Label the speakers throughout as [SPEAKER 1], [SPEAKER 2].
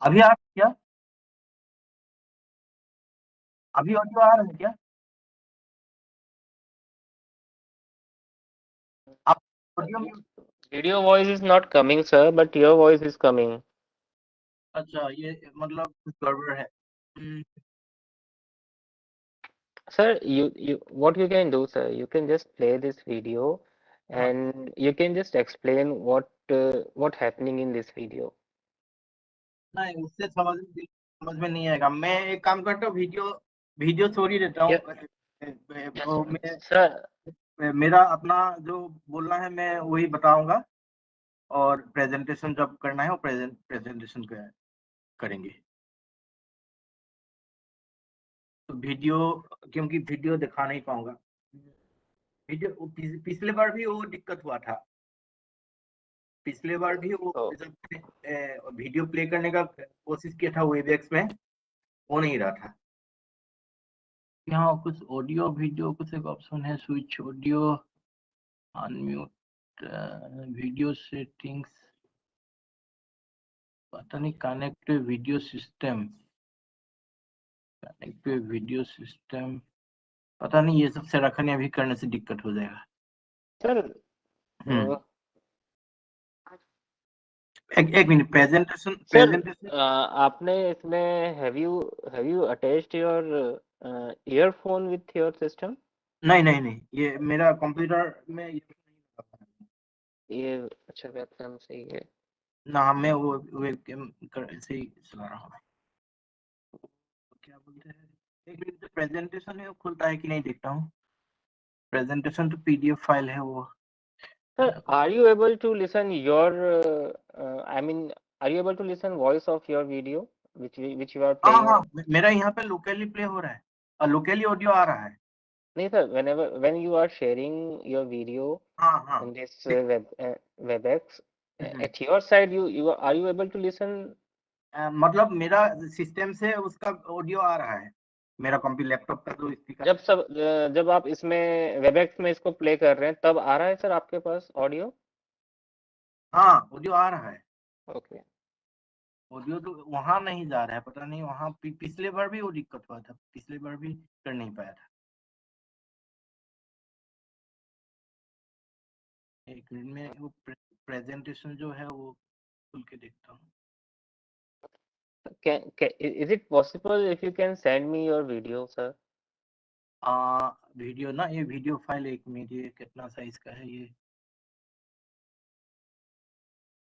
[SPEAKER 1] अभी आ क्या? अभी ऑडियो आ रहा है क्या? आप audio mute.
[SPEAKER 2] Video voice is not coming, sir, but your voice is coming.
[SPEAKER 1] अच्छा, ये मतलब कुछ गड़बड़ है।
[SPEAKER 2] Sir, you what you can do, sir, you can just play this video
[SPEAKER 1] हाँ,
[SPEAKER 2] and you can just explain what happening in this video.
[SPEAKER 1] नहीं उससे समझ में नहीं आएगा। मैं एक काम करता हूँ, वीडियो छोड़ ही देता हूँ। वो
[SPEAKER 2] Sir,
[SPEAKER 1] मेरा अपना जो बोलना है मैं वही बताऊंगा, और प्रेजेंटेशन जब करना है वो प्रेजेंटेशन करेंगे। तो वीडियो, क्योंकि वीडियो दिखा नहीं पाऊंगा। वीडियो पिछले बार भी वो दिक्कत हुआ था। पिछले बार भी वो
[SPEAKER 2] oh,
[SPEAKER 1] जब वीडियो प्ले करने का कोशिश किया था वेबएक्स में, हो नहीं रहा था। यहाँ कुछ ऑडियो वीडियो कुछ एक ऑप्शन है, switch audio, unmute, video settings, पता नहीं, कनेक्ट वीडियो सिस्टम, पता नहीं, ये सब से रखने अभी करने से दिक्कत हो जाएगा।
[SPEAKER 2] sir,
[SPEAKER 1] एक मिनट,
[SPEAKER 2] sir,
[SPEAKER 1] प्रेजेंटेशन।
[SPEAKER 2] आपने इसमें have you attached your earphone with your system?
[SPEAKER 1] नहीं, ये मेरा कंप्यूटर में
[SPEAKER 2] ये अच्छा, वेबकैम सही है।
[SPEAKER 1] ना, मैं वो वेबकैम से ही चला रहा हूँ। क्या बोलते हैं, एक मिनट, प्रेजेंटेशन है वो खुलता है कि नहीं देखता हूँ। प्रेजेंटेशन तो पीडीएफ फाइल है वो।
[SPEAKER 2] Sir, are you able to listen I mean, are you able to listen voice of your video which you are playing?
[SPEAKER 1] हाँ, मेरा यहाँ पे लोकली प्ले हो रहा है और लोकली ऑडियो आ रहा है।
[SPEAKER 2] नहीं sir, when you are sharing your video
[SPEAKER 1] हाँ,
[SPEAKER 2] in this WebEx,
[SPEAKER 1] hmm.
[SPEAKER 2] at your side are you able to listen?
[SPEAKER 1] मतलब मेरा सिस्टम से उसका ऑडियो आ रहा है, मेरा कंप्यूटर लैपटॉप का जो स्पीकर।
[SPEAKER 2] जब आप इसमें WebEx में इसको प्ले कर रहे हैं तब आ रहा है सर आपके पास ऑडियो?
[SPEAKER 1] हाँ, ऑडियो आ रहा है।
[SPEAKER 2] ओके।
[SPEAKER 1] ऑडियो तो वहां नहीं जा रहा है, पता नहीं वहां पिछले बार भी वो दिक्कत हुआ था, पिछले बार भी कर नहीं पाया था। एक मिनट में वो प्रेजेंटेशन जो है वो खुल के देखता हूँ।
[SPEAKER 2] Is it possible if you can send me your video, sir?
[SPEAKER 1] Video ना, ये वीडियो फाइल, एक मिनट, ये कितना साइज का है, ये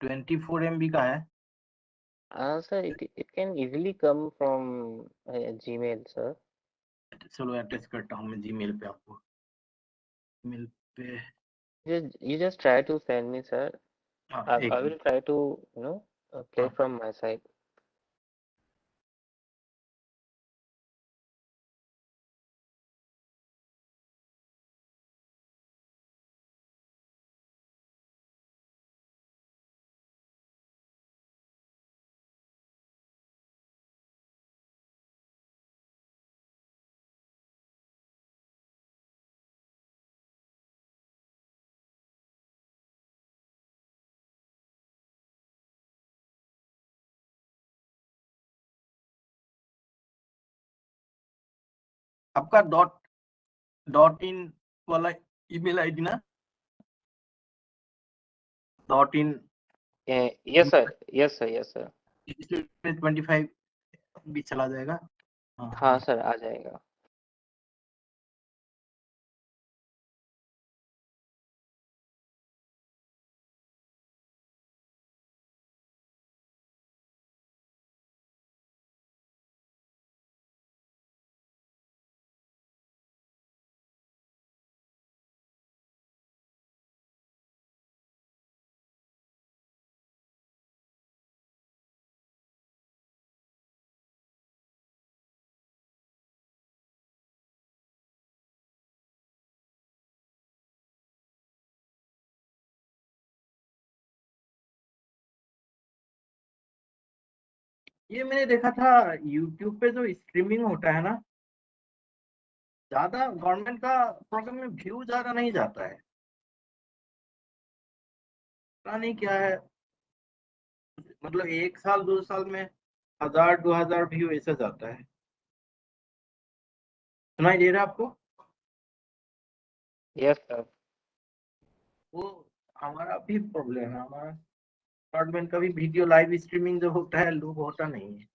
[SPEAKER 1] 24 MB का है।
[SPEAKER 2] Sir, it can easily come from Gmail, sir.
[SPEAKER 1] चलो अटैच करता हूँ मैं जीमेल पे, आपको ईमेल पे।
[SPEAKER 2] You just try to send me, sir.
[SPEAKER 1] हाँ,
[SPEAKER 2] I
[SPEAKER 1] एक
[SPEAKER 2] will
[SPEAKER 1] minute.
[SPEAKER 2] try to, play
[SPEAKER 1] हाँ,
[SPEAKER 2] from my side.
[SPEAKER 1] आपका डॉट इन वाला ईमेल आईडी ना, dot in,
[SPEAKER 2] Yes, sir. Yes, sir. Yes, sir.
[SPEAKER 1] इसमें 25 भी चला जाएगा।
[SPEAKER 2] हाँ सर, आ जाएगा।
[SPEAKER 1] ये मैंने देखा था यूट्यूब पे जो स्ट्रीमिंग होता है ना, ज्यादा गवर्नमेंट का प्रोग्राम में व्यू ज्यादा नहीं जाता है, पता नहीं क्या है। मतलब 1 साल 2 साल में 1000-2000 व्यू ऐसा जाता है। सुनाई दे रहा है आपको?
[SPEAKER 2] Yes sir.
[SPEAKER 1] वो हमारा भी प्रॉब्लम है, हमारा डिपार्टमेंट का भी वीडियो लाइव स्ट्रीमिंग जो होता है लोग होता नहीं है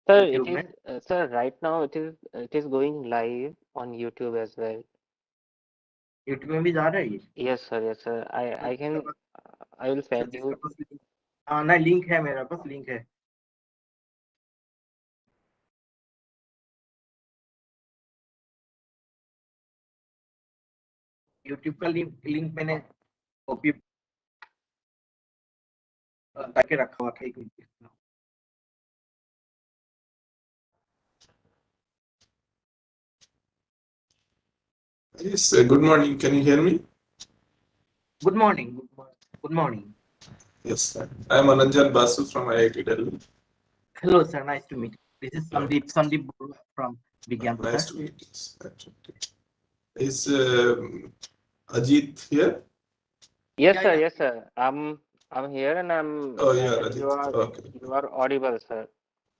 [SPEAKER 2] Sir,
[SPEAKER 1] यूट्यूब में।
[SPEAKER 2] sir, right now it is going live on YouTube as well.
[SPEAKER 1] YouTube में भी जा रहा है ये?
[SPEAKER 2] Yes sir, yes sir. I can I will
[SPEAKER 1] अच्छा,
[SPEAKER 2] send
[SPEAKER 1] जिसका
[SPEAKER 2] you.
[SPEAKER 1] पास लिंक, हाँ नहीं, लिंक है मेरा पास, लिंक है। यूट्यूब का लिंक मैंने कॉपी करके रखा हुआ था, एक minute.
[SPEAKER 3] Yes, good morning. Can you hear me?
[SPEAKER 1] Good morning. Good morning.
[SPEAKER 3] Yes, sir. I am Ananjan Basu from IIT Delhi.
[SPEAKER 1] Hello, sir. Nice to meet you. This is Sandeep Bora from Vigyan
[SPEAKER 3] Nice
[SPEAKER 1] Prasad.
[SPEAKER 3] to meet you. Is Ajit here?
[SPEAKER 2] Yes
[SPEAKER 1] Yeah,
[SPEAKER 2] sir,
[SPEAKER 1] yeah.
[SPEAKER 2] yes sir. I'm here and I'm.
[SPEAKER 3] Oh, yeah,
[SPEAKER 2] And
[SPEAKER 3] Ajit. Okay.
[SPEAKER 2] you are audible, sir,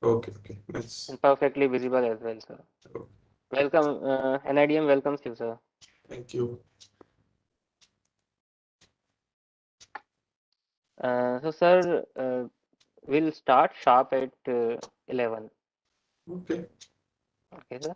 [SPEAKER 3] Okay. Nice.
[SPEAKER 2] and perfectly visible as well, sir.
[SPEAKER 3] Okay.
[SPEAKER 2] Welcome, NIDM welcomes you, sir.
[SPEAKER 3] Thank you.
[SPEAKER 2] So sir, we'll start sharp at 11.
[SPEAKER 3] Okay.
[SPEAKER 2] Okay, sir.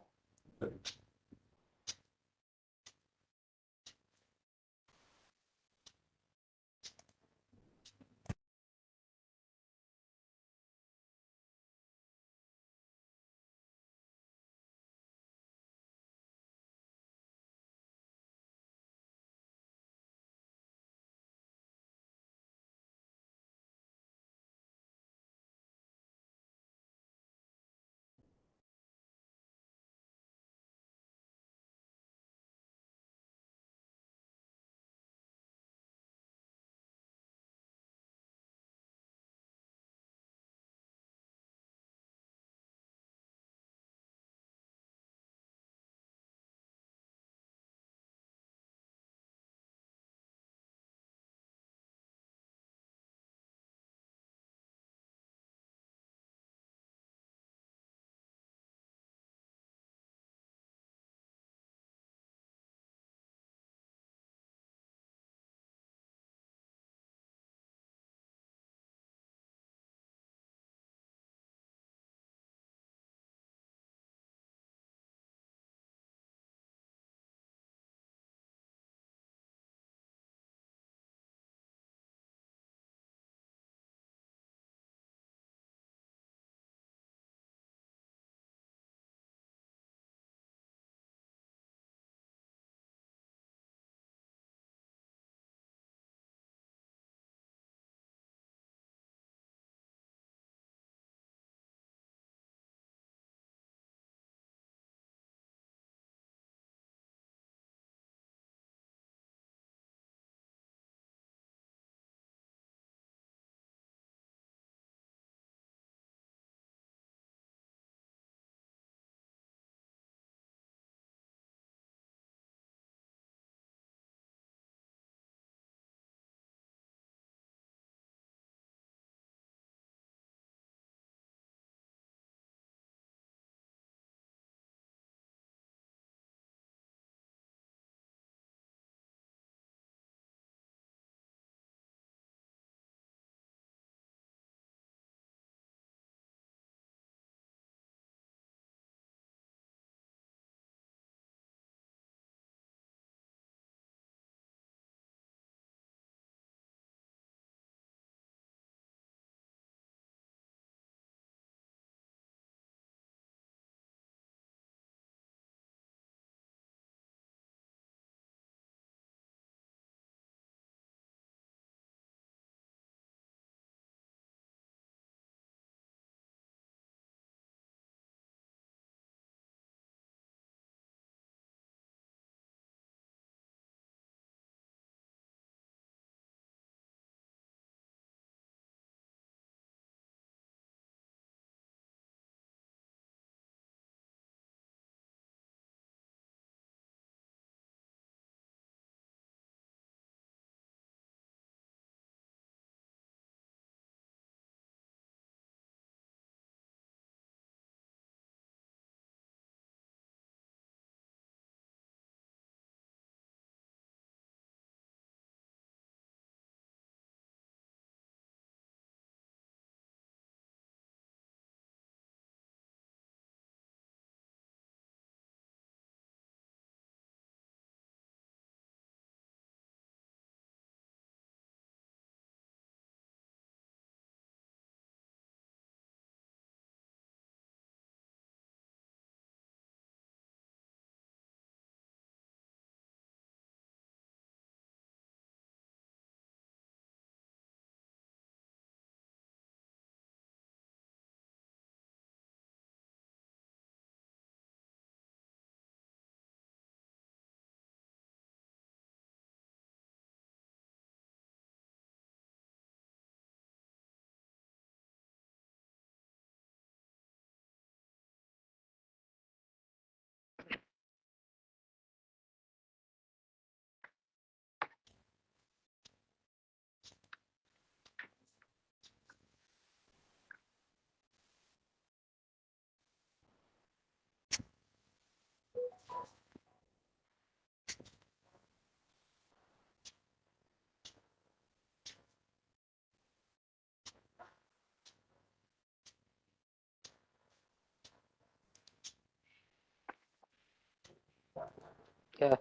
[SPEAKER 2] Yeah.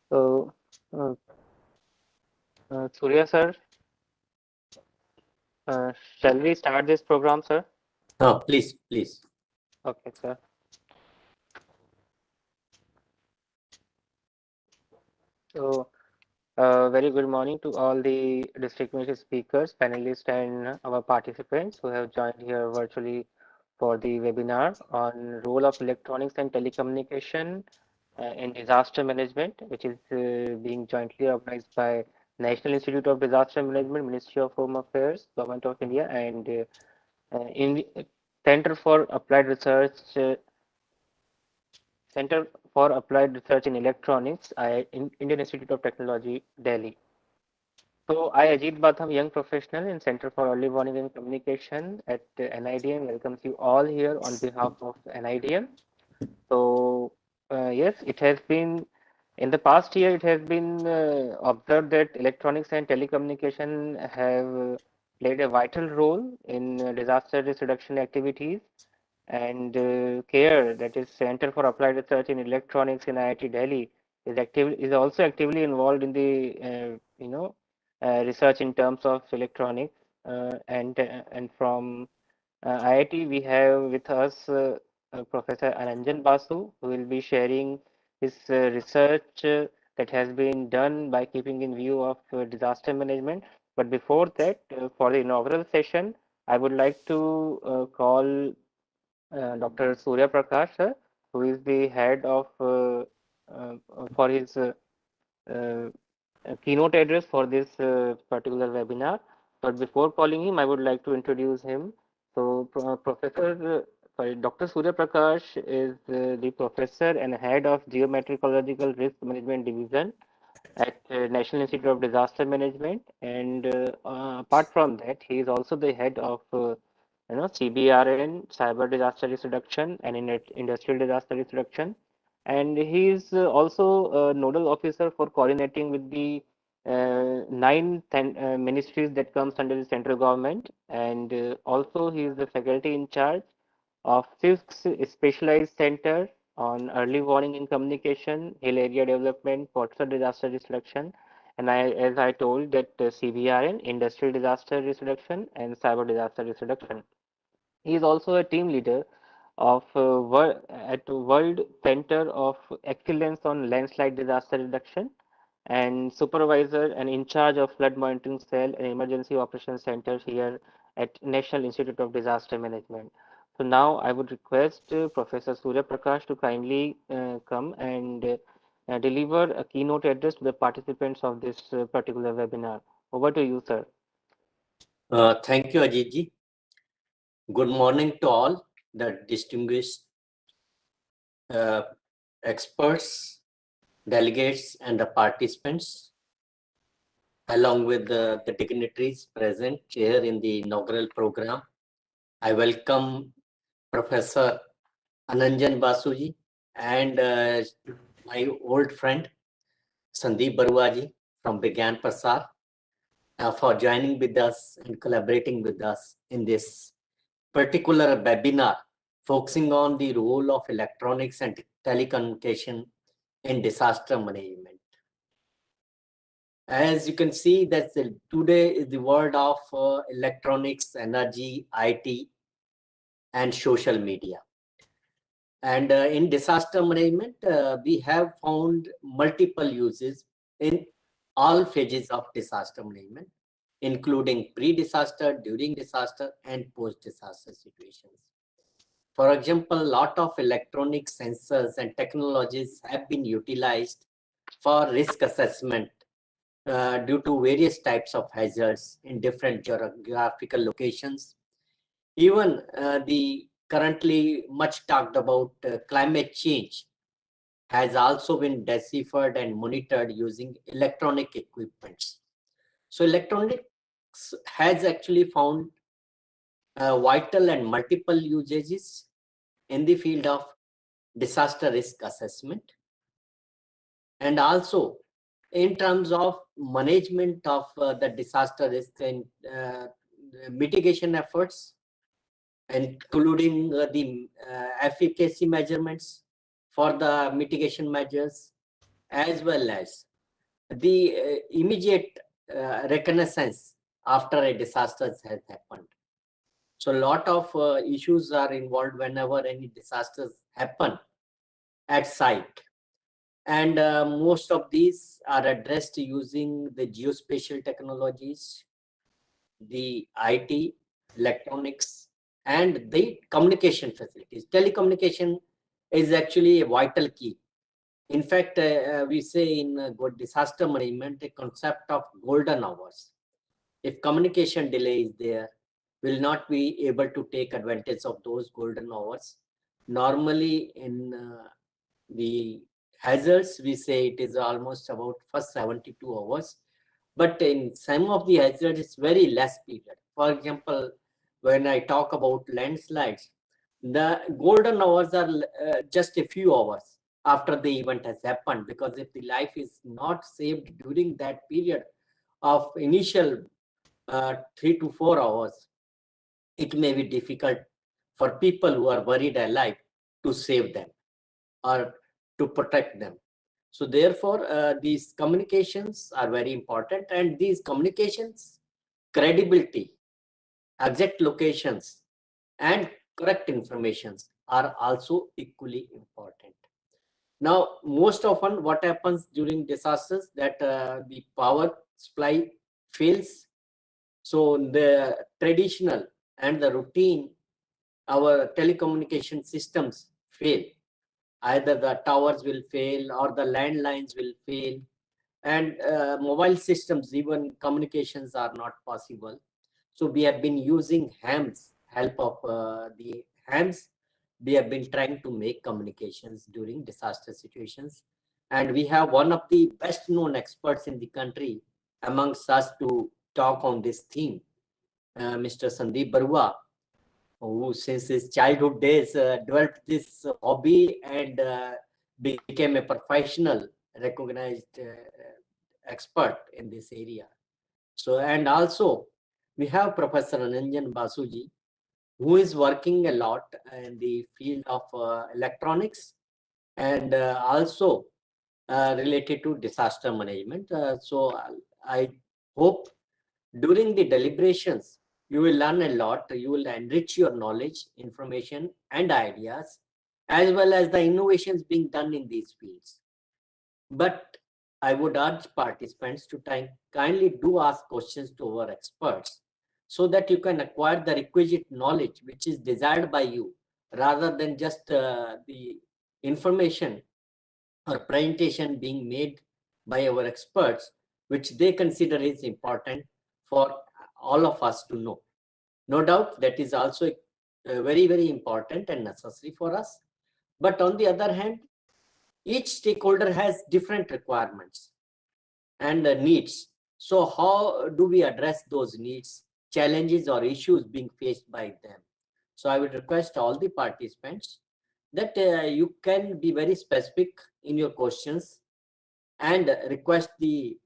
[SPEAKER 2] So, Surya sir, shall we start this program, sir?
[SPEAKER 4] No, please, please.
[SPEAKER 2] Okay, sir. So, very good morning to all the distinguished speakers, panelists, and our participants who have joined here virtually for the webinar on role of electronics and telecommunication in disaster management, which is being jointly organized by National Institute of Disaster Management, Ministry of Home Affairs, Government of India, and in Center for Applied Research, Center for Applied Research in Electronics, Indian Institute of Technology, Delhi. So I, Ajit Batham, young professional in Center for Early Warning and Communication at NIDM, welcomes you all here on behalf of NIDM. So yes, it has been in the past year. It has been observed that electronics and telecommunication have played a vital role in disaster risk reduction activities, and CARE, that is Center for Applied Research in Electronics in IIT Delhi, is also actively involved in the research in terms of electronics, and from IIT we have with us Professor Ananjan Basu, who will be sharing his research that has been done by keeping in view of disaster management. But before that, for the inaugural session, I would like to call Dr. Surya Prakash, sir, who is the head of for his keynote address for this particular webinar. But before calling him, I would like to introduce him. So, Dr. Surya Prakash is the professor and head of Geometricological Risk Management Division at National Institute of Disaster Management, and apart from that, he is also the head of CBRN, Cyber Disaster Risk Reduction, and in Industrial Disaster Risk Reduction, and he is also a nodal officer for coordinating with the nine ministries that comes under the central government, and also he is the faculty in charge of fifth specialized center on early warning in communication, hill area development, coastal disaster risk reduction, and as I told that CBRN, industrial disaster risk reduction, and cyber disaster risk reduction. He is also a team leader of at World Center of Excellence on Landslide Disaster Reduction, and supervisor and in charge of flood monitoring cell and emergency operations center here at National Institute of Disaster Management. So now I would request Professor Surya Prakash to kindly come and deliver a keynote address to the participants of this particular webinar. Over to you, sir.
[SPEAKER 4] Thank you, Ajit. Good morning to all the distinguished experts, delegates, and the participants, along with the dignitaries present here in the inaugural program. I welcome Professor Ananjan Basuji and my old friend Sandeep Baruaji from Vigyan Prasar for joining with us and collaborating with us in this particular webinar focusing on the role of electronics and telecommunication in disaster management. As you can see, that today is the world of electronics, energy, IT, and social media. And in disaster management, we have found multiple uses in all phases of disaster management, including pre-disaster, during disaster, and post-disaster situations. For example, a lot of electronic sensors and technologies have been utilized for risk assessment due to various types of hazards in different geographical locations. Even the currently much talked about climate change has also been deciphered and monitored using electronic equipments. So electronics has actually found vital and multiple usages in the field of disaster risk assessment, and also in terms of management of the disaster risk and mitigation efforts, including the efficacy measurements for the mitigation measures, as well as the immediate reconnaissance after a disaster has happened. So a lot of issues are involved whenever any disasters happen at site. And most of these are addressed using the geospatial technologies, the IT, electronics, and the communication facilities. Telecommunication is actually a vital key. In fact, we say in good disaster management, a concept of golden hours. If communication delay is there, will not be able to take advantage of those golden hours. Normally in the hazards, we say it is almost about first 72 hours. But in some of the hazards, it's very less period. For example, when I talk about landslides, the golden hours are just a few hours after the event has happened, because if the life is not saved during that period of initial 3 to 4 hours, it may be difficult for people who are buried alive to save them or to protect them. So therefore, these communications are very important, and these communications, credibility, exact locations, and correct informations are also equally important. Now, most often what happens during disasters, that the power supply fails. So the traditional and the routine, our telecommunication systems fail. Either the towers will fail or the landlines will fail, and mobile systems, even communications are not possible. So we have been using hams, help of the hams. We have been trying to make communications during disaster situations. And we have one of the best known experts in the country amongst us to talk on this theme, Mr. Sandeep Barua, who since his childhood days developed this hobby and became a professional, recognized expert in this area. So, and also we have Professor Ananjan Basuji, who is working a lot in the field of electronics and also related to disaster management. So I hope during the deliberations, you will learn a lot. You will enrich your knowledge, information, and ideas, as well as the innovations being done in these fields. But I would urge participants to kindly do ask questions to our experts, so that you can acquire the requisite knowledge which is desired by you, rather than just the information or presentation being made by our experts, which they consider is important for all of us to know. No doubt that is also very, very important and necessary for us. But on the other hand, each stakeholder has different requirements and needs. So how do we address those needs, challenges, or issues being faced by them? So I would request all the participants that you can be very specific in your questions and request the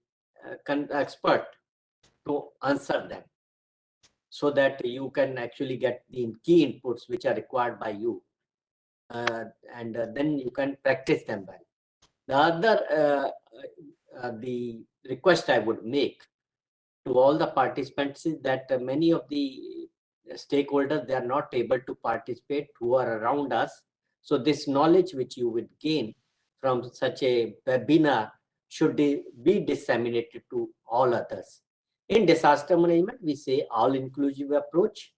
[SPEAKER 4] expert to answer them, so that you can actually get the key inputs which are required by you, and then you can practice them well. The other the request I would make to all the participants is that many of the stakeholders, they are not able to participate who are around us. So this knowledge which you would gain from such a webinar should be disseminated to all others. In disaster management, we say all-inclusive approach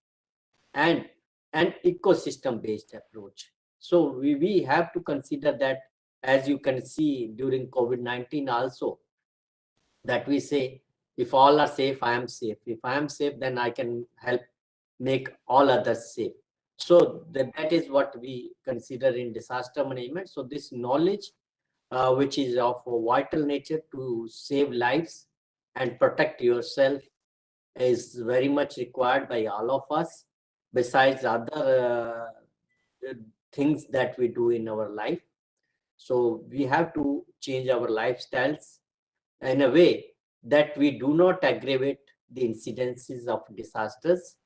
[SPEAKER 4] and an ecosystem-based approach. So we have to consider that, as you can see during COVID-19 also, that we say, if all are safe, I am safe. If I am safe, then I can help make all others safe. So that is what we consider in disaster management. So this knowledge, which is of a vital nature to save lives and protect yourself, is very much required by all of us, besides other things that we do in our life. So we have to change our lifestyles in a way that we do not aggravate the incidences of disasters,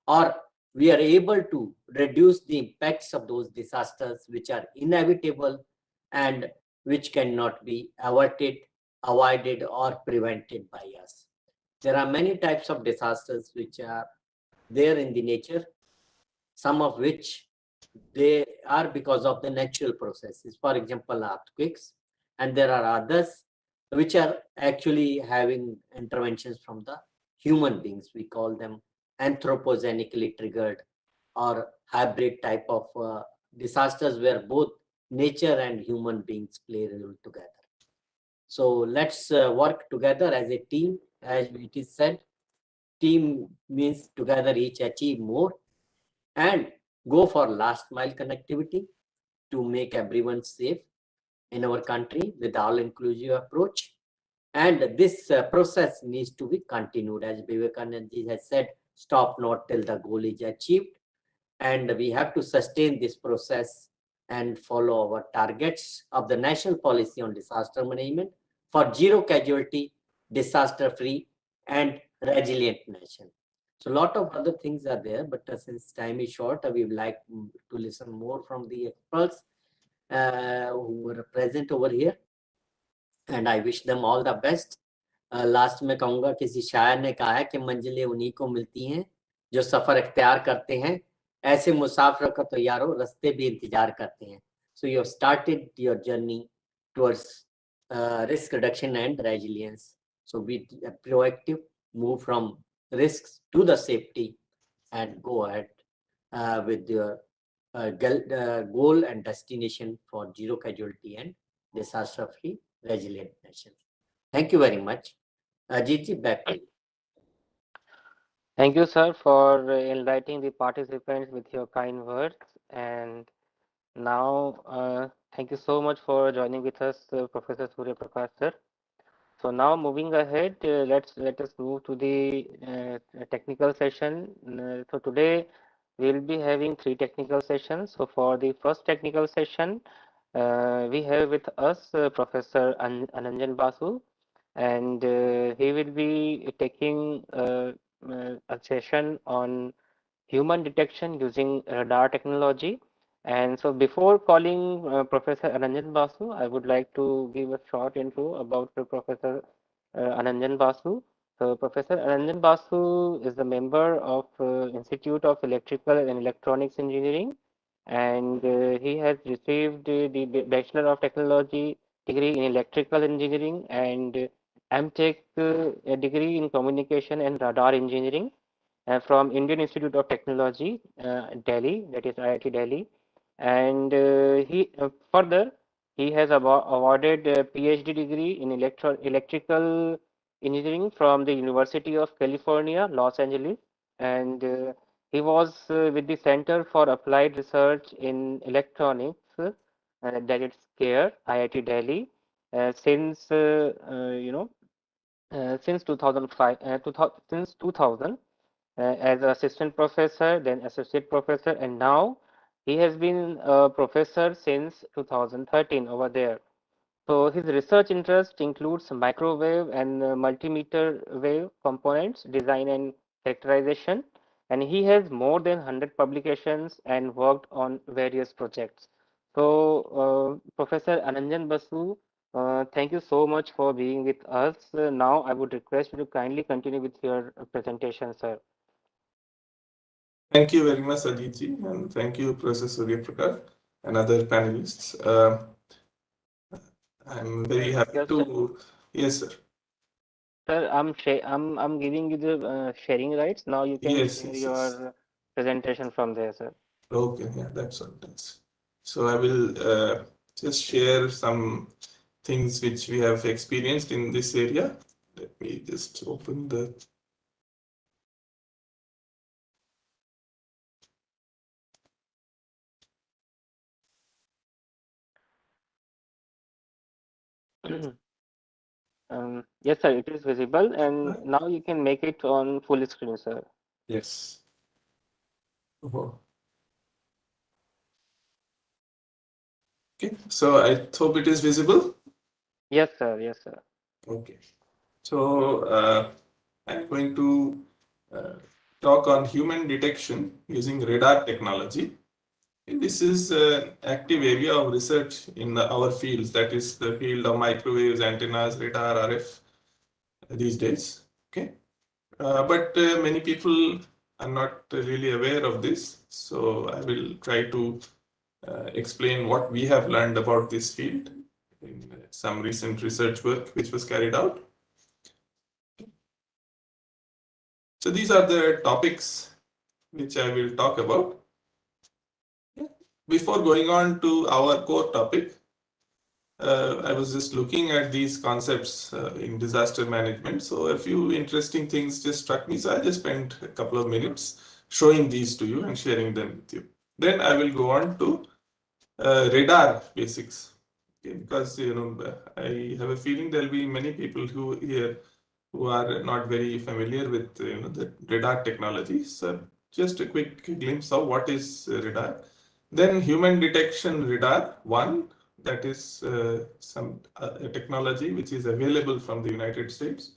[SPEAKER 4] or we are able to reduce the impacts of those disasters which are inevitable and which cannot be averted, avoided, or prevented by us. There are many types of disasters which are there in the nature, some of which they are because of the natural processes, for example, earthquakes, and there are others which are actually having interventions from the human beings. We call them anthropogenically triggered or hybrid type of disasters where both nature and human beings play a role together. So let's work together as a team. As it is said, team means together each achieve more, and go for last mile connectivity to make everyone safe in our country with all-inclusive approach. And this process needs to be continued. As Vivekananda has said, stop not till the goal is achieved. And we have to sustain this process and follow our targets of the national policy on disaster management for zero casualty, disaster-free, and resilient nation. So a lot of other things are there, but since time is short, we would like to listen more from the experts who were present over here, and I wish them all the best. Last में कहूँगा, किसी शायर ने कहा है कि मंजिलें उन्हीं को मिलती हैं जो सफर इख्तियार करते हैं, ऐसे मुसाफिर का तो यारो रास्ते भी इंतजार करते हैं. So you have started your journey towards risk reduction and resilience. So be proactive, move from risks to the safety, and go ahead with your goal and destination for zero casualty and disaster-free resilient nation. Thank you very much. Ajit, back to you.
[SPEAKER 2] Thank you, sir, for inviting the participants with your kind words. And now, thank you so much for joining with us, Professor Surya Prakash, sir. So now moving ahead, let us move to the technical session. So today we'll be having 3 technical sessions. So for the first technical session, we have with us Professor Ananjan Basu, and he will be taking a session on human detection using radar technology. And so before calling Professor Ananjan Basu, I would like to give a short intro about Professor Ananjan Basu. So Professor Ananjan Basu is a member of Institute of Electrical and Electronics Engineering, and he has received the Bachelor of Technology degree in Electrical Engineering and MTech degree in Communication and Radar Engineering from Indian Institute of Technology, Delhi, that is IIT Delhi. And he further he has awarded a PhD degree in electrical engineering from the University of California, Los Angeles, and he was with the Center for Applied Research in Electronics, that is CARE, IIT Delhi, since since 2005, since 2000. As assistant professor, then associate professor, and now he has been a professor since 2013 over there. So his research interest includes microwave and multimeter wave components, design and characterization, and he has more than 100 publications and worked on various projects. So Professor Ananjan Basu, thank you so much for being with us. Now I would request you to kindly continue with your presentation, sir.
[SPEAKER 3] Thank you very much, Ajit, and thank you, Professor Surya Prakash and other panelists. I'm very happy to. Yes, sir.
[SPEAKER 2] Sir, I'm giving you the sharing rights. Now you can share your presentation from there, sir.
[SPEAKER 3] Okay, yeah, that's all. Thanks. So I will just share some things which we have experienced in this area. Let me just open the.
[SPEAKER 2] Yes, sir, it is visible, and now you can make it on full screen, sir.
[SPEAKER 3] Yes. Oh. Okay, so I hope it is visible.
[SPEAKER 2] Yes, sir. Yes, sir.
[SPEAKER 3] Okay. So I'm going to talk on human detection using radar technology. This is an active area of research in our fields, that is the field of microwaves, antennas, radar, RF these days. Okay, but many people are not really aware of this, so I will try to explain what we have learned about this field in some recent research work which was carried out. So these are the topics which I will talk about. Before going on to our core topic, I was just looking at these concepts in disaster management. So a few interesting things just struck me. So I just spent a couple of minutes showing these to you and sharing them with you. Then I will go on to radar basics. Okay, because I have a feeling there will be many people who here who are not very familiar with the radar technology. So just a quick glimpse of what is radar. Then human detection radar 1, that is some technology which is available from the United States.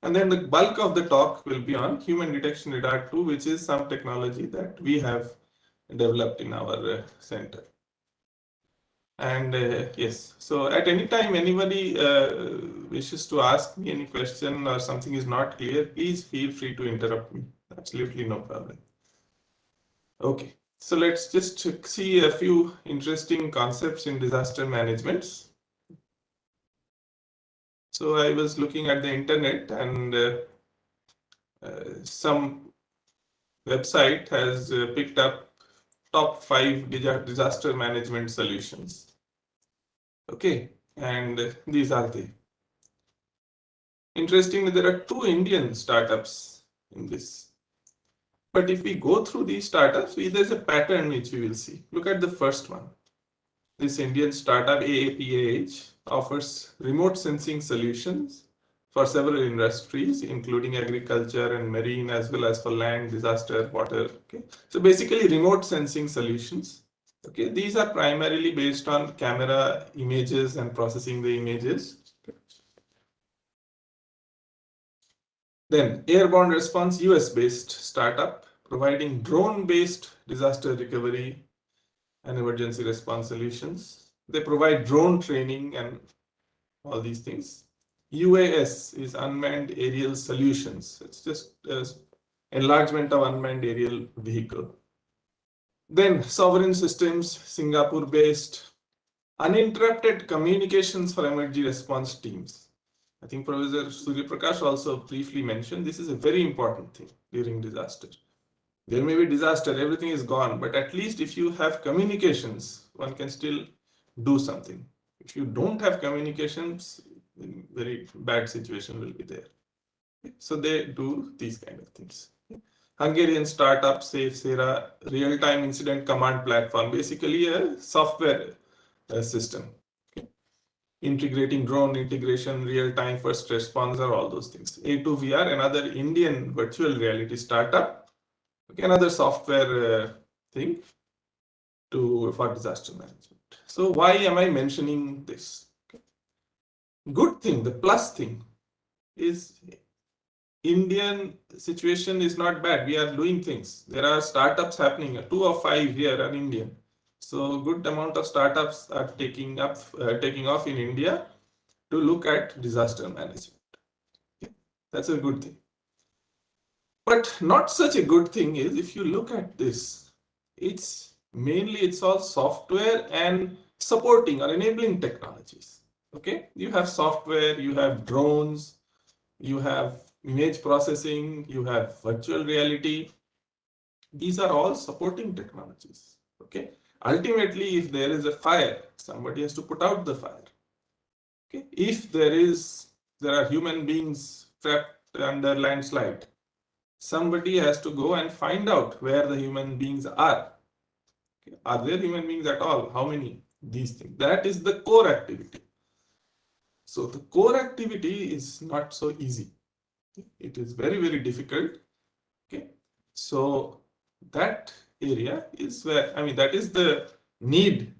[SPEAKER 3] And then the bulk of the talk will be on human detection radar 2, which is some technology that we have developed in our center. And yes, so at any time anybody wishes to ask me any question or something is not clear, please feel free to interrupt me. Absolutely no problem. Okay, so let's just see a few interesting concepts in disaster management. So I was looking at the internet, and some website has picked up top 5 disaster management solutions. Okay, and these are they. Interestingly, there are 2 Indian startups in this. But if we go through these startups, there's a pattern which we will see. Look at the first one. This Indian startup AAPAH offers remote sensing solutions for several industries, including agriculture and marine, as well as for land, disaster, water. Okay, so basically remote sensing solutions. Okay, these are primarily based on camera images and processing the images. Then Airborne Response, US-based startup providing drone-based disaster recovery and emergency response solutions. They provide drone training and all these things. UAS is Unmanned Aerial Solutions. It's just enlargement of unmanned aerial vehicle. Then Sovereign Systems, Singapore-based uninterrupted communications for emergency response teams. I think Professor Surya Prakash also briefly mentioned this is a very important thing during disaster. There may be disaster, everything is gone, but at least if you have communications, one can still do something. If you don't have communications, very bad situation will be there. So they do these kind of things. Hungarian startup SafeSera real-time incident command platform, basically a software system. Integrating drone integration, real-time first response, all those things. A2VR, another Indian virtual reality startup. Okay, another software thing for disaster management. So why am I mentioning this? Okay. Good thing, the plus thing is Indian situation is not bad. We are doing things. There are startups happening. 2 of 5 here are Indian. So good amount of startups are taking off in India to look at disaster management. Okay. That's a good thing. But not such a good thing is if you look at this, it's all software and supporting or enabling technologies. Okay, you have software, you have drones, you have image processing, you have virtual reality. These are all supporting technologies. Okay, ultimately, if there is a fire, somebody has to put out the fire. Okay, if there are human beings trapped under landslide, somebody has to go and find out where the human beings are. Okay. Are there human beings at all? How many? These things. That is the core activity. So the core activity is not so easy. It is very, very difficult. Okay. So that area is where, that is the need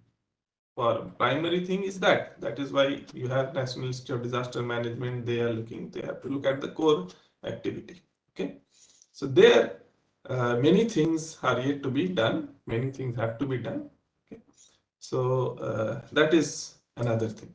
[SPEAKER 3] for primary thing is that. That is why you have National Institute of Disaster Management. They have to look at the core activity. Okay. So there, many things are yet to be done. Many things have to be done. Okay. So that is another thing.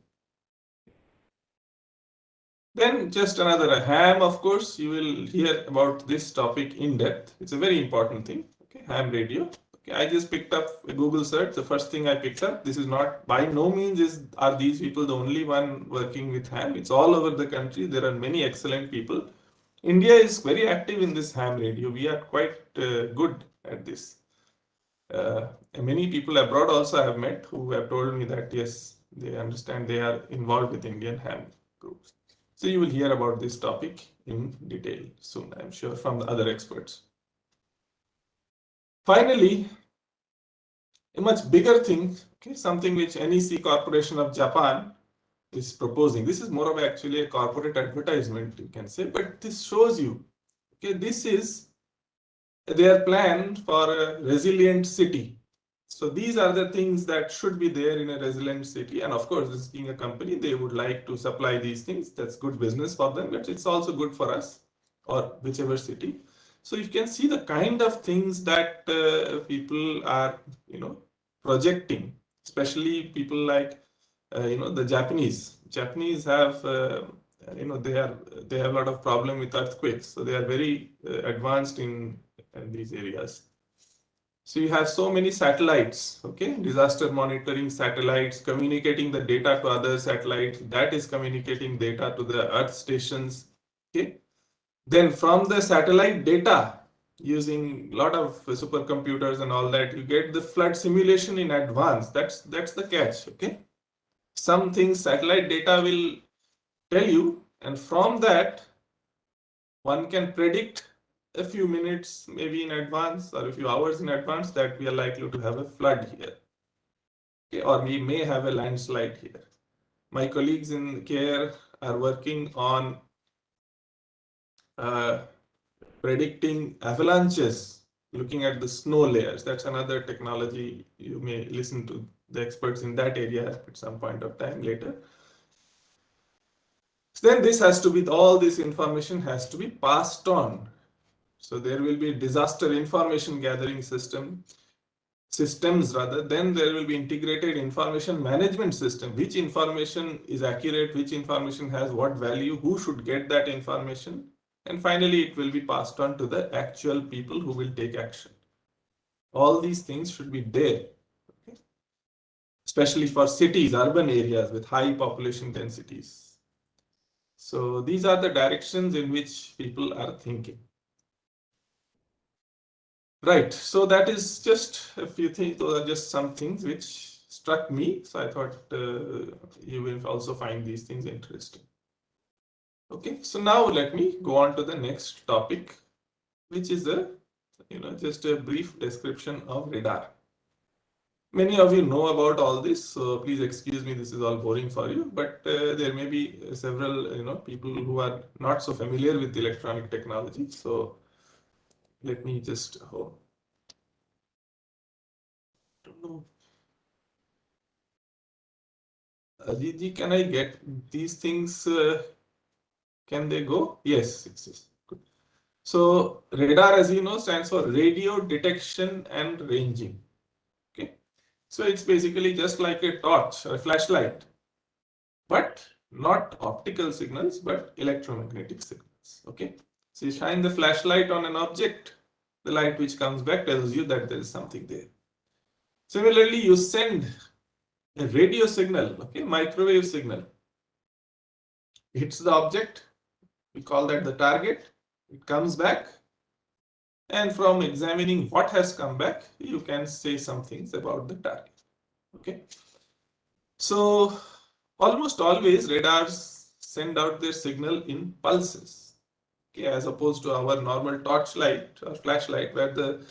[SPEAKER 3] Then just another ham, of course, you will hear about this topic in depth. It's a very important thing. Okay, ham radio. Okay, I just picked up a Google search. The first thing I picked up. This is not by no means are these people the only one working with ham. It's all over the country. There are many excellent people. India is very active in this ham radio. We are quite good at this. Many people abroad also I have met who have told me that yes, they understand, they are involved with Indian ham groups. So you will hear about this topic in detail soon, I'm sure, from the other experts. Finally, a much bigger thing, okay, something which NEC Corporation of Japan is proposing. This is more of actually a corporate advertisement, you can say, but this shows you, okay, this is their plan for a resilient city. So these are the things that should be there in a resilient city. And of course, this being a company, they would like to supply these things. That's good business for them, but it's also good for us or whichever city. So you can see the kind of things that people are, projecting, especially people like, the Japanese. Japanese have, they have a lot of problem with earthquakes. So they are very advanced in these areas. So you have so many satellites, okay, disaster monitoring satellites, communicating the data to other satellites, that is communicating data to the earth stations, okay. Then from the satellite data, using a lot of supercomputers and all that, you get the flood simulation in advance. That's the catch, okay. Some things satellite data will tell you, and from that, one can predict a few minutes maybe in advance or a few hours in advance that we are likely to have a flood here, okay, or we may have a landslide here. My colleagues in CARE are working on predicting avalanches, looking at the snow layers. That's another technology. You may listen to the experts in that area at some point of time later. So then this has to be, all this information has to be passed on. So there will be disaster information gathering systems rather, then there will be integrated information management system. Which information is accurate, which information has what value, who should get that information, and finally it will be passed on to the actual people who will take action. All these things should be there, okay? Especially for cities, urban areas with high population densities. So these are the directions in which people are thinking. Right, so that is just a few things. Those are just some things which struck me. So I thought you will also find these things interesting. Okay, so now let me go on to the next topic, which is just a brief description of radar. Many of you know about all this, so please excuse me, this is all boring for you, but there may be several people who are not so familiar with electronic technology. So let me just don't know. Gigi, can I get these things? Can they go? Yes, yes. Good. So radar, as you know, stands for radio detection and ranging. Okay, so it's basically just like a torch or a flashlight, but not optical signals, but electromagnetic signals. Okay, so you shine the flashlight on an object, the light which comes back tells you that there is something there. Similarly, you send a radio signal, okay, microwave signal, hits the object, we call that the target, it comes back, and from examining what has come back, you can say some things about the target. Okay, so almost always radars send out their signal in pulses, okay, as opposed to our normal torchlight or flashlight where the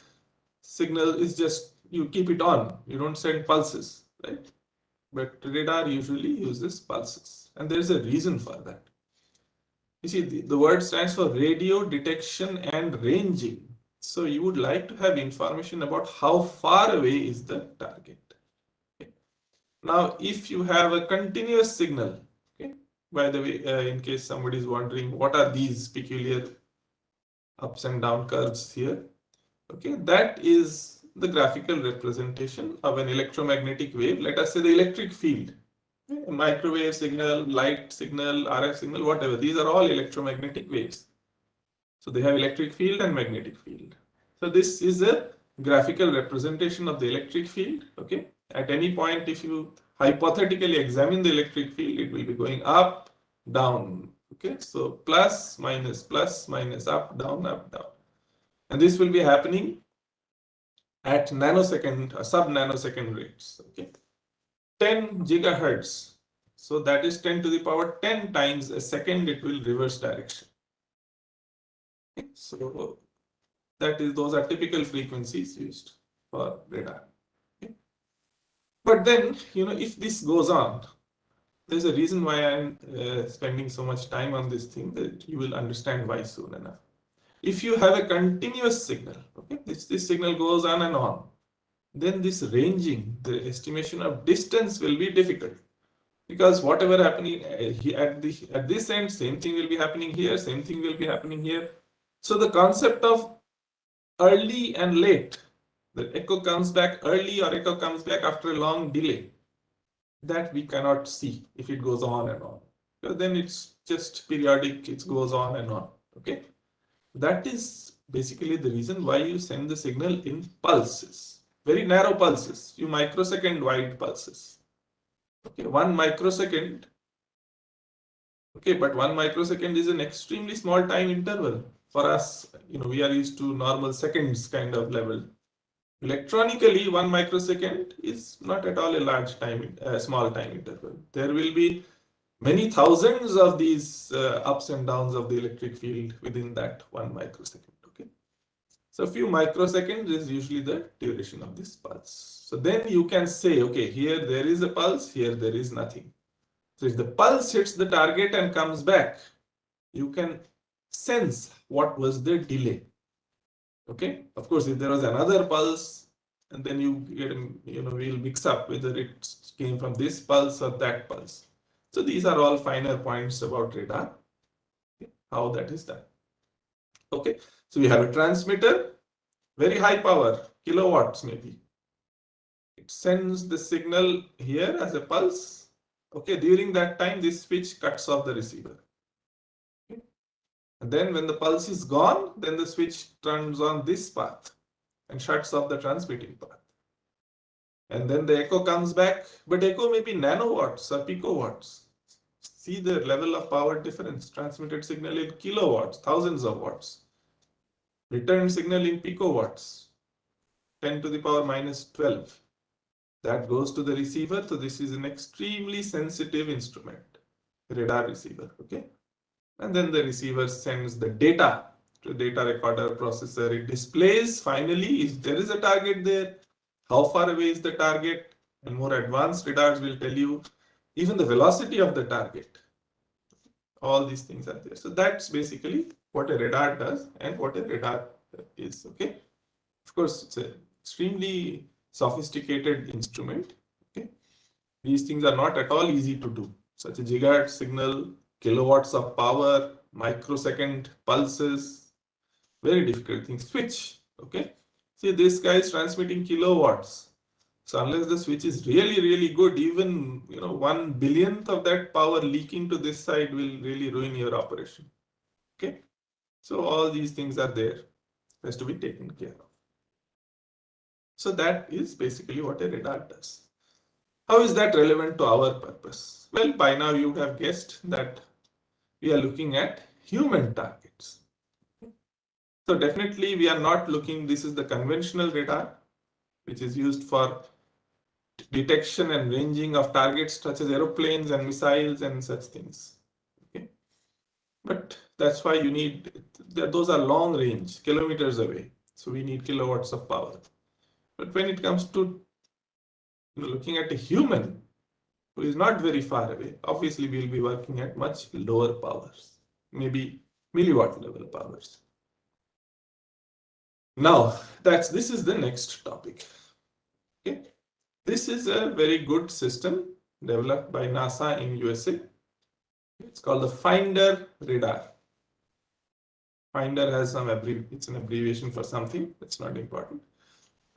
[SPEAKER 3] signal is just, you keep it on, you don't send pulses, right? But radar usually uses pulses, and there is a reason for that. You see, the word stands for radio detection and ranging. So you would like to have information about how far away is the target. Okay. Now, if you have a continuous signal, okay, by the way, in case somebody is wondering, what are these peculiar ups and down curves here? Okay, that is the graphical representation of an electromagnetic wave. Let us say the electric field, a microwave signal, light signal, RF signal, whatever. These are all electromagnetic waves. So they have electric field and magnetic field. So this is a graphical representation of the electric field. Okay, at any point, if you hypothetically examine the electric field, it will be going up, down. Okay, so plus, minus, up, down, and this will be happening at nanosecond, sub-nanosecond rates. Okay, 10 gigahertz. So that is 10 to the power 10 times a second. It will reverse direction. Okay, so those are typical frequencies used for radar. Okay. But then, if this goes on, there's a reason why I'm spending so much time on this thing, that you will understand why soon enough. If you have a continuous signal, okay, this signal goes on and on, then this ranging, the estimation of distance will be difficult, because whatever happening at this end, same thing will be happening here, same thing will be happening here. So the concept of early and late, the echo comes back early or echo comes back after a long delay, that we cannot see if it goes on and on. Because then it's just periodic, it goes on and on. Okay, that is basically the reason why you send the signal in pulses, very narrow pulses, few microsecond wide pulses. Okay, 1 microsecond. Okay, but 1 microsecond is an extremely small time interval for us. We are used to normal seconds kind of level. Electronically, 1 microsecond is not at all a large time, small time interval. There will be many thousands of these ups and downs of the electric field within that 1 microsecond. Okay, so a few microseconds is usually the duration of this pulse. So then you can say, okay, here there is a pulse, here there is nothing. So if the pulse hits the target and comes back, you can sense what was the delay. Okay, of course, if there was another pulse, and then you get, we'll mix up whether it came from this pulse or that pulse. So these are all finer points about radar, okay, how that is done. Okay, so we have a transmitter, very high power, kilowatts maybe. It sends the signal here as a pulse. Okay, during that time, this switch cuts off the receiver. Okay. And then when the pulse is gone, then the switch turns on this path and shuts off the transmitting path. And then the echo comes back, but echo may be nanowatts or picowatts. See the level of power difference. Transmitted signal in kilowatts, thousands of watts. Return signal in picowatts, 10 to the power minus 12. That goes to the receiver. So this is an extremely sensitive instrument, radar receiver. Okay, and then the receiver sends the data to the data recorder processor. It displays finally if there is a target there, how far away is the target, and more advanced radars will tell you even the velocity of the target. All these things are there. So that's basically what a radar does and what a radar is. Okay, of course, it's an extremely sophisticated instrument. Okay, these things are not at all easy to do. Such a gigahertz signal, kilowatts of power, microsecond pulses, very difficult thing. Switch. Okay, see, this guy is transmitting kilowatts. So unless the switch is really, really good, even 1 billionth of that power leaking to this side will really ruin your operation. Okay, so all these things are there, has to be taken care of. So that is basically what a radar does. How is that relevant to our purpose? Well, by now you have guessed that we are looking at human targets. So definitely we are not looking, this is the conventional radar, which is used for detection and ranging of targets such as aeroplanes and missiles and such things. Okay, but that's why you need, those are long range, kilometers away. So we need kilowatts of power. But when it comes to looking at a human who is not very far away, obviously we'll be working at much lower powers, maybe milliwatt level powers. Now, this is the next topic. Okay, this is a very good system developed by NASA in USA. It's called the Finder radar. Finder has some it's an abbreviation for something. That's not important.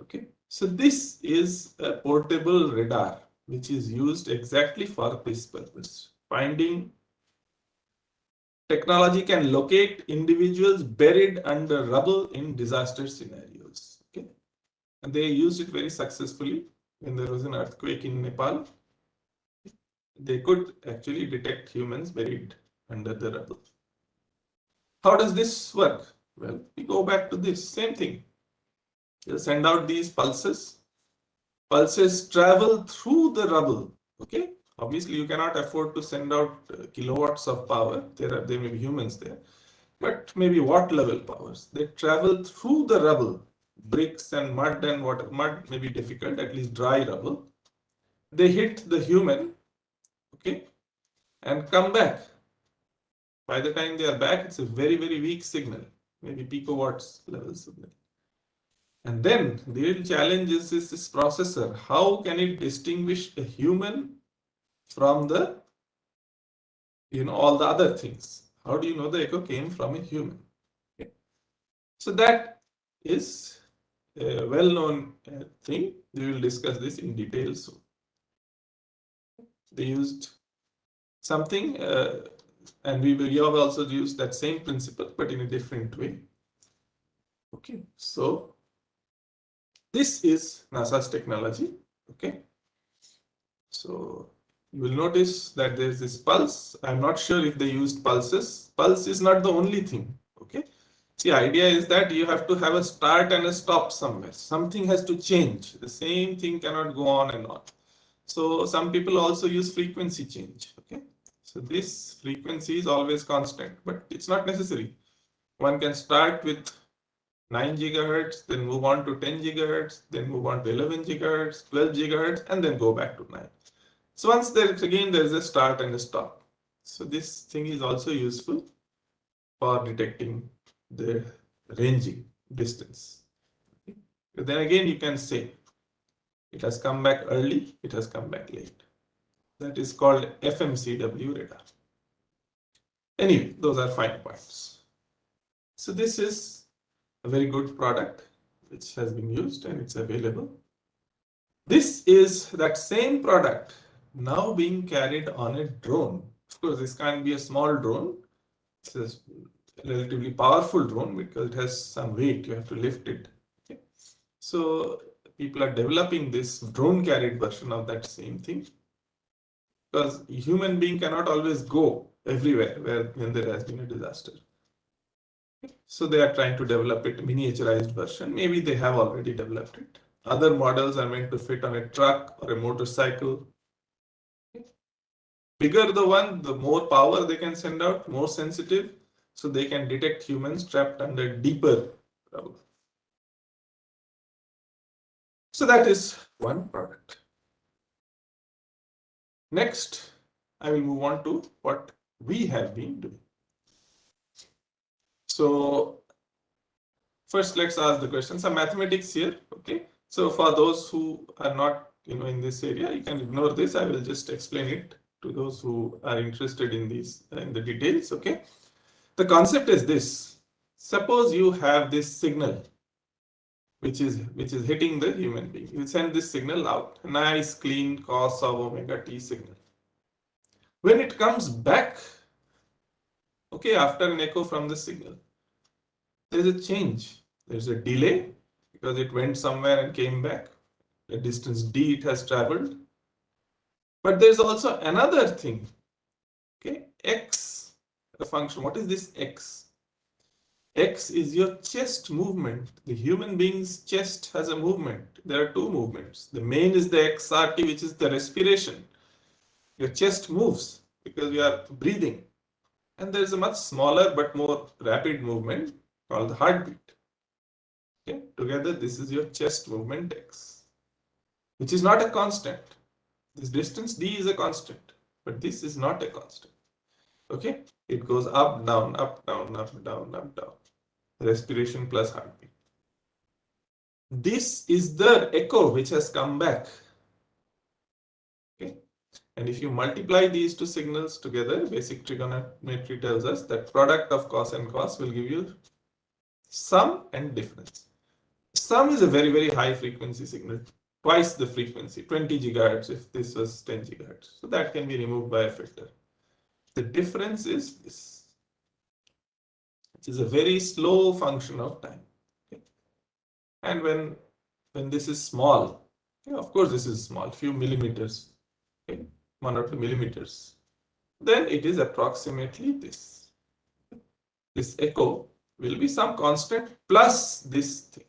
[SPEAKER 3] Okay. So this is a portable radar which is used exactly for this purpose. Finding technology can locate individuals buried under rubble in disaster scenarios. Okay. And they used it very successfully when there was an earthquake in Nepal. They could actually detect humans buried under the rubble. How does this work? Well, we go back to this same thing. You send out these pulses. Pulses travel through the rubble. Okay. Obviously, you cannot afford to send out kilowatts of power. There may be humans there, but maybe watt level powers. They travel through the rubble, bricks and mud and water. Mud may be difficult, at least dry rubble. They hit the human, okay, and come back. By the time they are back, it's a very, very weak signal, maybe picowatts level signal. And then the real challenge is this processor. How can it distinguish a human from the, all the other things? How do you know the echo came from a human? Okay. So that is a well-known thing. We will discuss this in detail soon. They used something, and we have also used that same principle, but in a different way. Okay, so this is NASA's technology. Okay, so you will notice that there is this pulse. I'm not sure if they used pulses. Pulse is not the only thing. Okay, the idea is that you have to have a start and a stop somewhere. Something has to change. The same thing cannot go on and on. So some people also use frequency change. Okay, so this frequency is always constant, but it's not necessary. One can start with 9 gigahertz, then move on to 10 gigahertz, then move on to 11 gigahertz, 12 gigahertz, and then go back to 9. So once there's a start and a stop. So this thing is also useful for detecting the ranging distance. Okay. But then again, you can say it has come back early, it has come back late. That is called FMCW radar. Anyway, those are fine points. So this is a very good product which has been used and it's available. This is that same product now being carried on a drone. Of course, this can't be a small drone. It's a relatively powerful drone because it has some weight. You have to lift it. Okay. So people are developing this drone carried version of that same thing, because a human being cannot always go everywhere when there has been a disaster. So they are trying to develop it miniaturized version. Maybe they have already developed it. Other models are meant to fit on a truck or a motorcycle. Bigger the one, the more power they can send out, more sensitive, so they can detect humans trapped under deeper rubble. So that is one product. Next, I will move on to what we have been doing. So first, let's ask the question. Some mathematics here. Okay. So for those who are not, in this area, you can ignore this. I will just explain it to those who are interested in these, in the details. Okay. The concept is this. Suppose you have this signal, which is hitting the human being. You send this signal out, a nice clean cos of omega t signal. When it comes back, okay, after an echo from the signal, there's a change. There's a delay because it went somewhere and came back. The distance d it has traveled. But there's also another thing. Okay, x, the function. What is this x? X is your chest movement. The human being's chest has a movement. There are two movements. The main is the XRT, which is the respiration. Your chest moves because you are breathing. And there is a much smaller but more rapid movement called the heartbeat. Okay, together this is your chest movement x, which is not a constant. This distance d is a constant, but this is not a constant. Okay, it goes up, down, up, down, up, down, up, down. Respiration plus heartbeat. This is the echo which has come back. Okay, And if you multiply these two signals together, basic trigonometry tells us that product of cos and cos will give you sum and difference. Sum is a very, very high frequency signal, twice the frequency, 20 gigahertz if this was 10 gigahertz. So that can be removed by a filter. The difference is this, which is a very slow function of time. Okay. And when this is small, of course this is small, few millimeters, okay, 1 or 2 millimeters, then it is approximately this. This echo will be some constant plus this thing.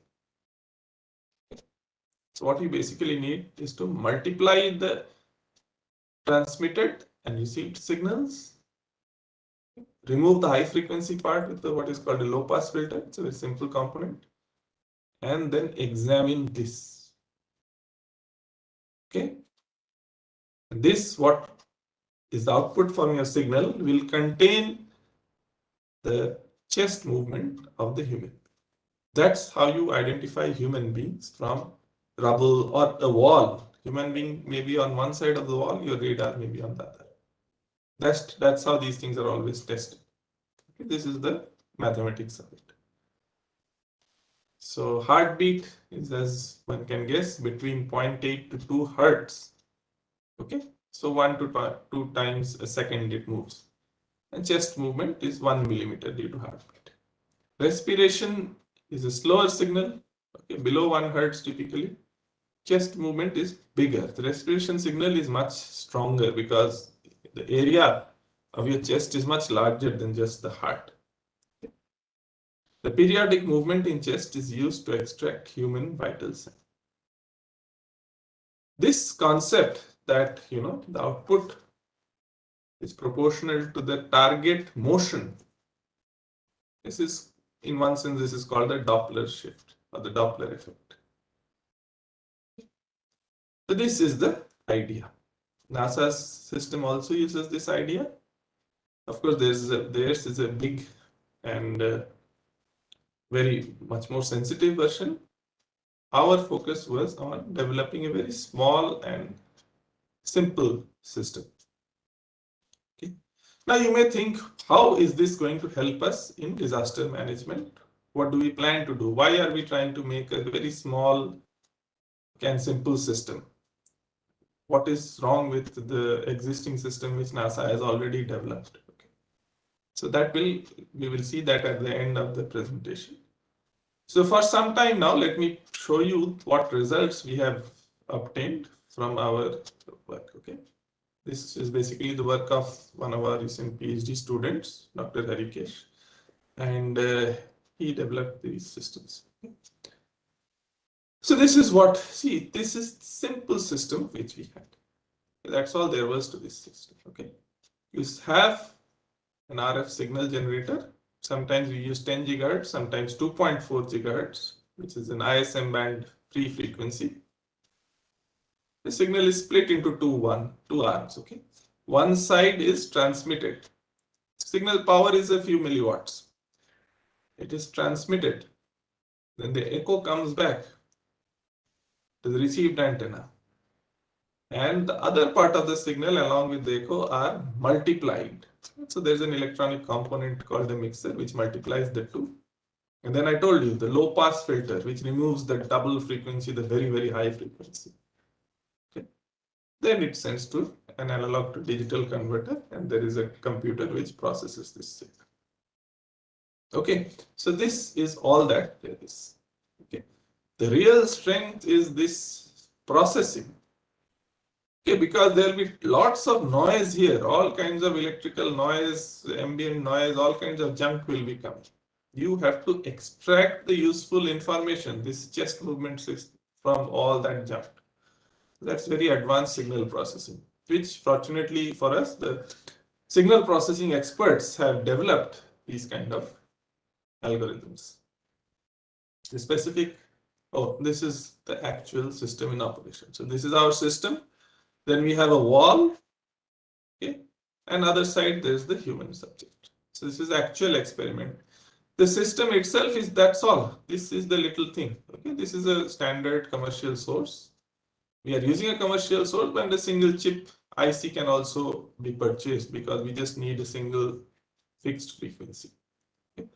[SPEAKER 3] So what you basically need is to multiply the transmitted and received signals, remove the high frequency part with what is called a low pass filter. It's a very simple component, and then examine this. Okay, this what is the output from your signal will contain the chest movement of the human. That's how you identify human beings from rubble or a wall. Human being may be on one side of the wall, your radar may be on the other. That's how these things are always tested. Okay, this is the mathematics of it. So heartbeat is, as one can guess, between 0.8 to 2 hertz. Okay, so 1 to 2 times a second it moves. And chest movement is 1 millimeter due to heartbeat. Respiration is a slower signal, okay, below 1 hertz typically. Chest movement is bigger. The respiration signal is much stronger because the area of your chest is much larger than just the heart. Okay. The periodic movement in chest is used to extract human vital signs. This concept that the output is proportional to the target motion. This is, in one sense, this is called the Doppler shift or the Doppler effect. So this is the idea. NASA's system also uses this idea. Of course, theirs is a big and very much more sensitive version. Our focus was on developing a very small and simple system. Okay. Now you may think, how is this going to help us in disaster management? What do we plan to do? Why are we trying to make a very small and simple system? What is wrong with the existing system which NASA has already developed? Okay. So that we will see that at the end of the presentation. So for some time now, let me show you what results we have obtained from our work. Okay. This is basically the work of one of our recent PhD students, Dr. Harikesh, and he developed these systems. Okay. So this is what, see, this is simple system which we had. That's all there was to this system. Okay, you have an RF signal generator. Sometimes we use 10 gigahertz, sometimes 2.4 gigahertz, which is an ISM band free frequency. The signal is split into two arms. Okay, one side is transmitted. Signal power is a few milliwatts. It is transmitted. Then the echo comes back to the received antenna. And the other part of the signal along with the echo are multiplied. So there's an electronic component called a mixer which multiplies the two. And then I told you the low pass filter which removes the double frequency, the very, very high frequency. Okay. Then it sends to an analog to digital converter, and there is a computer which processes this signal. Okay, so this is all that there is. Okay, the real strength is this processing. Okay, because there will be lots of noise here, all kinds of electrical noise, ambient noise, all kinds of junk will be coming. You have to extract the useful information, this chest movement system, from all that junk. That's very advanced signal processing, which fortunately for us, the signal processing experts have developed these kind of algorithms. The specific, this is the actual system in operation. So this is our system. Then we have a wall, okay, and other side there's the human subject. So this is actual experiment. The system itself is, that's all. This is the little thing. Okay, this is a standard commercial source. We are using a commercial source and a single chip IC can also be purchased because we just need a single fixed frequency. Okay.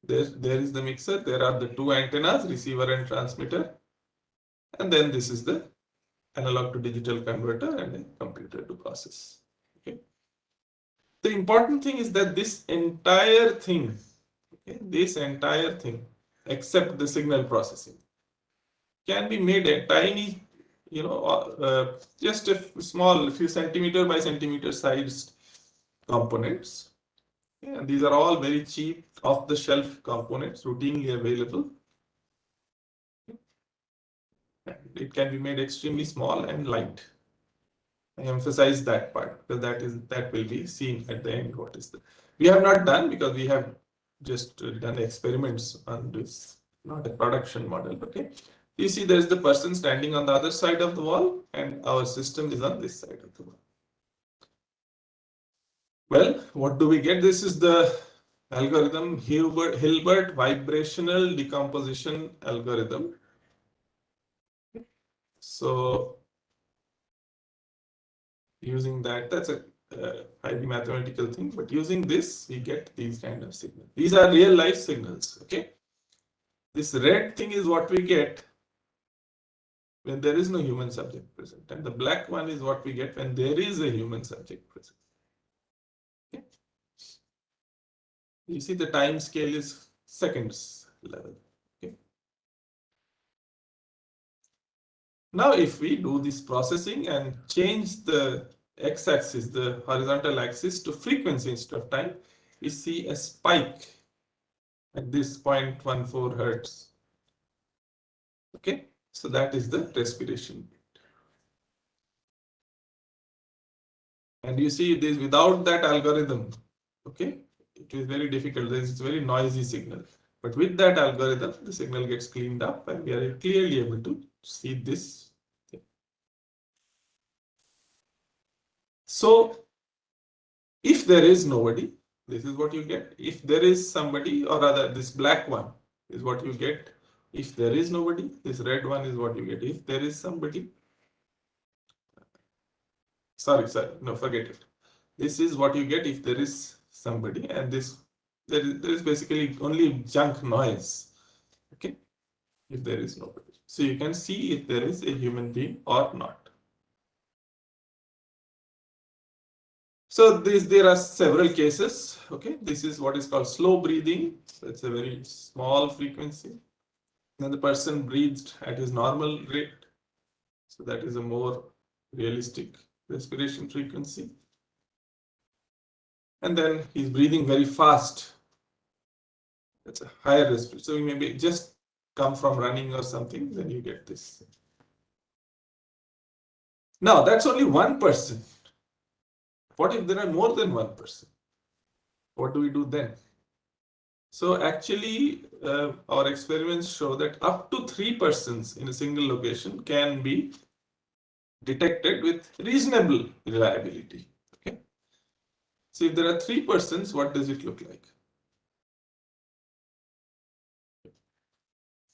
[SPEAKER 3] There is the mixer. There are the two antennas, receiver and transmitter. And then this is the analog to digital converter and a computer to process. Okay. The important thing is that this entire thing, except the signal processing, can be made a tiny, just a small few centimeter by centimeter sized components. Okay. And these are all very cheap, off-the-shelf components, routinely available. It can be made extremely small and light. I emphasize that part because that will be seen at the end. What is the we have not done because we have just done experiments on this, not a production model. Okay, you see there is the person standing on the other side of the wall and our system is on this side of the wall. Well, what do we get? This is the algorithm, Hilbert vibrational decomposition algorithm. So using that's a highly mathematical thing, but using this, we get these kind of signals. These are real life signals. Okay, this red thing is what we get when there is no human subject present, and the black one is what we get when there is a human subject present. Okay. You see the time scale is seconds level. Okay. Now, if we do this processing and change the x-axis, the horizontal axis, to frequency instead of time, we see a spike at this 0.14 hertz. Okay, so that is the respiration rate. And you see this without that algorithm. Okay, it is very difficult. This is a very noisy signal. But with that algorithm, the signal gets cleaned up and we are clearly able to see this. So if there is nobody, this is what you get. If there is somebody, or rather this black one is what you get. If there is nobody, this red one is what you get. If there is somebody, sorry, no, forget it. This is what you get if there is somebody, and this there is basically only junk noise. Okay, if there is nobody. So you can see if there is a human being or not. So there are several cases. Okay, this is what is called slow breathing. So it's a very small frequency. Then the person breathed at his normal rate. So that is a more realistic respiration frequency. And then he's breathing very fast. That's a higher respiration. So you maybe just come from running or something, then you get this. Now that's only one person. What if there are more than one person? What do we do then? So actually, our experiments show that up to 3 persons in a single location can be detected with reasonable reliability. Okay. So if there are 3 persons, what does it look like?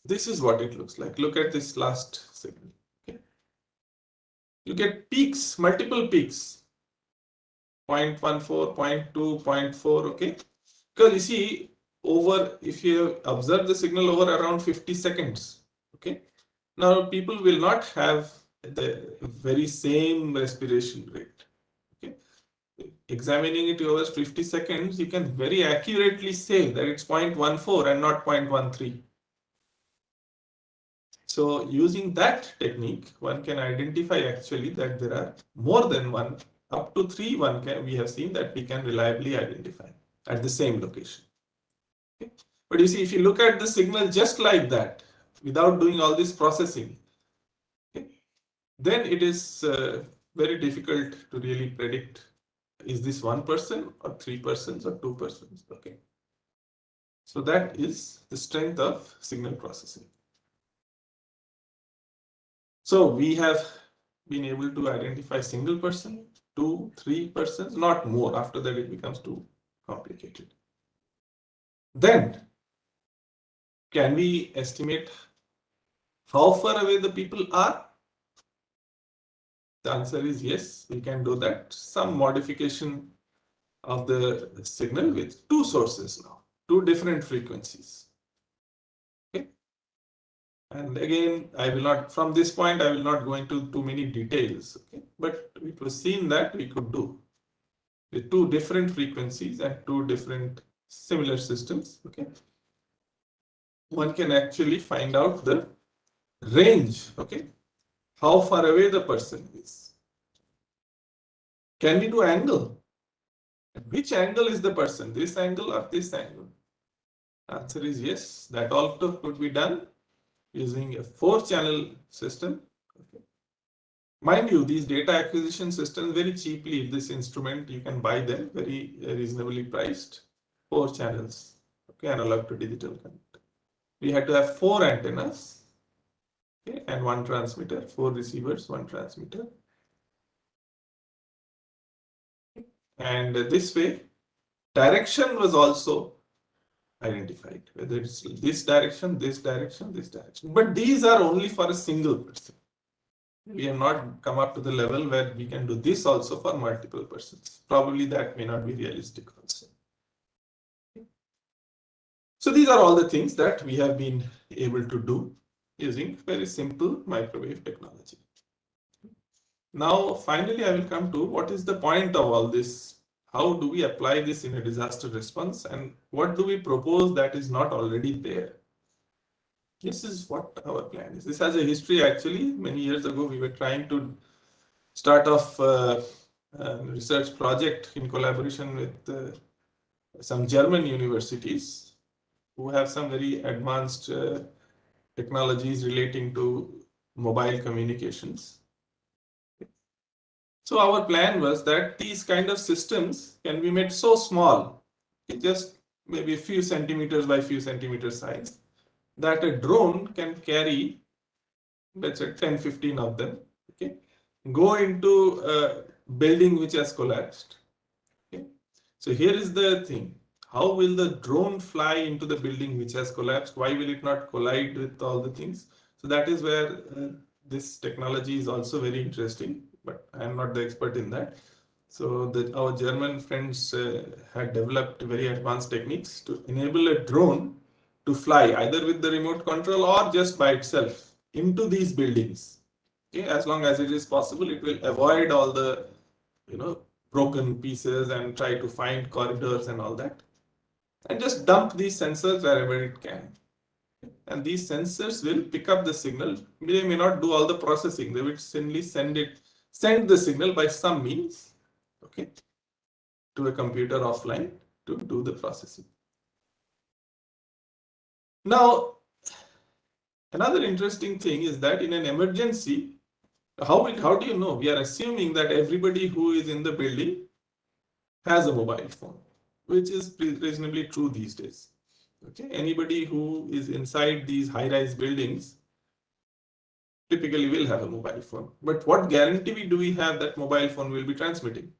[SPEAKER 3] This is what it looks like. Look at this last signal. Okay. You get peaks, multiple peaks. 0.14, 0.2, 0.4. Okay. Because you see, if you observe the signal over around 50 seconds, okay, now people will not have the very same respiration rate. Okay, examining it over 50 seconds, you can very accurately say that it's 0.14 and not 0.13. So using that technique, one can identify actually that there are more than one, up to 3. We have seen that we can reliably identify at the same location. Okay. But you see, if you look at the signal just like that, without doing all this processing, okay, then it is very difficult to really predict, is this 1 person or 3 persons or 2 persons? Okay. So that is the strength of signal processing. So we have been able to identify single person, 2, 3 persons, not more. After that, it becomes too complicated. Then, can we estimate how far away the people are? The answer is yes, we can do that. Some modification of the signal with two sources now, two different frequencies. Okay. And again, I will not, from this point, I will not go into too many details. Okay. But it was seen that we could do with two different frequencies and two different similar systems. Okay. One can actually find out the range. Okay. How far away the person is. Can we do angle? Which angle is the person? This angle or this angle? Answer is yes. That also could be done using a 4-channel system. Okay. Mind you, these data acquisition systems very cheaply. This instrument you can buy them very reasonably priced. 4 channels. Okay, analog to digital connect. We had to have 4 antennas. Okay, and 1 transmitter. 4 receivers, 1 transmitter. And this way, direction was also identified, whether it's this direction, this direction, this direction. But these are only for a single person. We have not come up to the level where we can do this also for multiple persons. Probably that may not be realistic also. So these are all the things that we have been able to do using very simple microwave technology. Now, finally, I will come to what is the point of all this. How do we apply this in a disaster response, and what do we propose that is not already there? This is what our plan is. This has a history actually. Many years ago, we were trying to start off a research project in collaboration with some German universities who have some very advanced technologies relating to mobile communications. So our plan was that these kind of systems can be made so small, just maybe a few centimeters by few centimeters size, that a drone can carry, let's say 10, 15 of them, okay, go into a building which has collapsed. Okay. So here is the thing. How will the drone fly into the building which has collapsed? Why will it not collide with all the things? So that is where this technology is also very interesting, but I am not the expert in that. So our German friends had developed very advanced techniques to enable a drone to fly either with the remote control or just by itself into these buildings. Okay, as long as it is possible, it will avoid all the broken pieces and try to find corridors and all that, and just dump these sensors wherever it can. And these sensors will pick up the signal. They may not do all the processing. They will simply send the signal by some means, okay, to a computer offline to do the processing. Now, another interesting thing is that in an emergency, how do you know? We are assuming that everybody who is in the building has a mobile phone, which is reasonably true these days. Okay, anybody who is inside these high-rise buildings typically will have a mobile phone. But what guarantee do we have that mobile phone will be transmitting?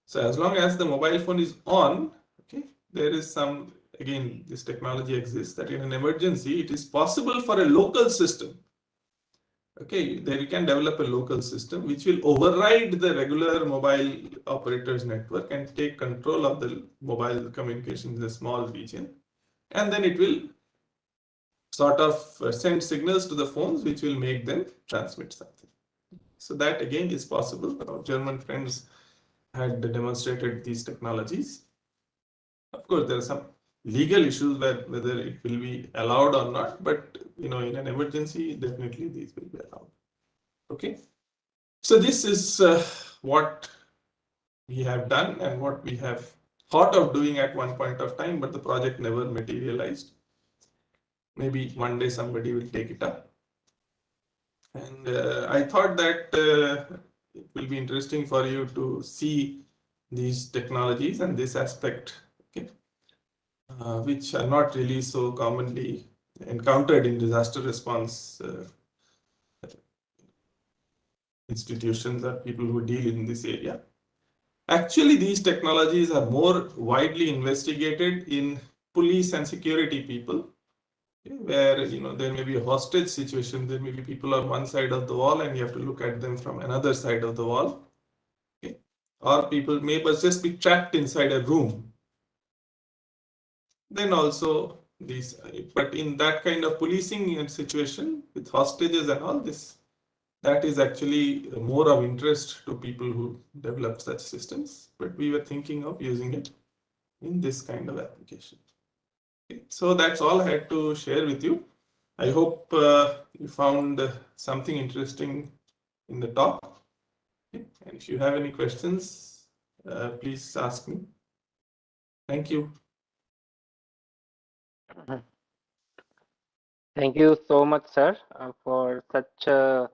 [SPEAKER 3] So as long as the mobile phone is on, okay, there is some, again, this technology exists that in an emergency, it is possible for a local system. Okay, there you can develop a local system which will override the regular mobile operators network and take control of the mobile communication in a small region. And then it will sort of send signals to the phones which will make them transmit something. So that again is possible. Our German friends had demonstrated these technologies. Of course, there are some legal issues whether it will be allowed or not, but in an emergency, definitely these will be allowed. Okay. So this is what we have done and what we have thought of doing at one point of time, but the project never materialized. Maybe one day somebody will take it up. And I thought that it will be interesting for you to see these technologies and this aspect, okay, which are not really so commonly encountered in disaster response institutions or people who deal in this area. Actually, these technologies are more widely investigated in police and security people. where there may be a hostage situation. There may be people on one side of the wall and you have to look at them from another side of the wall. Okay. Or people may just be trapped inside a room. Then also these, but in that kind of policing situation with hostages and all this, that is actually more of interest to people who develop such systems. But we were thinking of using it in this kind of application. Okay. So that's all I had to share with you. I hope you found something interesting in the talk. Okay. And if you have any questions, please ask me. Thank you.
[SPEAKER 2] Thank you so much, sir, for such a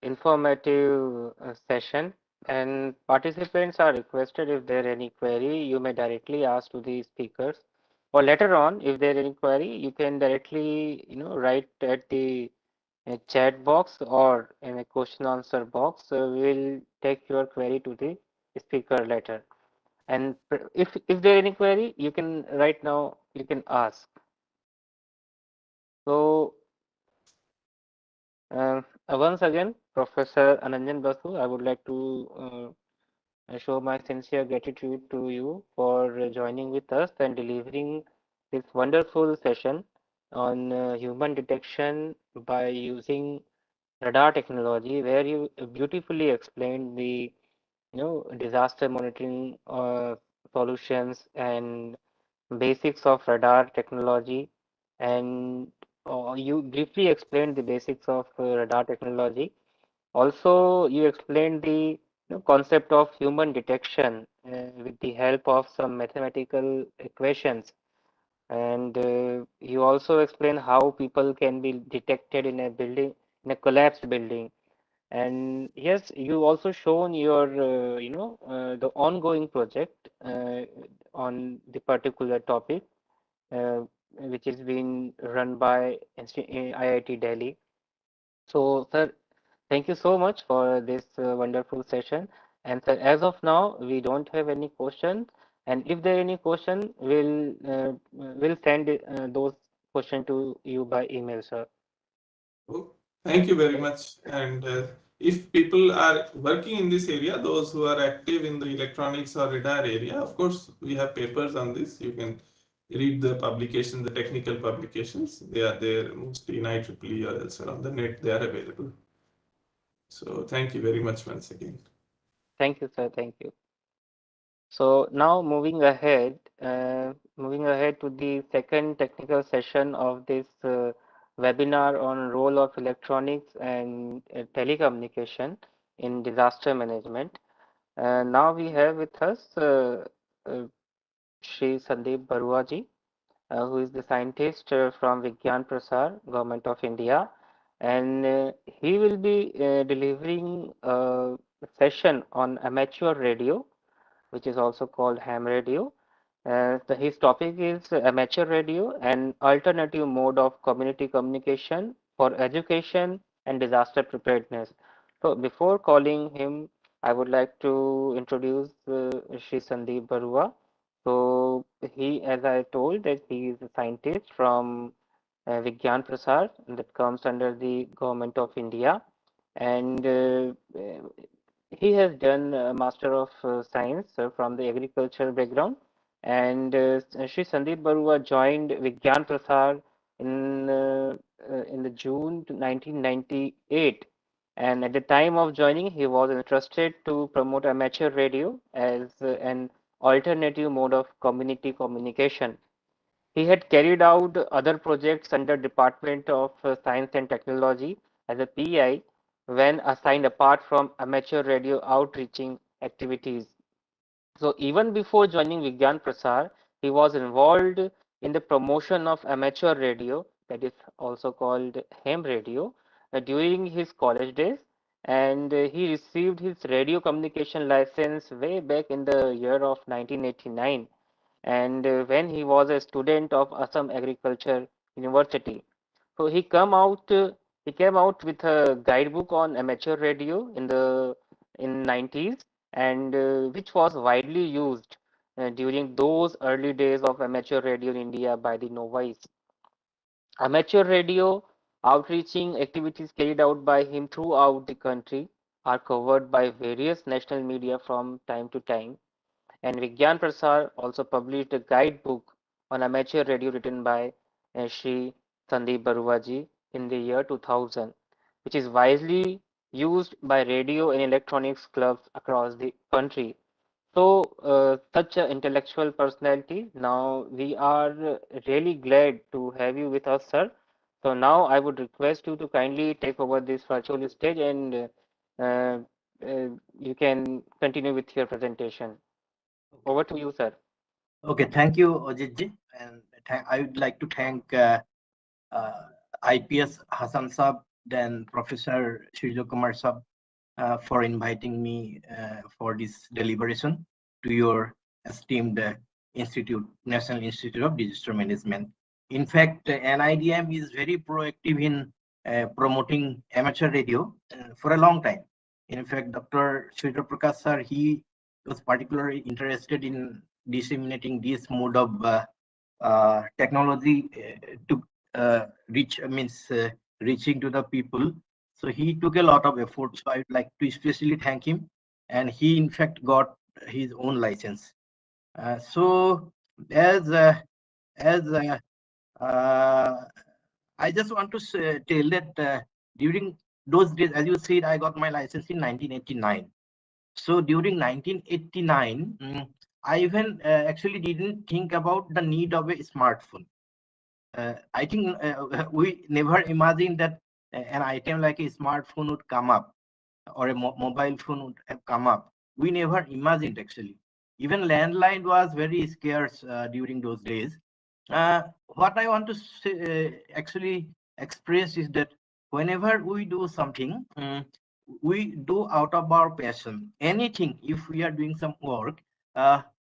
[SPEAKER 2] informative session. And participants are requested, if there any query, you may directly ask to the speakers. Or later on, if there any query, you can directly, write at the chat box or in a question answer box. We'll take your query to the speaker later. And if there any query, you can right now, you can ask. So once again, Professor Ananjan Basu, I would like to show my sincere gratitude to you for joining with us and delivering this wonderful session on human detection by using radar technology, where you beautifully explained the disaster monitoring solutions and basics of radar technology, and you briefly explained the basics of radar technology. Also, you explained the concept of human detection with the help of some mathematical equations, and you also explained how people can be detected in a building, in a collapsed building. And yes, you also shown your the ongoing project on the particular topic, uh, which is being run by IIT Delhi. So, sir, thank you so much for this wonderful session. And sir, as of now, we don't have any questions. And if there are any question, we'll send those questions to you by email, sir.
[SPEAKER 3] Oh, thank you very much. And if people are working in this area, those who are active in the electronics or radar area, of course, we have papers on this. You can read the publication, the technical publications. They are there mostly in IEEE or elsewhere on the net. They are available. So thank you very much once again.
[SPEAKER 2] Thank you, sir. Thank you. So now moving ahead to the second technical session of this webinar on role of electronics and telecommunication in disaster management. Now we have with us uh, Shri Sandeep Barua ji, who is the scientist from Vigyan Prasar, Government of India, and he will be delivering a session on amateur radio, which is also called ham radio. His topic is amateur radio, an alternative mode of community communication for education and disaster preparedness. So before calling him, I would like to introduce Shri Sandeep Barua. So he, as I told, that he is a scientist from Vigyan Prasar that comes under the Government of India, and he has done a Master of Science from the agricultural background. And Shri Sandeep Barua joined Vigyan Prasar in the June 1998. And at the time of joining, he was interested to promote amateur radio as an alternative mode of community communication. He had carried out other projects under Department of Science and Technology as a PI when assigned apart from amateur radio outreaching activities. So even before joining Vigyan Prasar, he was involved in the promotion of amateur radio, that is also called ham radio, during his college days. And he received his radio communication license way back in the year of 1989, and when he was a student of Assam Agriculture University. So he came out with a guidebook on amateur radio in 90s, and which was widely used during those early days of amateur radio in India by the novice. Amateur radio outreaching activities carried out by him throughout the country are covered by various national media from time to time. And Vigyan Prasar also published a guidebook on amateur radio written by Shri Sandeep Baruaji in the year 2000, which is widely used by radio and electronics clubs across the country. So, such an intellectual personality. Now, we are really glad to have you with us, sir. So now I would request you to kindly take over this virtual stage and uh, you can continue with your presentation. Over to you, sir.
[SPEAKER 1] Okay, thank you, Ajit. And I would like to thank IPS Hassan Sab, then Professor Shrijo Kumar Sab for inviting me for this deliberation to your esteemed institute, National Institute of Disaster Management. In fact, NIDM is very proactive in promoting amateur radio for a long time. In fact, Dr. Shrijo Prakash sir, he was particularly interested in disseminating this mode of technology to reaching to the people. So he took a lot of effort. So I would like to especially thank him. And he, in fact, got his own license. So as I just want to tell that during those days, as you said, I got my license in 1989. So during 1989, I even actually didn't think about the need of a smartphone. I think we never imagined that an item like a smartphone would come up or a mobile phone would have come up. We never imagined actually. Even landline was very scarce during those days. What I want to say, actually express is that whenever we do something, we do out of our passion. Anything, if we are doing some work,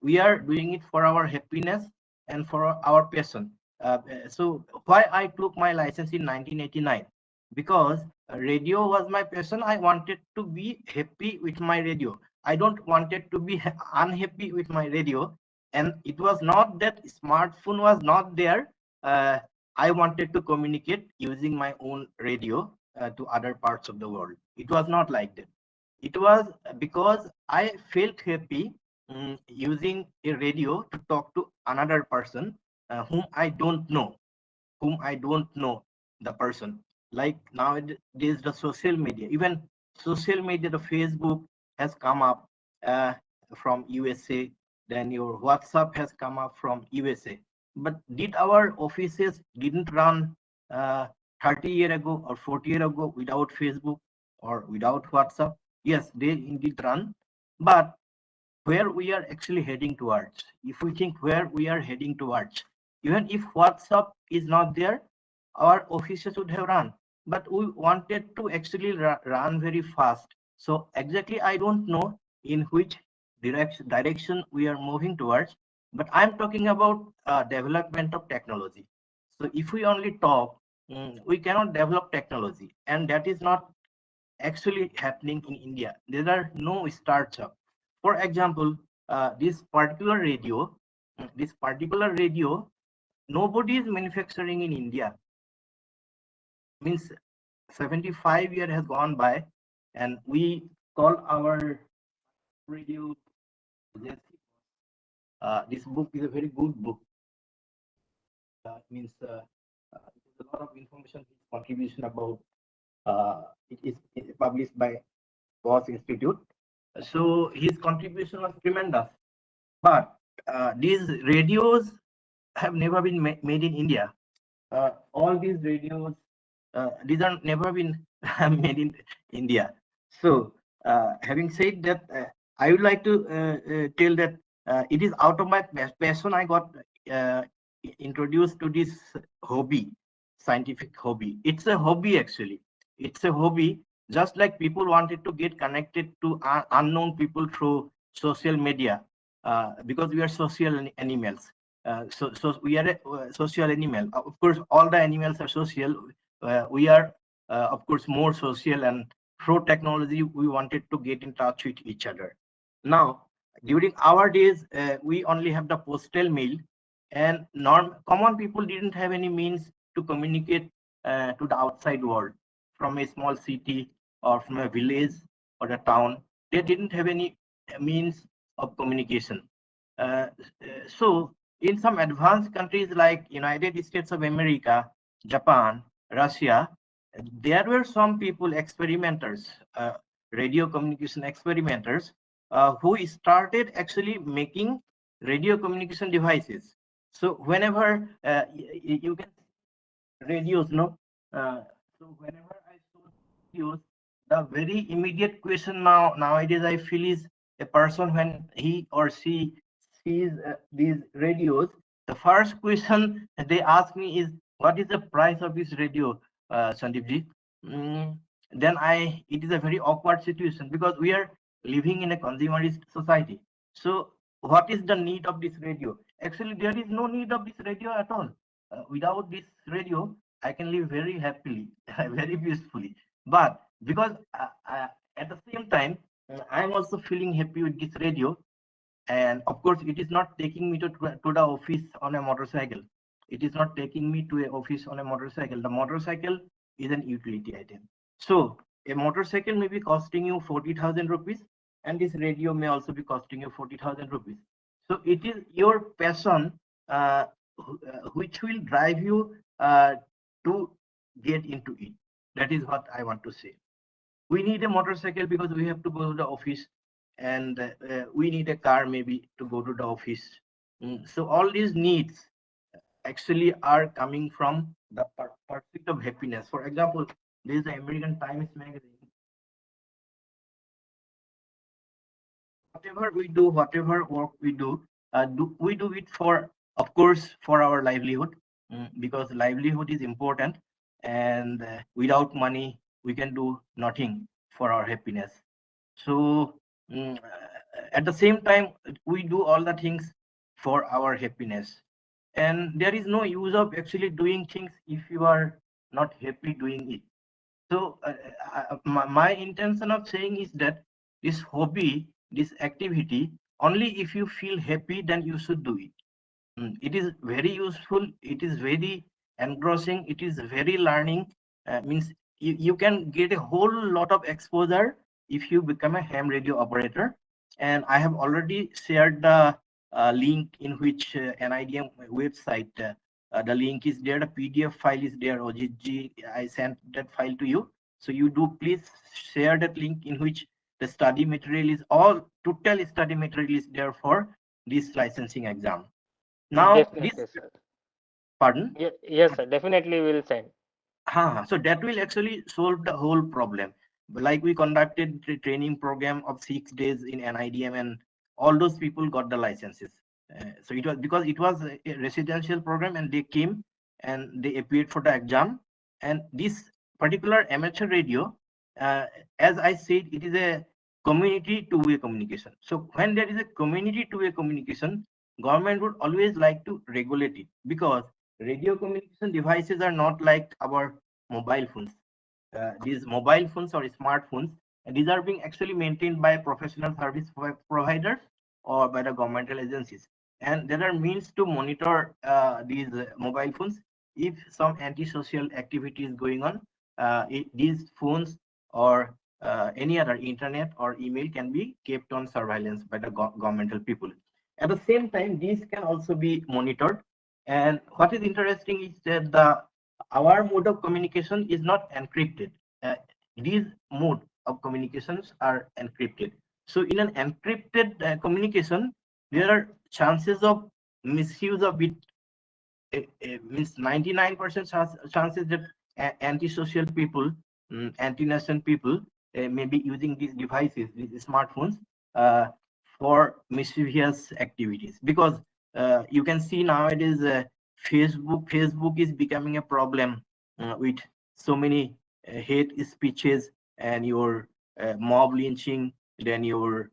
[SPEAKER 1] we are doing it for our happiness and for our passion. So why I took my license in 1989? Because radio was my passion. I wanted to be happy with my radio. I don't wanted to be unhappy with my radio. And it was not that smartphone was not there. I wanted to communicate using my own radio to other parts of the world. It was not like that. It was because I felt happy using a radio to talk to another person whom I don't know, the person. Like nowadays, the social media, even social media, the Facebook has come up from USA, then your WhatsApp has come up from USA. But did our offices didn't run 30 years ago or 40 years ago without Facebook or without WhatsApp? Yes, they indeed run. But where we are actually heading towards, if we think where we are heading towards, even if WhatsApp is not there, our offices would have run. But we wanted to actually run very fast. So exactly, I don't know in which direction we are moving towards, but I'm talking about development of technology. So if we only talk, we cannot develop technology, and that is not actually happening in India. There are no startup. For example, this particular radio, nobody is manufacturing in India. Means 75 years has gone by, and we call our radio. This book is a very good book. Means a lot of information, contribution about. It is published by Boss Institute. So his contribution was tremendous. But these radios have never been made in India. All these radios, these are never been made in India. So having said that, I would like to tell that it is out of my passion I got introduced to this hobby, scientific hobby. It's a hobby actually. It's a hobby, just like people wanted to get connected to unknown people through social media, because we are social animals. So we are a social animal. Of course, all the animals are social. We are, of course, more social, and through technology, we wanted to get in touch with each other. Now, during our days, we only have the postal mail, and common people didn't have any means to communicate to the outside world from a small city or from a village or a town. They didn't have any means of communication. So in some advanced countries like United States of America, Japan, Russia, there were some people, experimenters, radio communication experimenters, who started actually making radio communication devices. So whenever you can radios, no? So whenever I saw radios, the very immediate question nowadays I feel is a person when he or she sees these radios, the first question they ask me is, what is the price of this radio, Sandeepji? Then it is a very awkward situation because we are living in a consumerist society. So what is the need of this radio? Actually, there is no need of this radio at all. Without this radio, I can live very happily, very peacefully. But because at the same time, I'm also feeling happy with this radio. And of course, it is not taking me to the office on a motorcycle. It is not taking me to an office on a motorcycle. The motorcycle is an utility item. So a motorcycle may be costing you 40,000 rupees, and this radio may also be costing you 40,000 rupees. So it is your passion which will drive you to get into it. That is what I want to say. We need a motorcycle because we have to go to the office, and we need a car maybe to go to the office. So all these needs actually are coming from the pursuit of happiness. For example, there is the American Times magazine. Whatever we do, whatever work we do, we do it for, of course, for our livelihood, because livelihood is important, and without money we can do nothing for our happiness. So at the same time, we do all the things for our happiness, and there is no use of actually doing things if you are not happy doing it. So my intention of saying is that this hobby, this activity, only if you feel happy, then you should do it. It is very useful, it is very engrossing, it is very learning. Means you can get a whole lot of exposure if you become a ham radio operator. And I have already shared the link in which NIDM website, the link is there, the PDF file is there. Ojitji, I sent that file to you. So you do please share that link in which the study material is all, total study material is there for this licensing exam. Now,
[SPEAKER 2] Definitely, sir.
[SPEAKER 1] Pardon?
[SPEAKER 2] Yes, sir. Definitely will send.
[SPEAKER 1] So that will actually solve the whole problem. Like we conducted the training program of 6 days in NIDM, and all those people got the licenses. So it was because it was a residential program, and they came and they appeared for the exam. And this particular amateur radio, as I said, it is a community two-way communication. So when there is a community two-way communication, government would always like to regulate it, because radio communication devices are not like our mobile phones. These mobile phones or smartphones, these are being actually maintained by professional service providers or by the governmental agencies. And there are means to monitor these mobile phones. If some antisocial activity is going on, these phones or any other internet or email can be kept on surveillance by the governmental people. At the same time, these can also be monitored. And what is interesting is that our mode of communication is not encrypted. These mode of communications are encrypted. So in an encrypted communication, there are chances of misuse of it. Means 99% chances that antisocial people, anti-nation people may be using these devices, these smartphones, for mischievous activities. Because you can see nowadays Facebook is becoming a problem with so many hate speeches and your mob lynching, then your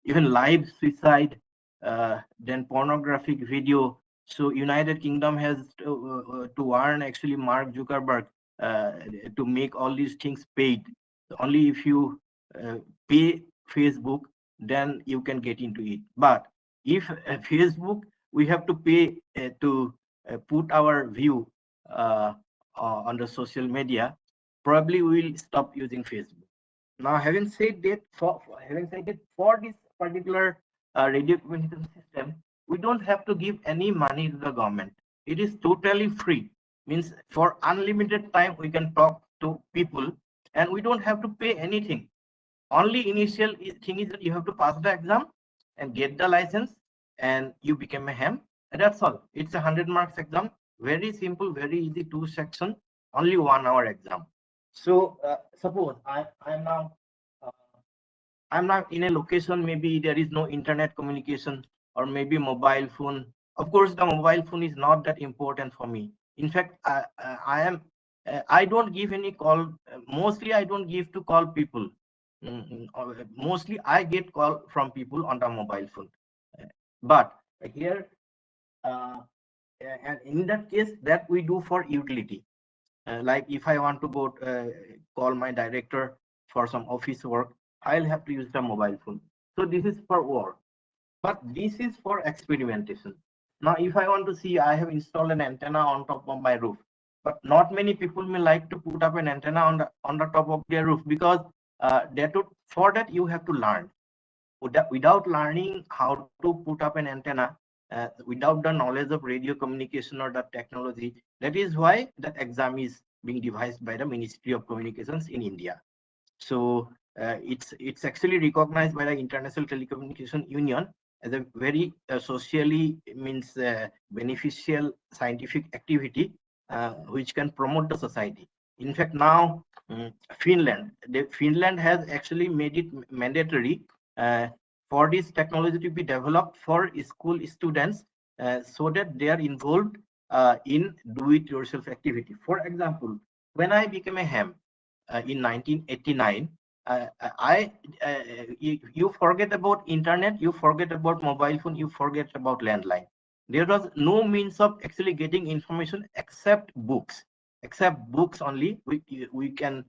[SPEAKER 1] even live suicide, then pornographic video. So United Kingdom has to warn actually Mark Zuckerberg to make all these things paid. Only if you pay Facebook, then you can get into it. But if Facebook, we have to pay to put our view on the social media, probably we will stop using Facebook. Now, having said that, for this particular radio communication system, we don't have to give any money to the government. It is totally free. Means for unlimited time we can talk to people, and we don't have to pay anything. Only initial thing is that you have to pass the exam and get the license, and you become a ham. And that's all. It's a 100 marks exam. Very simple, very easy, 2 section, only 1 hour exam. So suppose I'm now in a location, maybe there is no internet communication, or maybe mobile phone. Of course, the mobile phone is not that important for me. In fact, I don't give any call. Mostly, I don't give to call people. Mostly, I get call from people on the mobile phone. But here, and in that case, that we do for utility. Like if I want to go call my director for some office work, I'll have to use the mobile phone. So this is for work, but this is for experimentation. Now, if I want to see, I have installed an antenna on top of my roof, but not many people may like to put up an antenna on the top of their roof, because for that you have to learn. Without learning how to put up an antenna, without the knowledge of radio communication or the technology, that is why that exam is being devised by the Ministry of Communications in India. So it's actually recognized by the International Telecommunication Union as a very socially beneficial scientific activity, which can promote the society. In fact, now Finland has actually made it mandatory for this technology to be developed for school students, so that they are involved in do-it-yourself activity. For example, when I became a ham in 1989, you forget about internet, you forget about mobile phone, you forget about landline. There was no means of actually getting information except books. Except books only, we can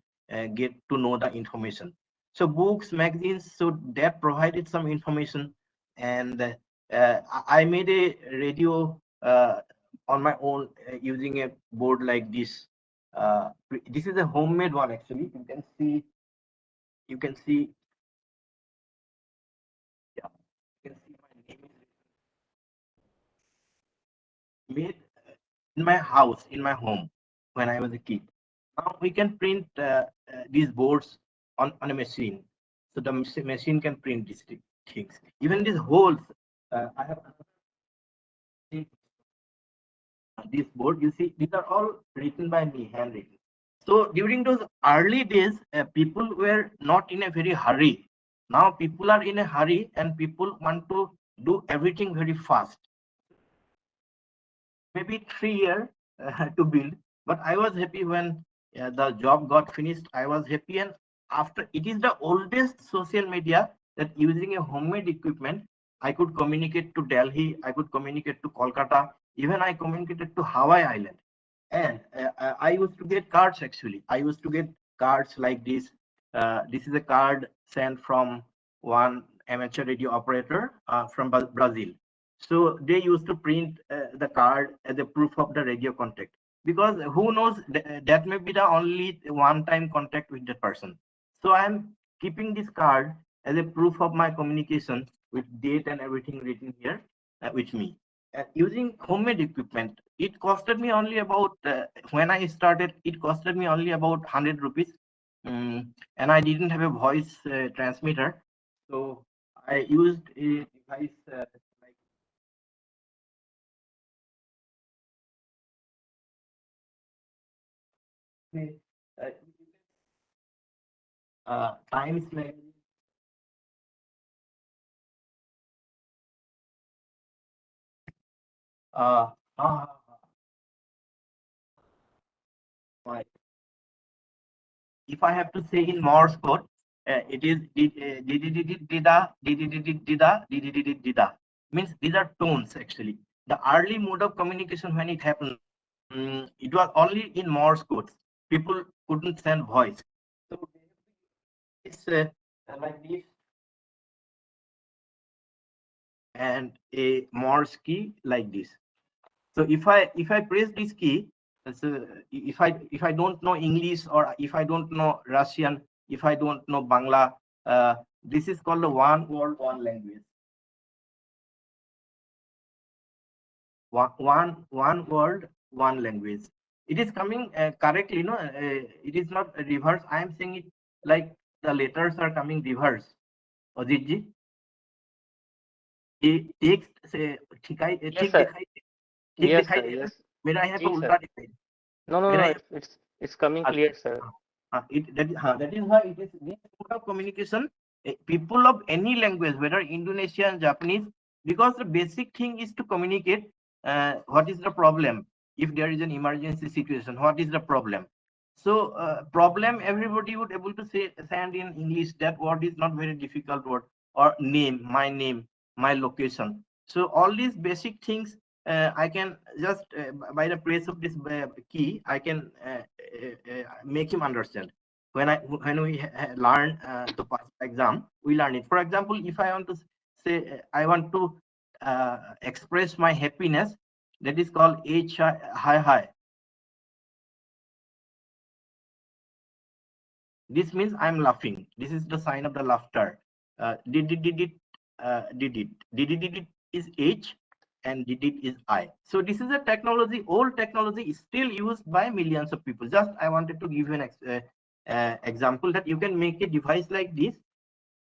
[SPEAKER 1] get to know the information. So books, magazines, so that provided some information. And I made a radio on my own using a board like this. This is a homemade one, actually. You can see, yeah, you can see my name is made in my house, in my home, when I was a kid. Now we can print these boards on a machine. So the machine can print these things. Even these holes, I have this board. You see, these are all written by me, handwritten. So during those early days, people were not in a very hurry. Now people are in a hurry, and people want to do everything very fast. Maybe 3 years to build, but I was happy when the job got finished. I was happy, and after, it is the oldest social media that using a homemade equipment, I could communicate to Delhi, I could communicate to Kolkata, even I communicated to Hawaii Island. And I used to get cards, actually. I used to get cards like this. This is a card sent from one amateur radio operator from Brazil. So they used to print the card as a proof of the radio contact, because who knows, that may be the only one-time contact with the person. So I'm keeping this card as a proof of my communication, with date and everything written here with me. Using homemade equipment, it costed me only about, when I started, it costed me only about 100 rupees. And I didn't have a voice transmitter. So I used a device like Times Magazine. Uh, uh, right. If I have to say in Morse code, it is dida, dida. Means these are tones, actually. The early mode of communication, when it happened, it was only in Morse codes. People couldn't send voice. So it's like this, and a Morse key like this. So if I press this key, So if I don't know English, or if I don't know Russian, if I don't know Bangla, this is called the one world, one language. One world, one language. It is coming correctly, no? It is not reverse. I am saying it like the letters are coming reverse. Ajit ji, ये text से ठीक है,
[SPEAKER 2] Yes,
[SPEAKER 1] ठीक
[SPEAKER 2] sir.
[SPEAKER 1] दिखाई, ठीक
[SPEAKER 2] Yes,
[SPEAKER 1] दिखाई
[SPEAKER 2] sir.
[SPEAKER 1] देता है?
[SPEAKER 2] Yes.
[SPEAKER 1] मेरा यहाँ पे
[SPEAKER 2] जी,
[SPEAKER 1] उल्टा
[SPEAKER 2] sir.
[SPEAKER 1] दिखाई,
[SPEAKER 2] No, no,
[SPEAKER 1] मेरा
[SPEAKER 2] no.
[SPEAKER 1] यहाँ,
[SPEAKER 2] It's coming clear, sir.
[SPEAKER 1] that is why it is this mode of communication. People of any language, whether Indonesian, Japanese, because the basic thing is to communicate. What is the problem? If there is an emergency situation, what is the problem? So problem, everybody would able to say send in English. That word is not very difficult word. Or name, my location. So all these basic things, I can just by the press of this key, I can make him understand. When we learn to pass exam, we learn it. For example, if I want to say I want to express my happiness, that is called hi. This means I'm laughing. This is the sign of the laughter. Did it is H, and did it is I. So this is a technology, old technology, is still used by millions of people. Just I wanted to give you an example that you can make a device like this,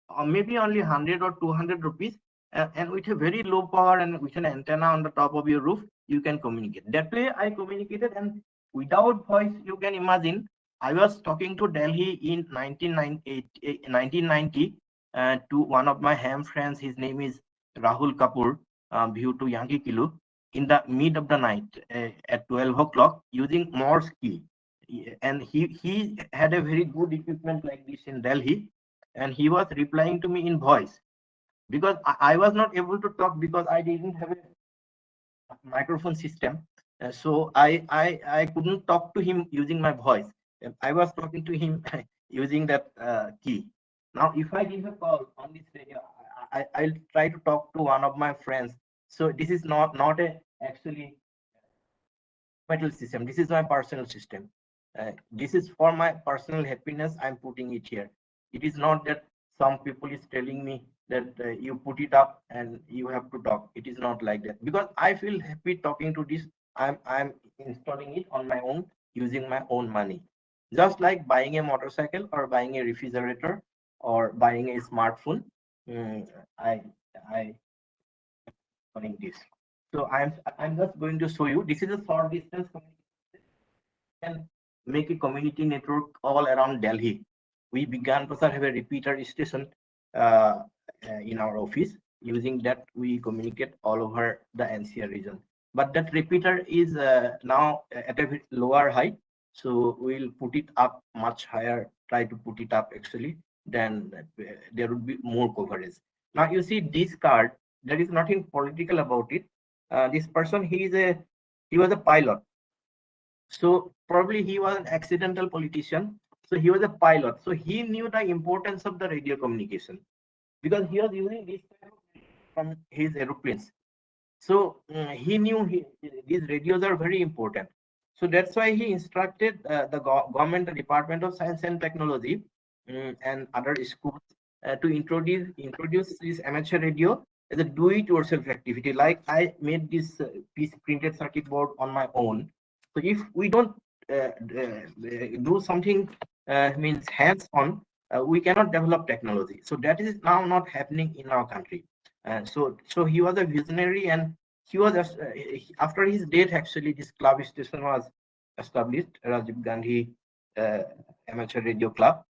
[SPEAKER 1] or maybe only 100 or 200 rupees, and with a very low power and with an antenna on the top of your roof, you can communicate. That way I communicated, and without voice, you can imagine. I was talking to Delhi in 1990 to one of my ham friends. His name is Rahul Kapoor, view to Yankee Kilu, in the mid of the night at 12 o'clock using Morse key. And he had a very good equipment like this in Delhi, and he was replying to me in voice, because I was not able to talk because I didn't have a microphone system. So I couldn't talk to him using my voice. I was talking to him using that key. Now, if I give a call on this radio, I'll try to talk to one of my friends. So this is not a actually metal system. This is my personal system. This is for my personal happiness. I'm putting it here. It is not that some people is telling me that you put it up and you have to talk. It is not like that, because I feel happy talking to this. I'm installing it on my own using my own money, just like buying a motorcycle or buying a refrigerator or buying a smartphone. I doing this. So I'm just going to show you. This is a short distance communication. Can make a community network all around Delhi. We began to have a repeater station in our office. Using that, we communicate all over the NCR region. But that repeater is now at a lower height, so we'll put it up much higher. Try to put it up actually. Then there would be more coverage. Now you see this card. There is nothing political about it. This person, he was a pilot. So probably he was an accidental politician. So he was a pilot. So he knew the importance of the radio communication, because he was using this from his aeroplanes. So he knew these radios are very important. So that's why he instructed the government, the Department of Science and Technology, and other schools to introduce this amateur radio as a do-it-yourself activity. Like I made this piece printed circuit board on my own. So if we don't do something means hands-on, we cannot develop technology. So that is now not happening in our country. So he was a visionary, and he was after his death, actually this club station was established, Rajiv Gandhi Amateur Radio Club.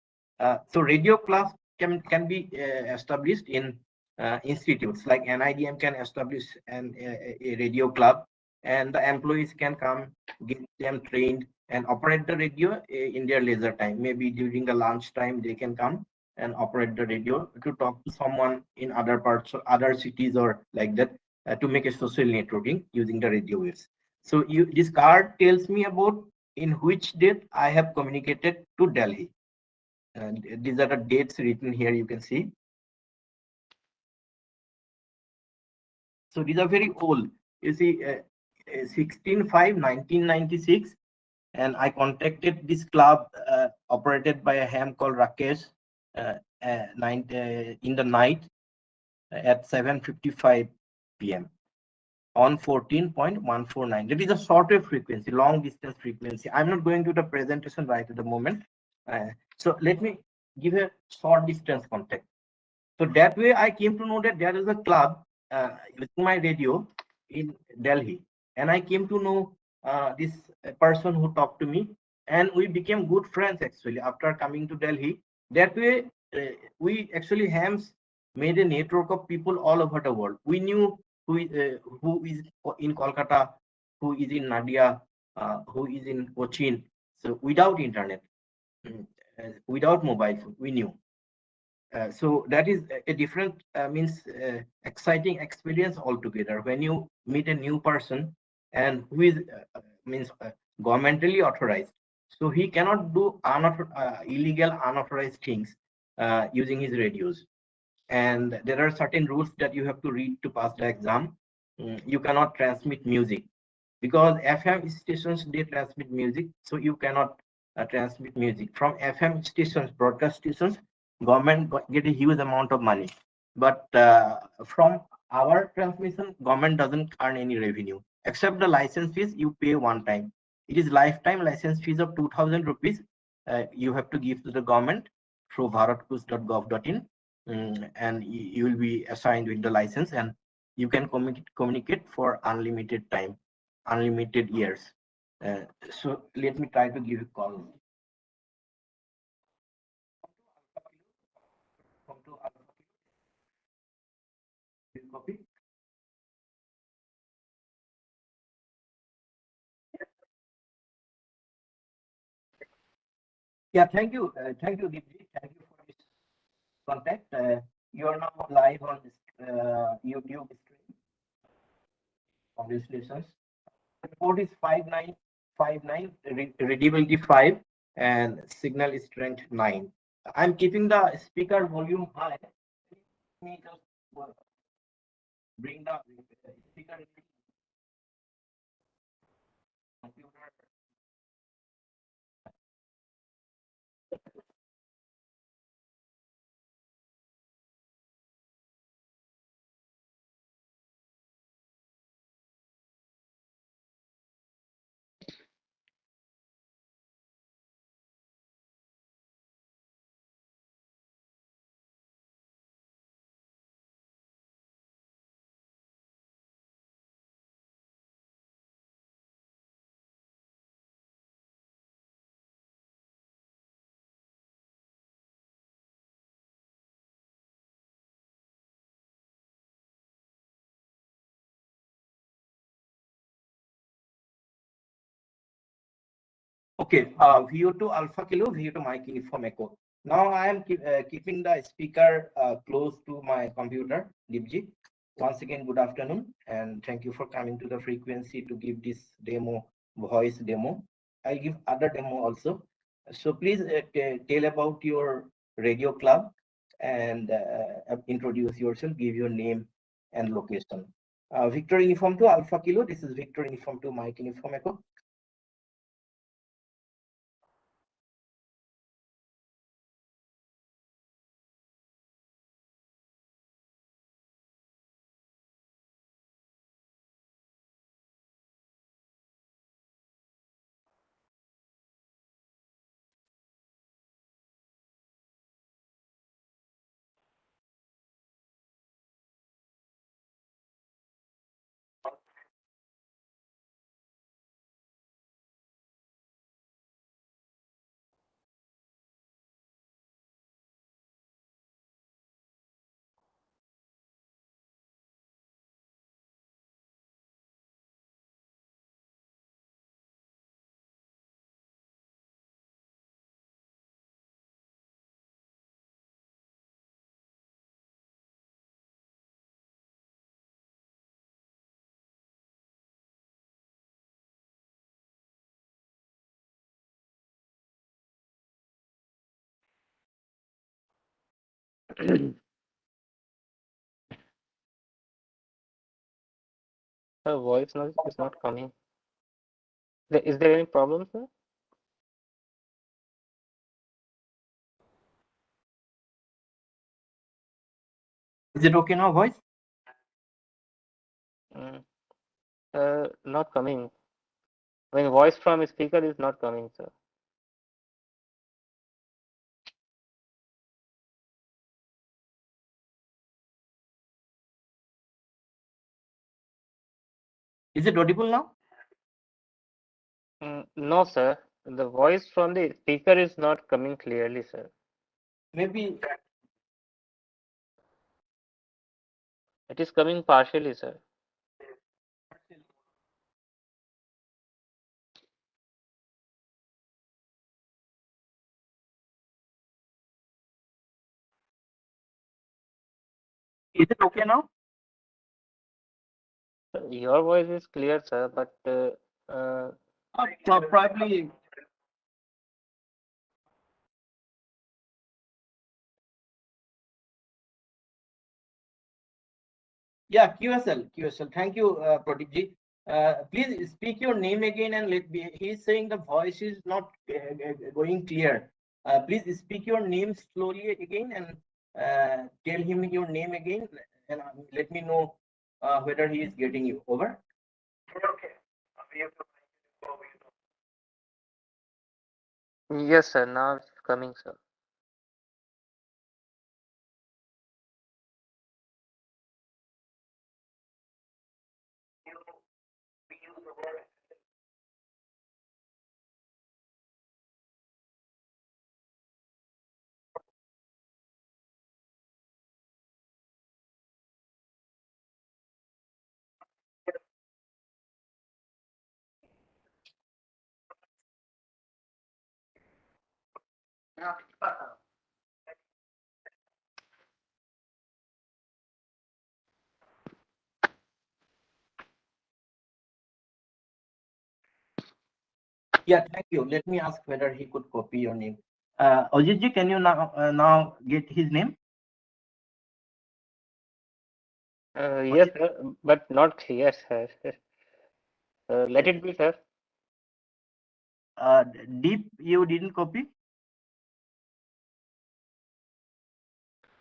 [SPEAKER 1] So radio clubs can be established in institutes like NIDM can establish a radio club, and the employees can come, get them trained, and operate the radio in their leisure time. Maybe during the lunch time they can come and operate the radio to talk to someone in other parts of other cities or like that, to make a social networking using the radio waves. So this card tells me about in which date I have communicated to Delhi. And these are the dates written here, you can see. So these are very old. You see, 16/5/1996. and I contacted this club operated by a ham called Rakesh in the night at 7:55 p.m. on 14.149. That is a shortwave frequency, long distance frequency. I'm not going to the presentation right at the moment. So let me give a short distance contact. So that way I came to know that there is a club using my radio in Delhi. And I came to know this person who talked to me, and we became good friends actually after coming to Delhi. That way we actually hams made a network of people all over the world. We knew who is in Kolkata, who is in Nadia, who is in Cochin. So without internet, without mobile phone, we knew. So that is a different means exciting experience altogether when you meet a new person and who is means governmentally authorized. So he cannot do illegal unauthorized things using his radios. And there are certain rules that you have to read to pass the exam. You cannot transmit music because FM stations, they transmit music, so you cannot transmit music from FM stations, broadcast stations. Government get a huge amount of money, but from our transmission, government doesn't earn any revenue except the license fees you pay one time. It is lifetime license fees of 2,000 rupees. You have to give to the government through bharatkus.gov.in, and you will be assigned with the license, and you can communicate for unlimited time, unlimited years. So let me try to give a call. Copy. Yeah, thank you, Deepji. Thank you for this contact. You are now live on this YouTube stream. Congratulations. The port is 5959, readability 5, and signal strength 9. I'm keeping the speaker volume high. Let me just bring the speaker computer. Okay, VO2 Alpha Kilo, VO2 Mike Uniform Echo. Now I am keeping the speaker close to my computer, Deepji. Once again, good afternoon, and thank you for coming to the frequency to give this demo, voice demo. I'll give other demo also. So please tell about your radio club and introduce yourself, give your name and location. Victor Uniform to Alpha Kilo, this is Victor Uniform to Mike Uniform Echo.
[SPEAKER 2] Her voice noise is not coming. Is there any problem, sir?
[SPEAKER 1] Is it okay now, voice?
[SPEAKER 2] Not coming. I mean, voice from a speaker is not coming, sir.
[SPEAKER 1] Is it audible now?
[SPEAKER 2] No, sir. The voice from the speaker is not coming clearly, sir.
[SPEAKER 1] Maybe.
[SPEAKER 2] It is coming partially, sir.
[SPEAKER 1] Is it okay now?
[SPEAKER 2] Your voice is clear, sir, but
[SPEAKER 1] Probably. Yeah, QSL. Thank you, Pradeep ji. Please speak your name again and let me. He's saying the voice is not going clear. Please speak your name slowly again and tell him your name again and let me know whether he is getting you. Over.
[SPEAKER 2] yes, sir. Now it's coming, sir.
[SPEAKER 1] Yeah, thank you. Let me ask whether he could copy your name. Ajit ji, can you now get his name?
[SPEAKER 2] Yes, sir, but not clear, sir. Let it be, sir.
[SPEAKER 1] Deep, you didn't copy?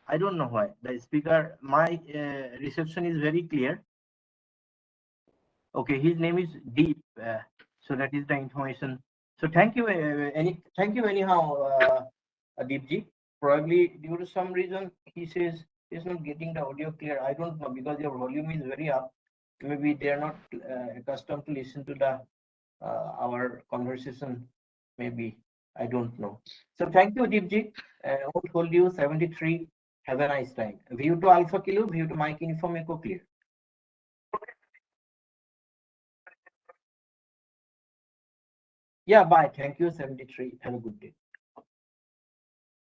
[SPEAKER 1] I don't know why. The speaker, my reception is very clear. Okay, his name is Deep. So that is the information. So thank you. Thank you anyhow, Deepji. Probably due to some reason he says he's not getting the audio clear. I don't know because your volume is very up. Maybe they are not accustomed to listen to the our conversation. Maybe I don't know. So thank you, Deepji. Won't hold you 73. Have a nice time. View to Alpha Kilo, view to Mike Uniform Echo clear. Yeah, bye. Thank you, 73. Have a good day.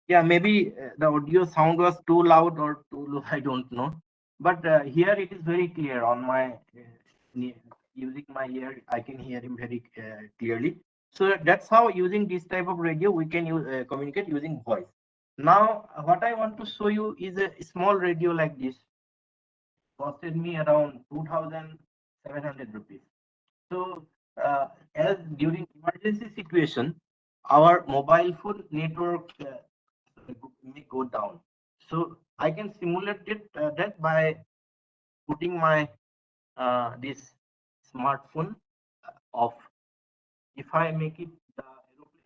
[SPEAKER 1] Yeah, maybe the audio sound was too loud or too low. I don't know. But here it is very clear on my using my ear. I can hear him very clearly. So that's how using this type of radio we can use, communicate using voice. Now, what I want to show you is a small radio like this. Costed me around 2,700 rupees. So, as during emergency situation, our mobile phone network may go down. So I can simulate it that by putting my this smartphone off. If I make it the aeroplane,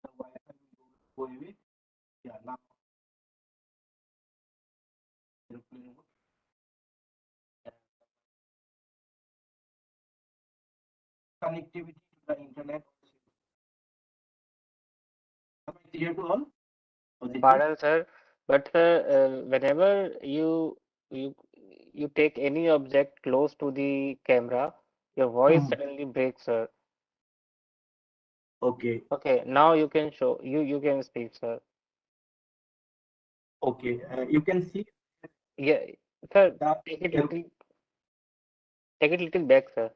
[SPEAKER 1] the Wi-Fi will go away. Yeah, now aeroplane mode. Connectivity to the internet. Am I clear to all?
[SPEAKER 2] Pardon, sir, but whenever you you take any object close to the camera, your voice suddenly breaks, sir.
[SPEAKER 1] Okay.
[SPEAKER 2] Okay, now you can show you can speak, sir.
[SPEAKER 1] Okay. You can see
[SPEAKER 2] Yeah, sir.
[SPEAKER 1] that.
[SPEAKER 2] Take it little back, sir.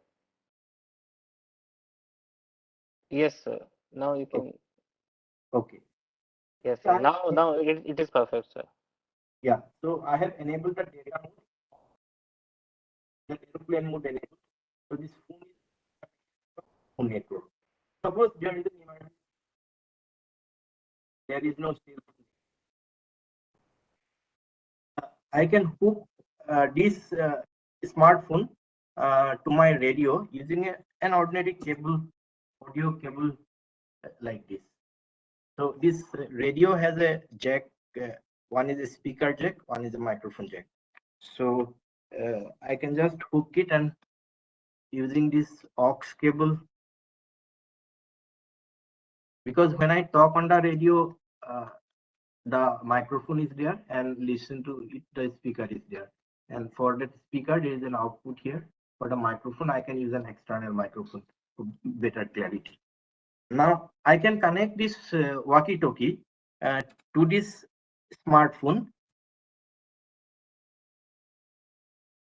[SPEAKER 2] Yes, sir. Now you can.
[SPEAKER 1] Okay.
[SPEAKER 2] Yes,
[SPEAKER 1] So
[SPEAKER 2] sir. Now it is perfect, sir.
[SPEAKER 1] yeah. So I have enabled the data mode, the aeroplane mode enabled. So this phone is phone network. Suppose there is an emergency there is no cell phone. I can hook this smartphone to my radio using an ordinary cable, audio cable like this. So this radio has a jack. One is a speaker jack, one is a microphone jack. So I can just hook it and using this aux cable, because when I talk on the radio, the microphone is there, and listen to it, the speaker is there. And for that speaker, there is an output here. For the microphone, I can use an external microphone for better clarity. Now I can connect this walkie-talkie to this smartphone,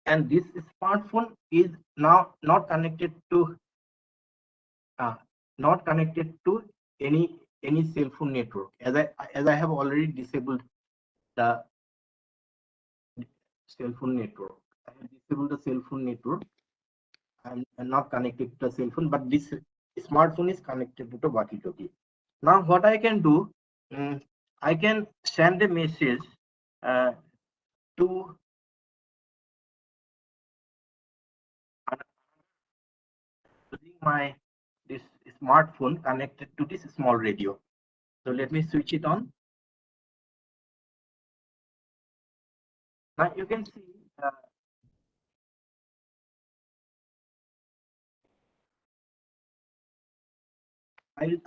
[SPEAKER 1] and this smartphone is now not connected to any cell phone network, as I have already disabled the cell phone network. I have disabled the cell phone network. I'm not connected to the cell phone, but this smartphone is connected to the walkie-talkie. Now what I can do, I can send a message to using this smartphone connected to this small radio. So let me switch it on. Now you can see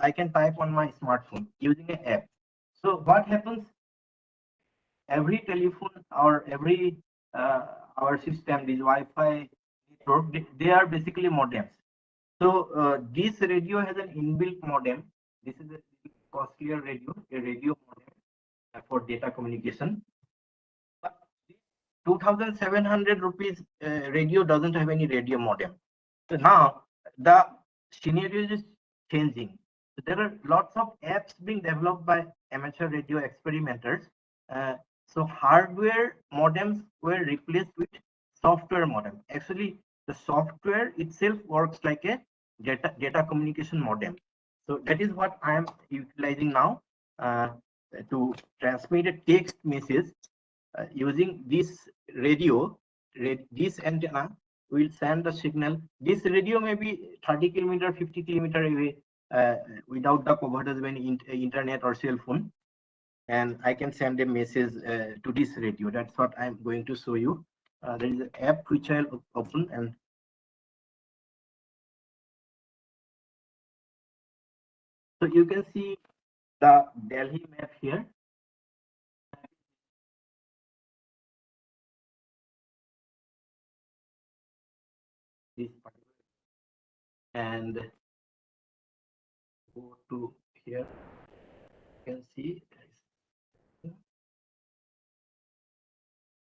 [SPEAKER 1] I can type on my smartphone using an app. So what happens? Every telephone or every our system, this Wi-Fi network, they are basically modems. So this radio has an inbuilt modem. This is a costlier radio, a radio modem for data communication. But 2,700 rupees radio doesn't have any radio modem. So now the scenario is changing. So there are lots of apps being developed by amateur radio experimenters. So hardware modems were replaced with software modem. Actually, the software itself works like a data communication modem. So that is what I am utilizing now to transmit a text message using this radio. This antenna will send the signal. This radio may be 30 kilometer, 50 kilometer away without the coverage of any internet or cell phone. And I can send a message to this radio. That's what I'm going to show you. There is an app which I'll open, and so you can see the Delhi map here. This and go to here. You can see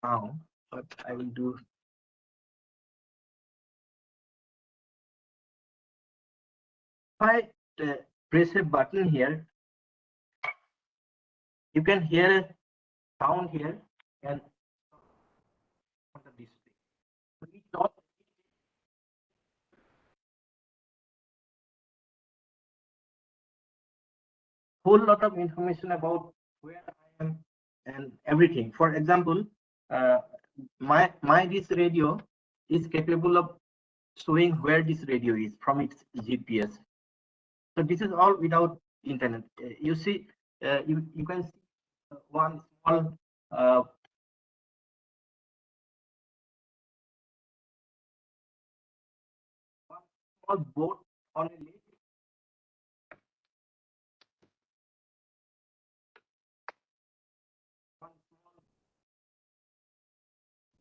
[SPEAKER 1] now what I will do. If I press a button here, you can hear a sound here and on the display. So it talks whole lot of information about where I am and everything. For example, my this radio is capable of showing where this radio is from its GPS. So this is all without internet. You see, you can see one small boat on a lake. One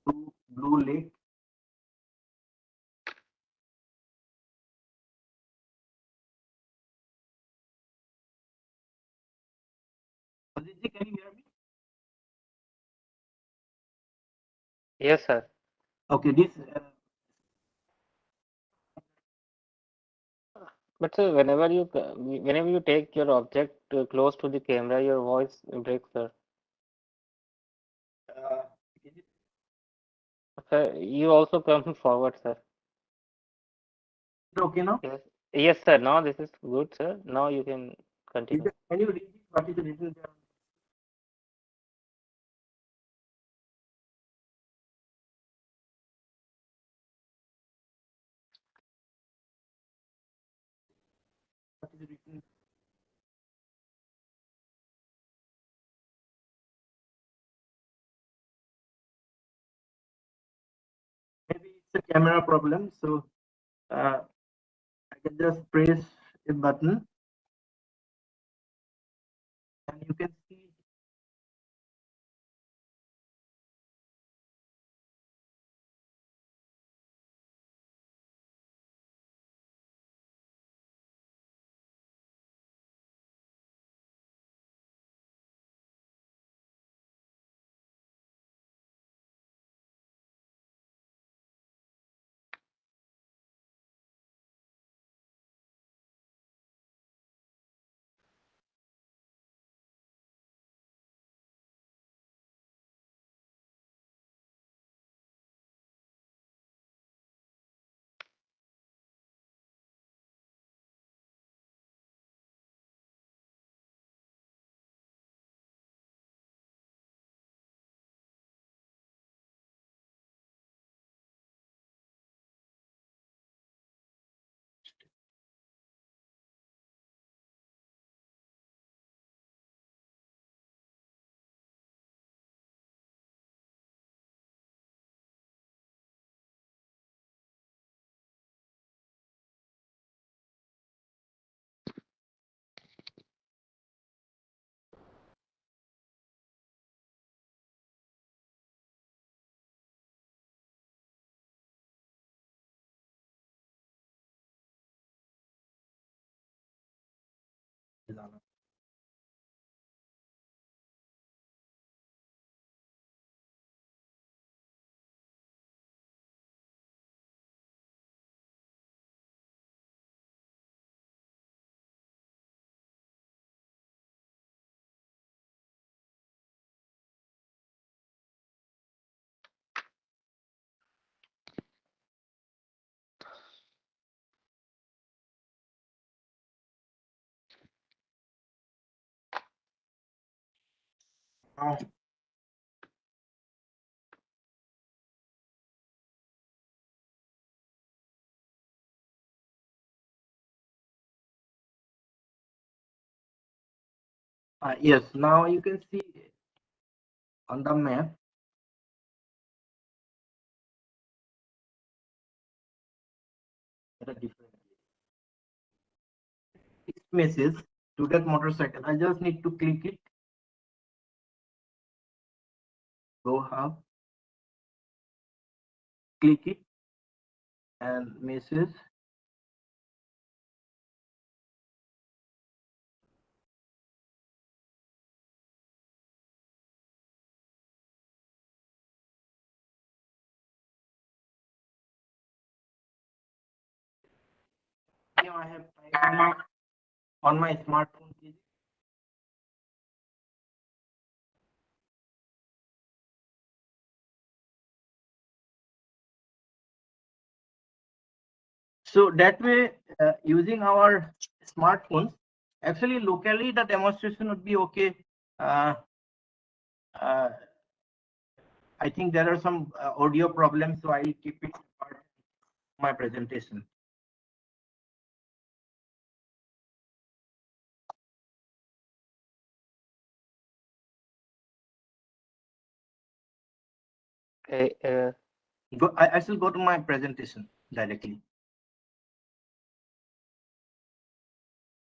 [SPEAKER 1] small blue lake. Ajit, can you hear me?
[SPEAKER 2] Yes, sir.
[SPEAKER 1] Okay, this
[SPEAKER 2] But sir, whenever you take your object close to the camera, your voice breaks, sir.
[SPEAKER 1] is it
[SPEAKER 2] Sir, you also come forward, sir.
[SPEAKER 1] okay now?
[SPEAKER 2] Yes, yes, sir. Now this is good, sir. Now you can continue.
[SPEAKER 1] Can you read it What is written there? What is written? Maybe it's a camera problem, so I can just press a button and you can see. Now, yes, now you can see on the map. There are different messages to that motorcycle. I just need to click it. Go up, click it, and message. Now I have typed on my smartphone. So that way, using our smartphones, actually locally the demonstration would be okay. I think there are some audio problems, so I will keep it part of my presentation. I shall go to my presentation directly.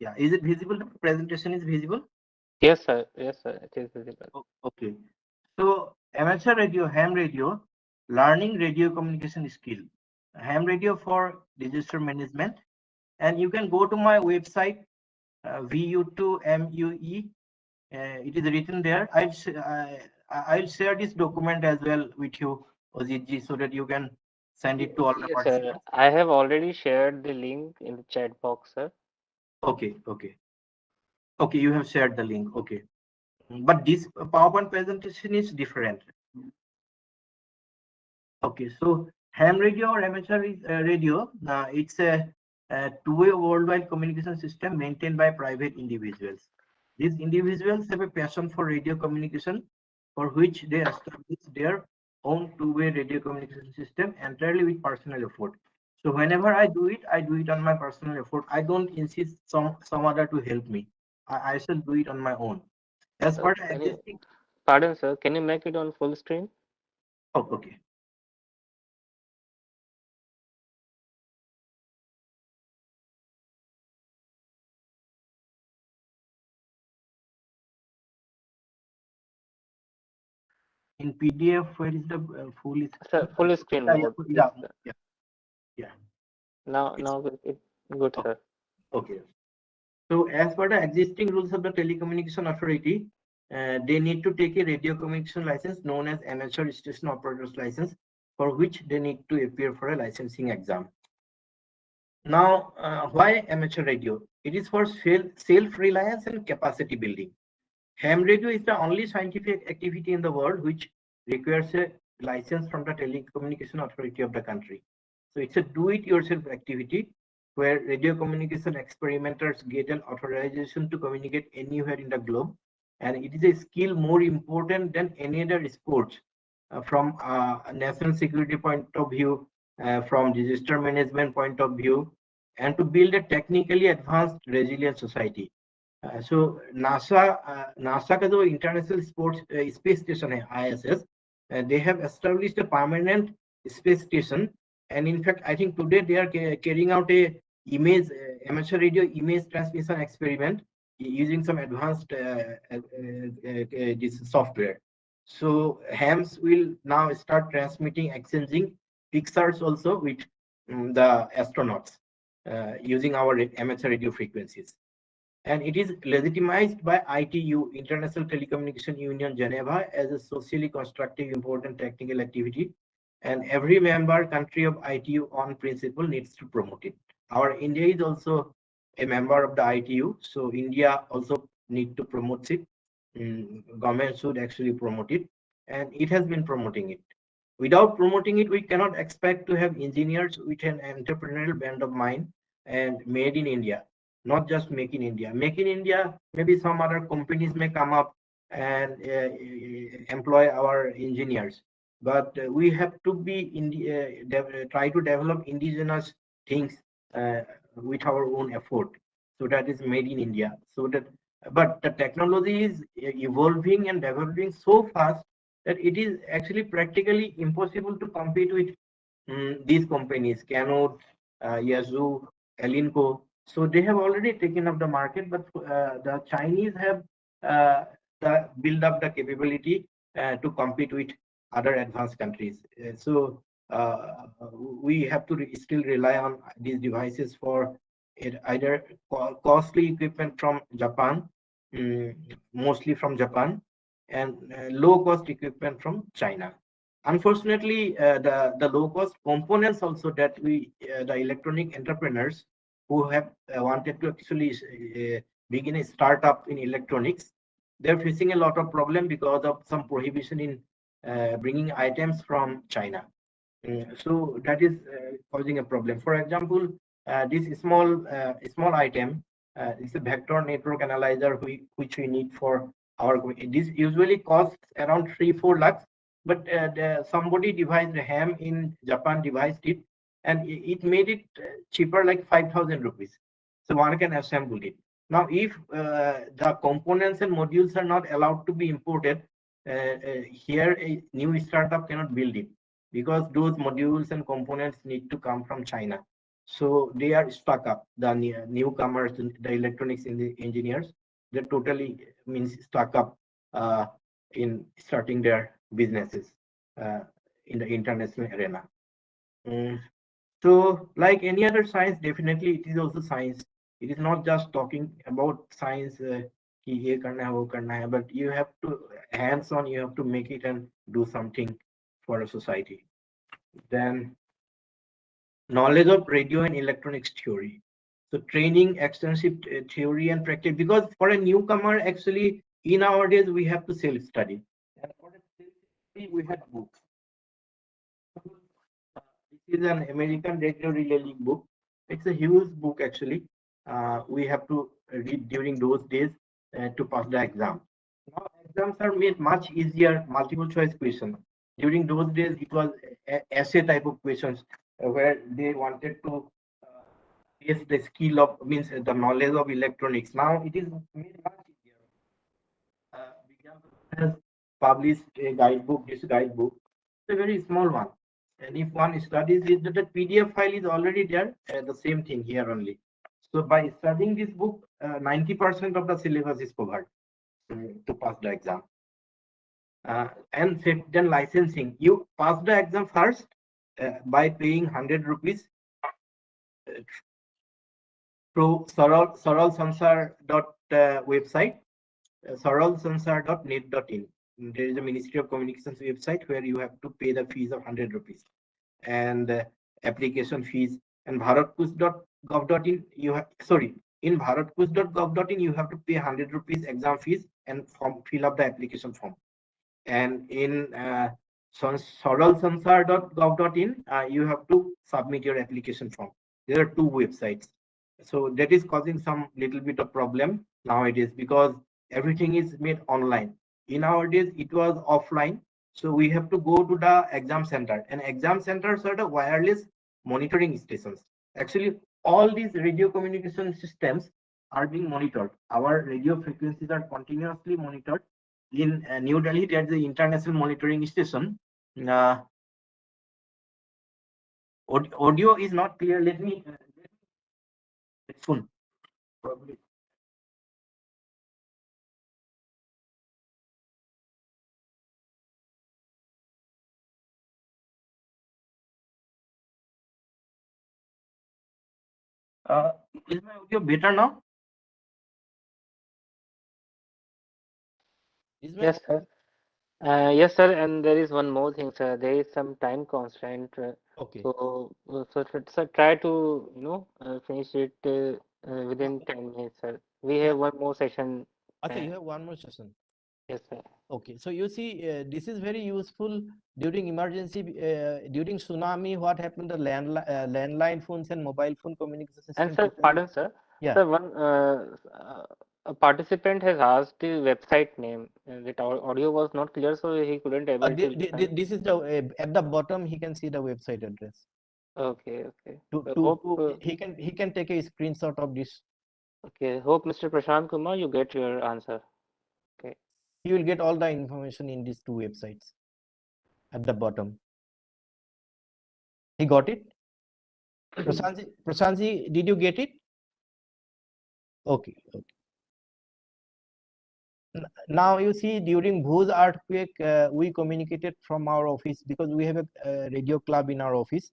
[SPEAKER 1] Yeah, is it visible? The presentation is visible?
[SPEAKER 2] Yes, sir. Yes, sir. It is visible.
[SPEAKER 1] Okay. So amateur radio, ham radio, learning radio communication skill. Ham radio for disaster management. And you can go to my website, VU2MUE. It is written there. I'll share this document as well with you, Ojit, so that you can send it to all the
[SPEAKER 2] Yes, sir.
[SPEAKER 1] participants.
[SPEAKER 2] I have already shared the link in the chat box, sir.
[SPEAKER 1] Okay, okay. Okay, you have shared the link. Okay. But this PowerPoint presentation is different. Okay, so ham radio or amateur radio, it's a two-way worldwide communication system maintained by private individuals. These individuals have a passion for radio communication, for which they establish their own two-way radio communication system entirely with personal effort. So whenever I do it on my personal effort. I don't insist some other to help me. I shall do it on my own. As per the existing.
[SPEAKER 2] Pardon, sir. Can you make it on full screen?
[SPEAKER 1] Oh, okay. In PDF, where is the full?
[SPEAKER 2] Sir, full screen mode.
[SPEAKER 1] Yeah.
[SPEAKER 2] Now it good,
[SPEAKER 1] Oh,
[SPEAKER 2] sir.
[SPEAKER 1] okay. So as per the existing rules of the Telecommunication Authority, they need to take a radio communication license known as amateur station operator's license, for which they need to appear for a licensing exam. Now, why amateur radio? It is for self-reliance and capacity building. Ham radio is the only scientific activity in the world which requires a license from the Telecommunication Authority of the country. So it's a do-it-yourself activity where radio communication experimenters get an authorization to communicate anywhere in the globe. And it is a skill more important than any other sports from a national security point of view, from disaster management point of view, and to build a technically advanced resilient society. So NASA का जो international sports space station है ISS, they have established a permanent space station, and in fact I think today they are carrying out a image amateur radio image transmission experiment using some advanced this software. So hams will now start transmitting, exchanging pictures also with the astronauts using our amateur radio frequencies. And it is legitimized by ITU, International Telecommunication Union Geneva, as a socially constructive important technical activity, and every member country of ITU on principle needs to promote it. Our India is also a member of the ITU, so India also need to promote it. Government should actually promote it, and it has been promoting it. Without promoting it, we cannot expect to have engineers with an entrepreneurial bent of mind and made in India. Not just make in India. Make in India, maybe some other companies may come up and employ our engineers. But we have to be try to develop indigenous things with our own effort. So that is made in India. So that, but the technology is evolving and developing so fast that it is actually practically impossible to compete with these companies, Keynote, Yazoo, Elinco. So they have already taken up the market, but the Chinese have built up the capability to compete with other advanced countries. So we have to still rely on these devices for either costly equipment from Japan, mostly from Japan, and low-cost equipment from China. Unfortunately, the low-cost components also that the electronic entrepreneurs who have wanted to actually begin a startup in electronics, they're facing a lot of problem because of some prohibition in bringing items from China. So that is causing a problem. For example, this small item is a vector network analyzer which we need for our. This usually costs around 3-4 lakhs, but somebody devised a ham in Japan, devised it, and it made it cheaper, like 5,000 rupees. So one can assemble it. Now, if the components and modules are not allowed to be imported, here a new startup cannot build it, because those modules and components need to come from China. So they are stuck up. The newcomers, the electronics engineers, they're totally stuck up in starting their businesses in the international arena. So like any other science, definitely it is also science. It is not just talking about science, but you have to hands-on, you have to make it and do something for a society. Then knowledge of radio and electronics theory. So training, extensive theory and practice, because for a newcomer, actually in our days, we have to self-study. And for self-study, we had books. This is an American radio relay book. It's a huge book actually. We have to read during those days. to pass the exam. Now exams are made much easier, multiple choice question. During those days, it was essay type of questions where they wanted to test the skill of, means the knowledge of electronics. Now it is made much easier. Vigyan has published a guidebook, this guidebook. It's a very small one. And if one studies it, the PDF file is already there, the same thing here only. So by studying this book, 90% of the syllabus is covered to pass the exam. And then licensing. You pass the exam first by paying 100 rupees through Saral Sansar website, saralsansar.net.in. There is a Ministry of Communications website where you have to pay the fees of 100 rupees and application fees. And bharatkuch.gov.in, you have, sorry, in bharatkuch.gov.in, you have to pay 100 rupees exam fees and fill up the application form. And in saralsansar.gov.in, you have to submit your application form. There are two websites. So that is causing some little bit of problem nowadays because everything is made online. In our days, it was offline. So we have to go to the exam center, and exam centers are the wireless monitoring stations. Actually, all these radio communication systems are being monitored. Our radio frequencies are continuously monitored. In New Delhi, there's the international monitoring station. Audio is not clear. Let me soon probably. Is my audio better now?
[SPEAKER 2] Yes, sir. Yes, sir. And there is one more thing, sir. There is some time constraint.
[SPEAKER 1] Okay.
[SPEAKER 2] So try to, finish it within 10 minutes, sir. We have one more session.
[SPEAKER 1] Okay, you have one more session.
[SPEAKER 2] Yes, sir.
[SPEAKER 1] Okay, so you see, this is very useful during emergency, during tsunami. What happened? The landline phones and mobile phone communication system.
[SPEAKER 2] And sir, pardon, sir.
[SPEAKER 1] Yeah.
[SPEAKER 2] Sir, a participant has asked the website name. That audio was not clear, so he couldn't able to listen.
[SPEAKER 1] This is the at the bottom. He can see the website address.
[SPEAKER 2] Okay, okay.
[SPEAKER 1] He can take a screenshot of this.
[SPEAKER 2] Okay, hope Mr. Prashant Kumar, you get your answer. Okay.
[SPEAKER 1] He will get all the information in these two websites at the bottom. He got it? Prashantji, did you get it? Okay, okay. Now you see, during Bhuj earthquake, we communicated from our office because we have a radio club in our office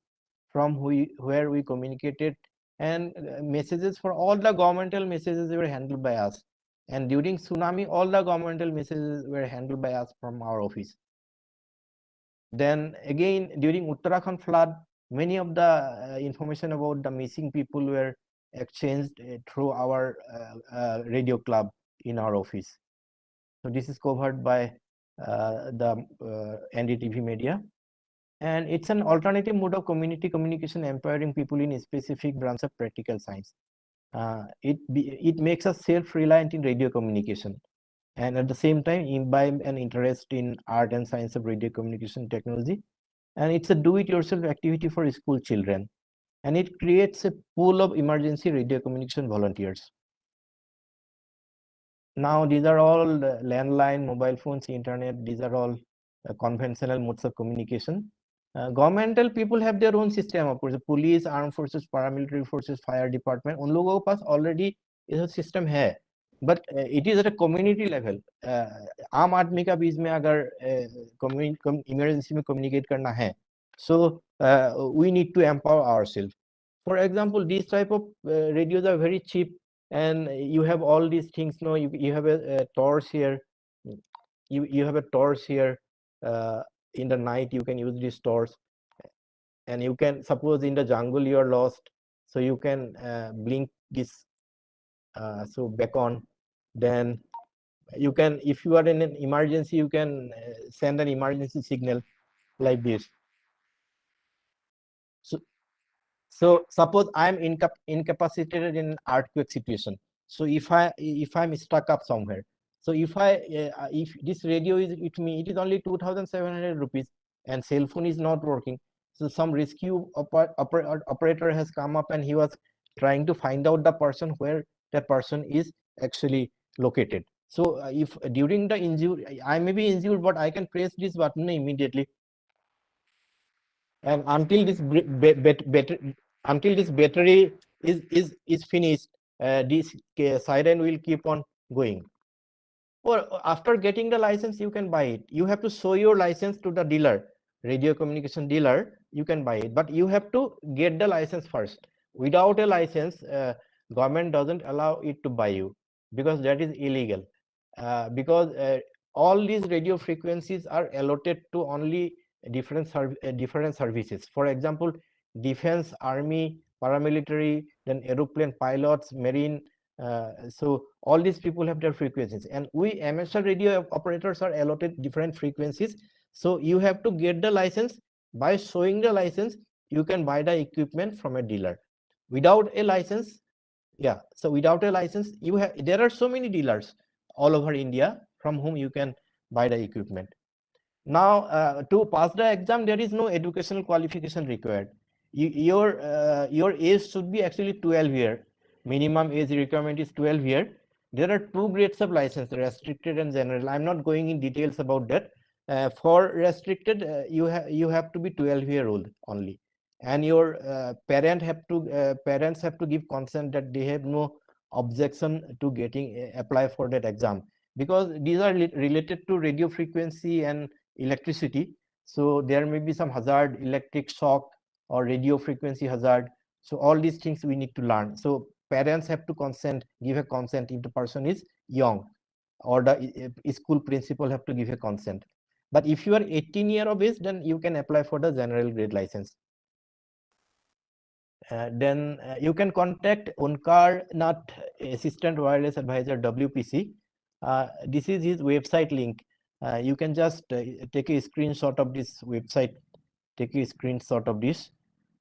[SPEAKER 1] from where we communicated, and messages for all the governmental messages were handled by us. And during tsunami, all the governmental messages were handled by us from our office. Then again, during Uttarakhand flood, many of the information about the missing people were exchanged through our radio club in our office. So this is covered by the NDTV media. And it's an alternative mode of community communication empowering people in a specific branch of practical science. It makes us self-reliant in radio communication, and at the same time imbibe an interest in art and science of radio communication technology. And it's a do-it-yourself activity for school children, and it creates a pool of emergency radio communication volunteers. Now these are all landline, mobile phones, internet. These are all conventional modes of communication. Governmental people have their own system, of course. The police, armed forces, paramilitary forces, fire department. उन लोगों के पास already ये system है, but it is at a community level. आम आदमी का भी इसमें अगर emergency में communicate करना है, so we need to empower ourselves. For example, these type of radios are very cheap, and you have all these things. No, you have a torch here. You have a torch here. In the night you can use this torch, and you can, suppose in the jungle you are lost, so you can blink this so back on. Then you can, if you are in an emergency, you can send an emergency signal like this. So suppose I am incapacitated in an earthquake situation,
[SPEAKER 5] So if I'm stuck up somewhere, so if this radio is with me, it is only 2,700 rupees, and cell phone is not working. So some rescue operator has come up, and he was trying to find out the person where that person is actually located. So if during the injury, I may be injured, but I can press this button immediately, and until this battery is finished, this siren will keep on going. Or after getting the license, you can buy it. You have to show your license to the dealer, radio communication dealer. You can buy it, but you have to get the license first. Without a license, government doesn't allow it to buy you, because that is illegal. Because all these radio frequencies are allotted to only different services. For example, defense, army, paramilitary, then aeroplane pilots, marine. So all these people have their frequencies, and we amateur radio operators are allotted different frequencies. So you have to get the license. By showing the license, you can buy the equipment from a dealer. Without a license, so without a license, there are so many dealers all over India from whom you can buy the equipment. Now, to pass the exam, there is no educational qualification required. Your age should be actually 12 years. Minimum age requirement is 12 years. There are two grades of license, restricted and general. I'm not going in details about that. For restricted, you have to be 12-year-old only, and your parents have to give consent that they have no objection to getting apply for that exam, because these are related to radio frequency and electricity. So there may be some hazard, electric shock or radio frequency hazard. So all these things we need to learn. So parents have to give a consent if the person is young, or the school principal have to give a consent. But if you are 18 years of age, then you can apply for the general grade license. Then you can contact Onkar Nath, Assistant Wireless Advisor, WPC. This is his website link. You can just take a screenshot of this website,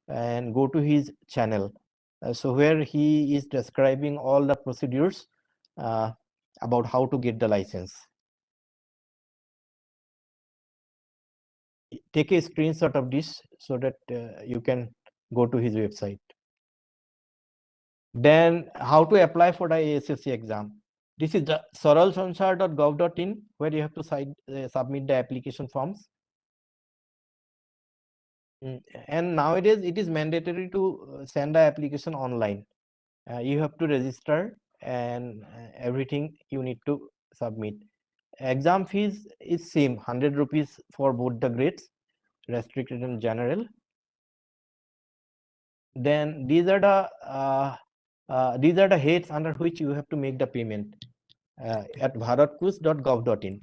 [SPEAKER 5] and go to his channel. So where he is describing all the procedures about how to get the license. Take a screenshot of this so that you can go to his website. Then how to apply for the ASSC exam. This is the saralsansar.gov.in, where you have to submit the application forms. And nowadays it is mandatory to send the application online. You have to register, and everything you need to submit. Exam fees is same, 100 rupees for both the grades, restricted and general. Then these are the heads under which you have to make the payment. At bharatkush.gov.in.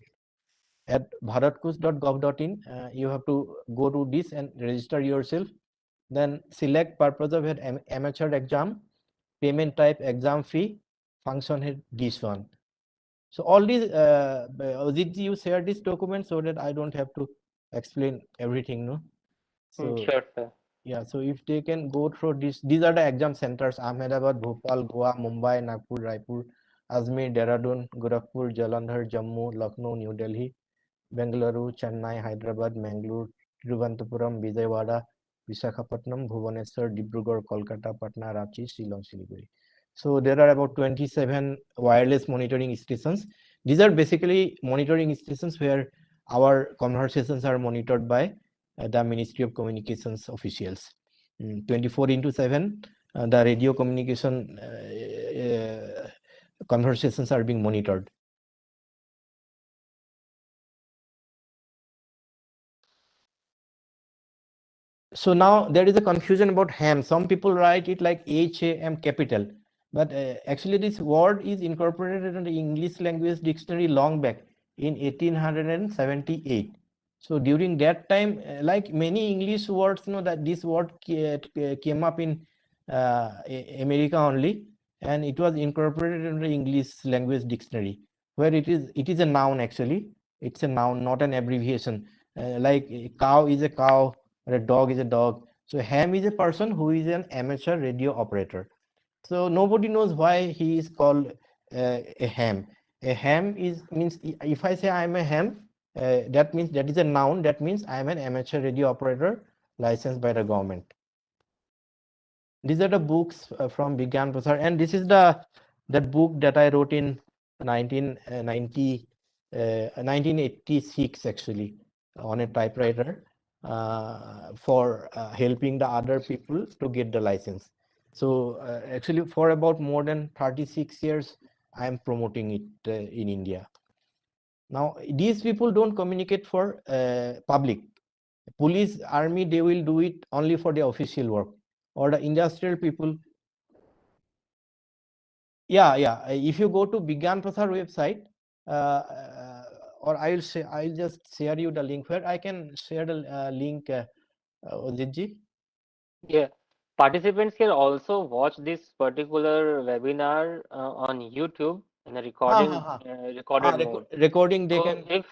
[SPEAKER 5] At bharatkush.gov.in, you have to go to this and register yourself. Then select purpose of amateur exam, payment type, exam fee, function head, this one. So all these, Ajit, you share this document so that I don't have to explain everything, no? So,
[SPEAKER 2] Sure, sir.
[SPEAKER 5] yeah, so if they can go through this, these are the exam centers: Ahmedabad, Bhopal, Goa, Mumbai, Nagpur, Raipur, Ajmer, Dehradun, Gorakhpur, Jalandhar, Jammu, Lucknow, New Delhi, Bengaluru, Chennai, Hyderabad, Mangalore, Tiruvananthapuram, Vijayawada, Visakhapatnam, Bhubaneswar, Dibrugarh, Kolkata, Patna, Ranchi, Shillong, Siliguri. So there are about 27 wireless monitoring stations. These are basically monitoring stations where our conversations are monitored by the Ministry of Communications officials. 24/7, the radio communication conversations are being monitored. So now there is a confusion about ham. Some people write it like HAM capital, but actually this word is incorporated in the English language dictionary long back in 1878. So during that time, like many English words, that this word came up in America only, and it was incorporated in the English language dictionary, where it is a noun actually. It's a noun, not an abbreviation. Like a cow is a cow, or a dog is a dog. So ham is a person who is an amateur radio operator. So nobody knows why he is called a ham. A ham means, if I say I am a ham, that means that is a noun. That means I am an amateur radio operator licensed by the government. These are the books from Vigyan Prasar, and this is that book that I wrote in 1986 actually, on a typewriter, for helping the other people to get the license. So actually for about more than 36 years, I am promoting it in India. Now these people don't communicate for public. Police, army, they will do it only for the official work, or the industrial people. Yeah. If you go to Vigyan Prasar website, or I'll just share you the link where I can share the link, Ojitji.
[SPEAKER 2] Yeah, participants can also watch this particular webinar on YouTube in a recorded mode.
[SPEAKER 5] Recording they
[SPEAKER 2] So
[SPEAKER 5] can.
[SPEAKER 2] if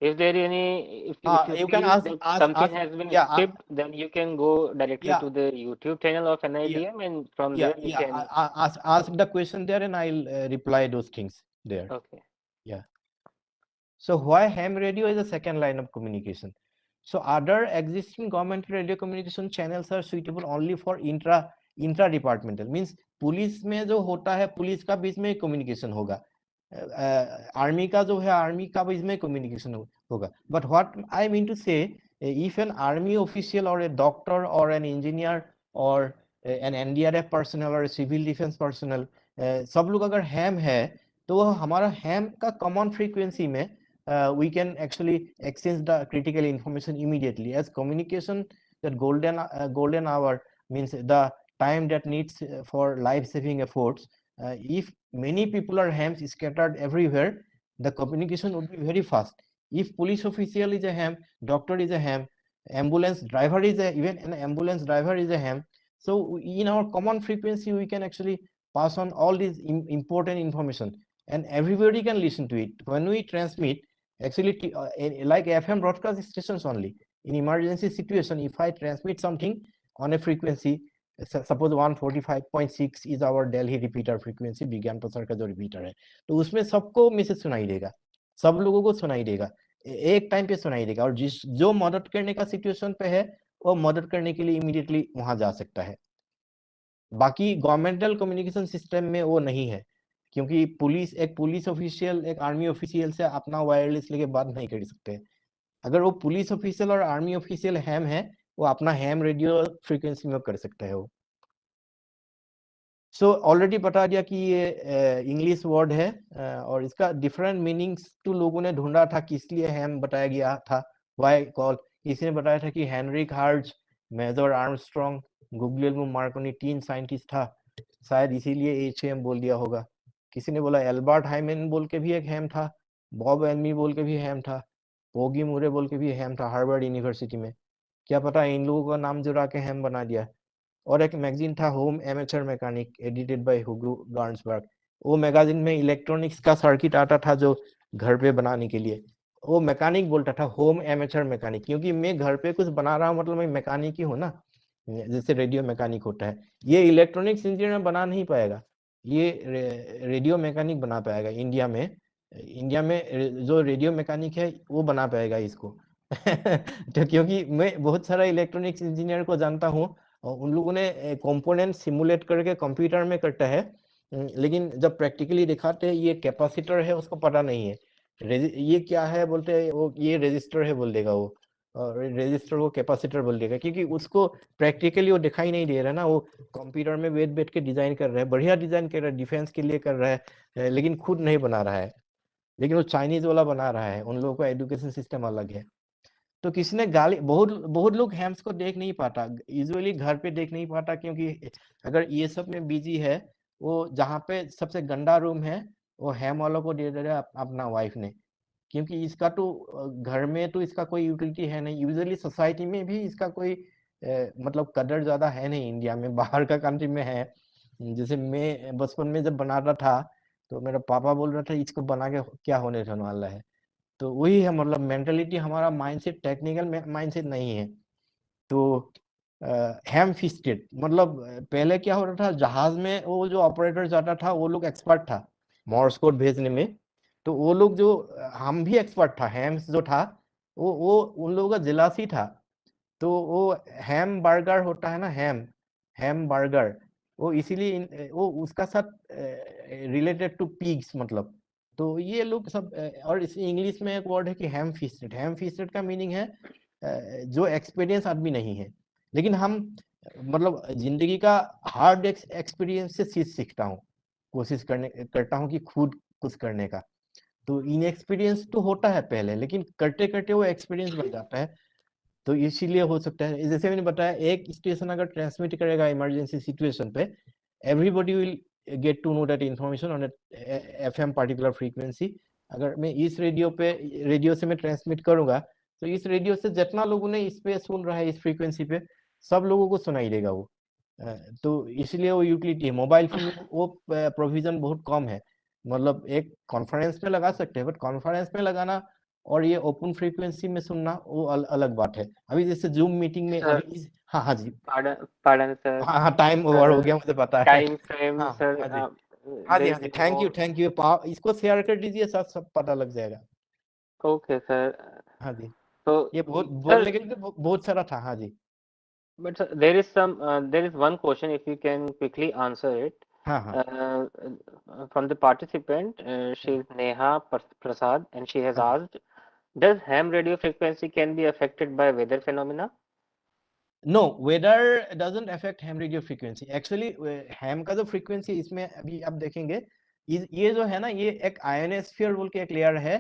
[SPEAKER 2] if there if you
[SPEAKER 5] You can
[SPEAKER 2] feel that something
[SPEAKER 5] ask,
[SPEAKER 2] has been
[SPEAKER 5] yeah,
[SPEAKER 2] skipped, then you can go directly
[SPEAKER 5] yeah,
[SPEAKER 2] to the YouTube channel of NIDM, and from there you can.
[SPEAKER 5] ask the question there, and I'll reply those things there.
[SPEAKER 2] Okay.
[SPEAKER 5] Yeah. So why ham radio is a second line of communication? So other existing government radio communication channels are suitable only for intra departmental, means police में जो होता है police का बीच में communication होगा, army का जो है आर्मी का बीच में communication होगा. But what I mean to say, if an army official or a doctor or an engineer or an NDRF personnel or a civil defense personnel, सब लोग अगर ham है तो हमारा ham का common frequency में we can actually exchange the critical information immediately. As communication, that golden hour means the time that needs for life-saving efforts. If many people are hams scattered everywhere, the communication would be very fast. If police official is a ham, doctor is a ham, ambulance driver is even an ambulance driver is a ham. So in our common frequency, we can actually pass on all these important information, and everybody can listen to it. When we transmit, actually like FM broadcast stations only, in emergency situation, if I transmit something on a frequency, suppose 145.6 is our Delhi repeater frequency, विज्ञान प्रसार का जो repeater है, तो उसमें सबको message सुनाई देगा, सब लोगों को सुनाई देगा, एक टाइम पे सुनाई देगा, और जो मदद करने का सिचुएशन पे है वो मदद करने के लिए इमीडिएटली वहां जा सकता है. बाकी गवर्नमेंटल कम्युनिकेशन सिस्टम में वो नहीं है, क्योंकि एक पुलिस ऑफिशियल एक आर्मी ऑफिशियल से अपना वायरलेस लेके बात नहीं कर सकते. अगर वो पुलिस ऑफिशियल और आर्मी ऑफिशियल हैम है, वो अपना हैम रेडियो फ्रीक्वेंसी में कर सकता है वो. सो ऑलरेडी बता दिया कि ये इंग्लिश वर्ड है, और इसका डिफरेंट मीनिंग्स तो लोगों ने ढूंढा था कि इसलिए हैम बताया गया था, व्हाई कॉल. किसी ने बताया था कि Heinrich Hertz, major Armstrong, Guglielmo Marconi 3 scientist था, शायद इसीलिए HAM बोल दिया होगा. किसी ने बोला एल्बर्ट हाइमन बोल के भी एक हैम था, बॉब एल्मी बोल के भी हैम था, पोगी मुरे बोल के भी हैम था हार्वर्ड यूनिवर्सिटी में. क्या पता इन लोगों का नाम जुड़ा के हैम बना दिया. और एक मैगजीन था Home Amateur Mechanic, edited by Hugo Gernsback. वो मैगजीन में इलेक्ट्रॉनिक्स का सर्किट आता था जो घर पे बनाने के लिए, वो मैकेनिक बोलता था होम एमेचर मैकेनिक, क्योंकि मैं घर पे कुछ बना रहा हूँ मतलब मैं मैकेनिक ही हूँ ना, जैसे रेडियो मैकेनिक होता है. ये इलेक्ट्रॉनिक्स इंजीनियर बना नहीं पाएगा, ये रेडियो मैकेनिक बना पाएगा. इंडिया में जो रेडियो मैकेनिक है वो बना पाएगा इसको. तो क्योंकि मैं बहुत सारा इलेक्ट्रॉनिक्स इंजीनियर को जानता हूँ, उन लोगों ने कंपोनेंट सिमुलेट करके कंप्यूटर में करता है, लेकिन जब प्रैक्टिकली दिखाते हैं ये कैपेसिटर है उसको पता नहीं है, ये क्या है बोलते हैं वो ये रेजिस्टर है बोल देगा वो, रेजिस्टर को कैपेसिटर बोल देगा, क्योंकि उसको प्रैक्टिकली वो दिखाई नहीं दे रहा ना, वो कंप्यूटर में बैठ के डिजाइन कर रहा है, बढ़िया डिजाइन कर रहा है, डिफेंस के लिए कर रहा है, लेकिन खुद नहीं बना रहा है, लेकिन वो चाइनीज वाला बना रहा है. उन लोगों का एजुकेशन सिस्टम अलग है. तो किसी ने गाली, बहुत लोग हैम्स को देख नहीं पाता, यूजुअली घर पे देख नहीं पाता, क्योंकि अगर ये सब में बिजी है, वो जहाँ पे सबसे गंदा रूम है वो हैम वालों को दे रहा है अपना वाइफ ने, क्योंकि इसका तो घर में तो इसका कोई यूटिलिटी है नहीं. यूजुअली सोसाइटी में भी इसका कोई मतलब कदर ज्यादा है नहीं. इंडिया में, बाहर का कंट्री में है. जैसे मैं बचपन में जब बना रहा था तो मेरा पापा बोल रहा था इसको बना के क्या होने वाला है. तो वही है, मतलब मेंटलिटी हमारा माइंडसेट टेक्निकल माइंडसेट नहीं है. तो हैम फिस्टेड, मतलब पहले क्या हो रहा था, जहाज में वो जो ऑपरेटर जाता था वो लोग एक्सपर्ट था मॉर्स कोड भेजने में, तो वो लोग जो, हम भी एक्सपर्ट था, हैम्स जो था वो उन लोगों का जिलासी था, तो वो हैम बर्गर होता है ना, हैम बर्गर, वो इसीलिए वो उसका साथ रिलेटेड टू पिग्स, मतलब तो ये लोग सब और इस इंग्लिश में एक वर्ड है कि हैम फिस्टेड का मीनिंग है जो एक्सपीरियंस आदमी नहीं है, लेकिन हम मतलब जिंदगी का हार्ड एक्सपीरियंस से सीखता हूँ, कोशिश करता हूँ कि खुद कुछ करने का, तो इनएक्सपीरियंस तो होता है पहले, लेकिन करते करते वो एक्सपीरियंस बन जाता है, तो इसीलिए हो सकता है, जैसे मैंने बताया, एक स्टेशन अगर ट्रांसमिट करेगा इमरजेंसी सिचुएशन पे, everybody will get to know that information on FM particular frequency. अगर मैं इस रेडियो से मैं ट्रांसमिट करूंगा, तो इस रेडियो से जितना लोगों ने इस पे सुन रहा है, इस फ्रीक्वेंसी पे, सब लोगों को सुनाई देगा वो। तो इसलिए वो यूटिलिटी है। मोबाइल फोन में वो प्रोविजन बहुत कम है, मतलब एक कॉन्फ्रेंस में लगा सकते हैं, बट कॉन्फ्रेंस में लगाना और ये ओपन फ्रीक्वेंसी में सुनना वो अलग बात है। अभी जैसे जूम मीटिंग में अभी हाँ हाँ जी,
[SPEAKER 2] Pardon, sir.
[SPEAKER 5] हाँ टाइम ओवर हो गया, मुझे पता है।
[SPEAKER 2] Time frame,
[SPEAKER 5] हाँ
[SPEAKER 2] sir.
[SPEAKER 5] हाँ जी, हाँ जी, हाँ जी, थैंक यू, इसको शेयर कर दीजिए, सब पता लग जाएगा।
[SPEAKER 2] Okay, sir.
[SPEAKER 5] हाँ जी,
[SPEAKER 2] So,
[SPEAKER 5] ये बहुत
[SPEAKER 2] sir,
[SPEAKER 5] बोलने के लिए बहुत सारा था। हाँ जी,
[SPEAKER 2] but sir, there is one question, if you can quickly answer it.
[SPEAKER 5] हाँ हाँ
[SPEAKER 2] From the participant, she is Neha Prasad, and she has
[SPEAKER 5] हाँ जी।
[SPEAKER 2] asked, does ham radio frequency can be affected by weather phenomena?
[SPEAKER 5] नो, weather doesn't affect ham radio frequency. Actually ham का जो frequency इसमें अभी आप देखेंगे, ये जो है ना, ये एक आयोनोस्फीयर बोल के एक लेयर है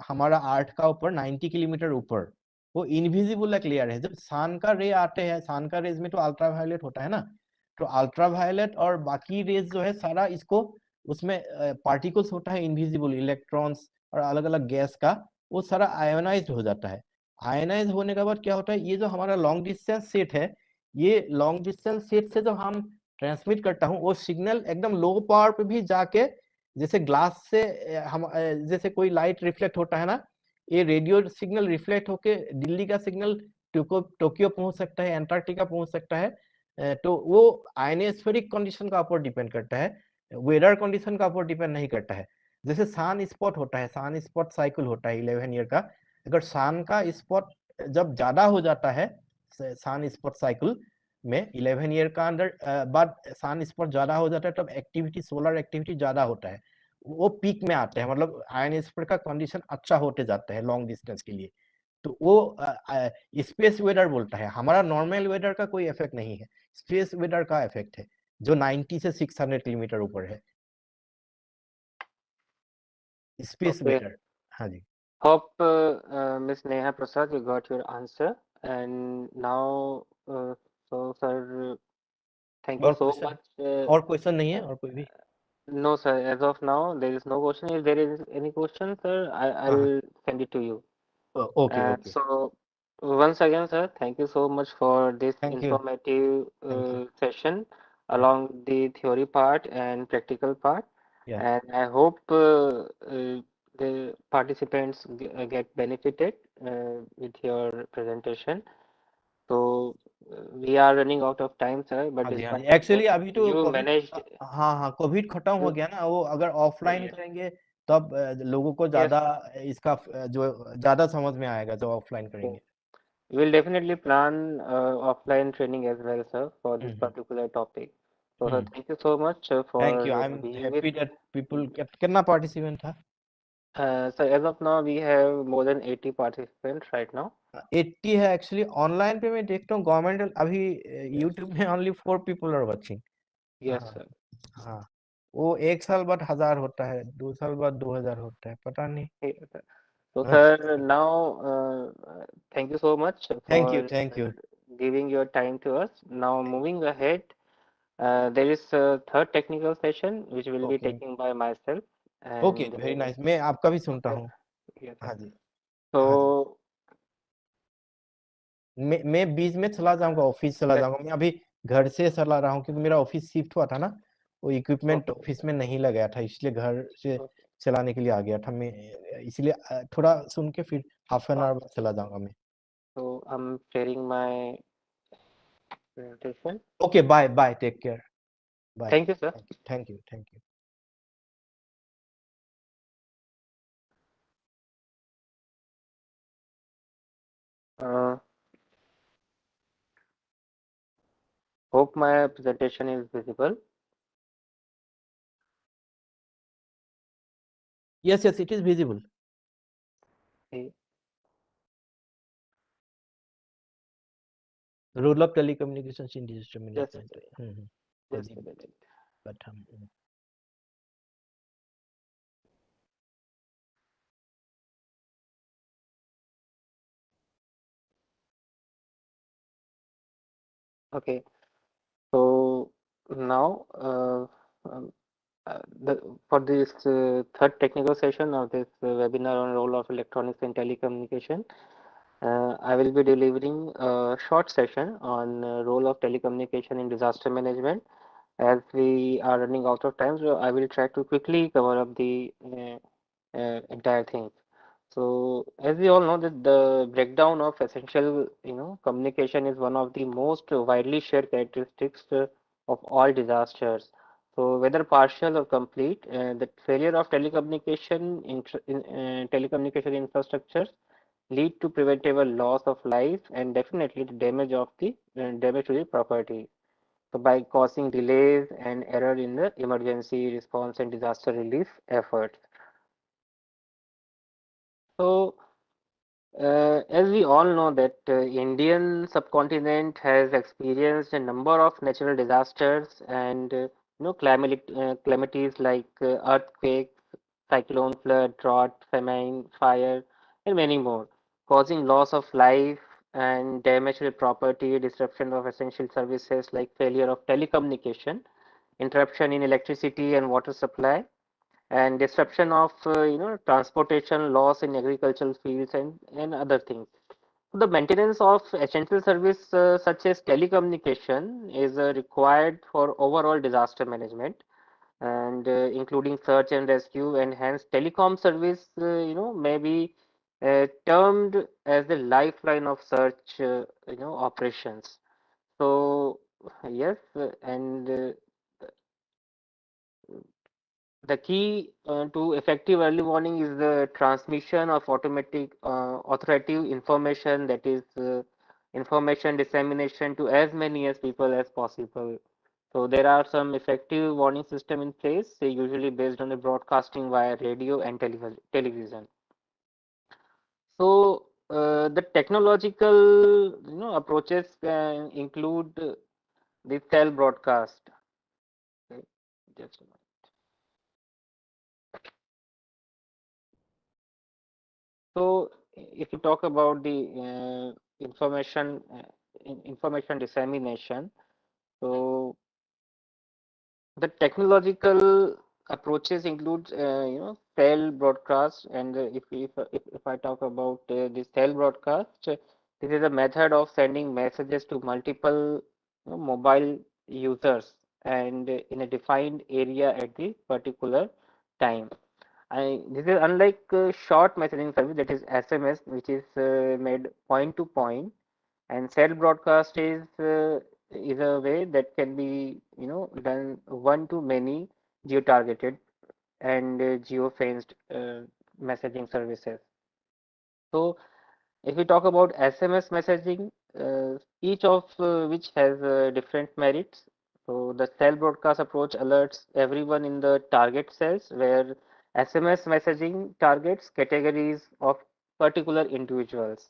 [SPEAKER 5] हमारा अर्थ का ऊपर 90 किलोमीटर ऊपर, वो इनविजिबल एक लेयर है। जब सन का रे आते हैं, सन का रेज में तो अल्ट्रावायलेट होता है ना, तो अल्ट्रावायलेट और बाकी रेज जो है सारा इसको, उसमें पार्टिकल्स होता है इनविजिबल, इलेक्ट्रॉन्स और अलग अलग गैस का, वो सारा आयोनाइज हो जाता है। आयनाइज होने के बाद क्या होता है, ये जो हमारा लॉन्ग डिस्टेंस सेट है, ये लॉन्ग डिस्टेंस सेट से जो हम ट्रांसमिट करता हूँ, वो सिग्नल एकदम लो पावर पे भी जाके, जैसे ग्लास से हम जैसे कोई लाइट रिफ्लेक्ट होता है ना, ये रेडियो सिग्नल रिफ्लेक्ट होके दिल्ली का सिग्नल टोक्यो पहुंच सकता है, अंटार्कटिका पहुंच सकता है। तो वो आयनोस्फेरिक कंडीशन का ऊपर डिपेंड करता है, वेदर कंडीशन का ऊपर डिपेंड नहीं करता है। जैसे सन स्पॉट होता है, सन स्पॉट साइकिल होता है 11 ईयर का, अगर सन का स्पॉट जब ज्यादा हो जाता है, सन स्पॉट साइकिल में 11 ईयर का अंदर बाद सन स्पॉट ज्यादा हो जाता है, तब एक्टिविटी, सोलर एक्टिविटी ज्यादा होता है, वो पीक में आते हैं, मतलब आयनोस्फीयर का कंडीशन अच्छा होते जाता है लॉन्ग डिस्टेंस के लिए, तो वो स्पेस वेदर बोलता है। हमारा नॉर्मल वेदर का कोई इफेक्ट नहीं है, स्पेस वेदर का इफेक्ट है, जो 90 से 600 किलोमीटर ऊपर है, स्पेस
[SPEAKER 2] Okay.
[SPEAKER 5] वेदर। हाँ जी,
[SPEAKER 2] Hope, Miss Neha Prasad, you got your answer. And now, so sir, thank you
[SPEAKER 5] और
[SPEAKER 2] so
[SPEAKER 5] क्वेश्चन,
[SPEAKER 2] much.
[SPEAKER 5] और क्वेश्चन नहीं है
[SPEAKER 2] Uh,
[SPEAKER 5] और कोई भी?
[SPEAKER 2] no, sir, as of now, there is no question. If there is any question, sir,
[SPEAKER 5] हाँ,
[SPEAKER 2] I'll send it to you.
[SPEAKER 5] Okay okay,
[SPEAKER 2] So, once again, sir, thank you so much for this
[SPEAKER 5] thank you,
[SPEAKER 2] informative
[SPEAKER 5] thank you,
[SPEAKER 2] session along the theory part and practical part.
[SPEAKER 5] या
[SPEAKER 2] And I hope the participants get benefited with your presentation. So, we are running out of time, sir, but
[SPEAKER 5] हाँ जी, हाँ जी,
[SPEAKER 2] despite of that,
[SPEAKER 5] actually अभी तो
[SPEAKER 2] you
[SPEAKER 5] Covid,
[SPEAKER 2] managed
[SPEAKER 5] हाँ हाँ, Covid खत्म हो
[SPEAKER 2] to,
[SPEAKER 5] गया ना, वो अगर ऑफलाइन
[SPEAKER 2] yes,
[SPEAKER 5] करेंगे तब लोगों को
[SPEAKER 2] yes,
[SPEAKER 5] ज्यादा इसका जो ज्यादा समझ में आएगा जो ऑफलाइन
[SPEAKER 2] yes.
[SPEAKER 5] करेंगे।
[SPEAKER 2] We'll definitely plan offline training as well, sir, for this
[SPEAKER 5] hmm
[SPEAKER 2] particular topic. So, sir,
[SPEAKER 5] hmm,
[SPEAKER 2] thank you so much
[SPEAKER 5] thank you,
[SPEAKER 2] for
[SPEAKER 5] I am
[SPEAKER 2] being with.
[SPEAKER 5] Happy that people, कितना participant था?
[SPEAKER 2] So, as of now, we have more than 80 participants right now.
[SPEAKER 5] 80 है actually, online पे मैं देखता हूँ government अभी YouTube में only 4 people are watching.
[SPEAKER 2] Yes,
[SPEAKER 5] हाँ
[SPEAKER 2] sir.
[SPEAKER 5] हाँ, वो 1 साल बाद 1000 होता है, 2 साल बाद 2000 होता है, पता नहीं।
[SPEAKER 2] Yes, sir. So, sir, now thank you so much
[SPEAKER 5] thank you,
[SPEAKER 2] for
[SPEAKER 5] thank you,
[SPEAKER 2] giving your time to us. Now, moving ahead, there is a third technical session which will be
[SPEAKER 5] okay
[SPEAKER 2] taken by myself.
[SPEAKER 5] Okay,
[SPEAKER 2] And
[SPEAKER 5] very nice, मैं आपका भी सुनता
[SPEAKER 2] okay,
[SPEAKER 5] हूँ।
[SPEAKER 2] yes, sir.
[SPEAKER 5] हाँ जी, हाँ जी,
[SPEAKER 2] So,
[SPEAKER 5] मैं बीच में चला जाऊंगा, ऑफिस चला जाऊंगा, मैं अभी घर से चला रहा हूँ क्योंकि मेरा ऑफिस शिफ्ट हुआ था ना, वो इक्विपमेंट
[SPEAKER 2] okay,
[SPEAKER 5] ऑफिस में नहीं लगाया था, इसलिए घर से
[SPEAKER 2] okay,
[SPEAKER 5] चलाने के लिए आ गया था मैं, इसलिए थोड़ा सुन के फिर हाफ एन आवर
[SPEAKER 2] okay.
[SPEAKER 5] बाद चला जाऊंगा मैं।
[SPEAKER 2] So I'm sharing my presentation.
[SPEAKER 5] Okay, bye. Take care. Bye.
[SPEAKER 2] Thank you, sir.
[SPEAKER 5] Thank you.
[SPEAKER 2] Hope my presentation is visible.
[SPEAKER 5] Yes, it is visible.
[SPEAKER 2] Okay.
[SPEAKER 5] Role of telecommunications in disaster
[SPEAKER 2] Just
[SPEAKER 5] management.
[SPEAKER 2] just a minute.
[SPEAKER 5] But
[SPEAKER 2] Okay. So now for this third technical session of this webinar on role of electronics in telecommunication, I will be delivering a short session on role of telecommunication in disaster management. As we are running out of time, so I will try to quickly cover up the entire thing. So as we all know that the breakdown of essential, communication is one of the most widely shared characteristics of all disasters. So whether partial or complete, the failure of telecommunication infrastructures lead to preventable loss of life and definitely the damage to the property. So by causing delays and error in the emergency response and disaster relief efforts. So as we all know that Indian subcontinent has experienced a number of natural disasters and calamities like earthquake, cyclone, flood, drought, famine, fire, and many more, causing loss of life and damage to property, disruption of essential services like failure of telecommunication, interruption in electricity and water supply, and disruption of transportation, loss in agricultural fields, and other things. The maintenance of essential service such as telecommunication is required for overall disaster management and including search and rescue, and hence telecom service may be termed as the lifeline of search operations. So yes, and the key to effective early warning is the transmission of automatic authoritative information, that is information dissemination to as many as people as possible. So there are some effective warning system in place, usually based on the broadcasting via radio and television. So the technological approaches can include the cell broadcast. Okay, just a minute. So if you talk about the information dissemination, so the technological approaches include cell broadcast, and if I talk about the cell broadcast, this is a method of sending messages to multiple mobile users and in a defined area at the particular time. This is unlike short messaging service, that is SMS, which is made point to point, and cell broadcast is a way that can be done one to many geo-targeted and geo-fenced messaging services. So if we talk about SMS messaging, each of which has different merits. So the cell broadcast approach alerts everyone in the target cells, where SMS messaging targets categories of particular individuals.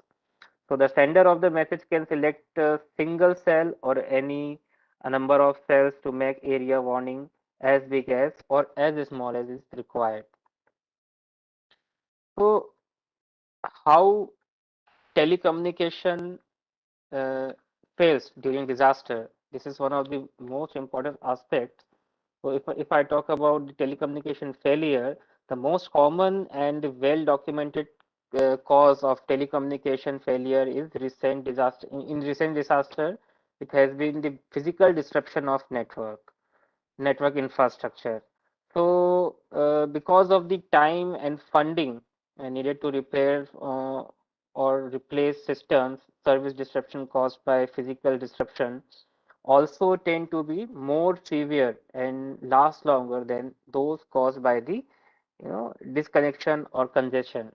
[SPEAKER 2] So the sender of the message can select a single cell or a number of cells to make area warning as big as or as small as is required. So how telecommunication fails during disaster? This is one of the most important aspects. So if I talk about the telecommunication failure, the most common and well documented cause of telecommunication failure is recent disaster. In recent disaster, it has been the physical disruption of network infrastructure. So because of the time and funding needed to repair or replace systems, service disruption caused by physical disruption also tend to be more severe and last longer than those caused by the disconnection or congestion.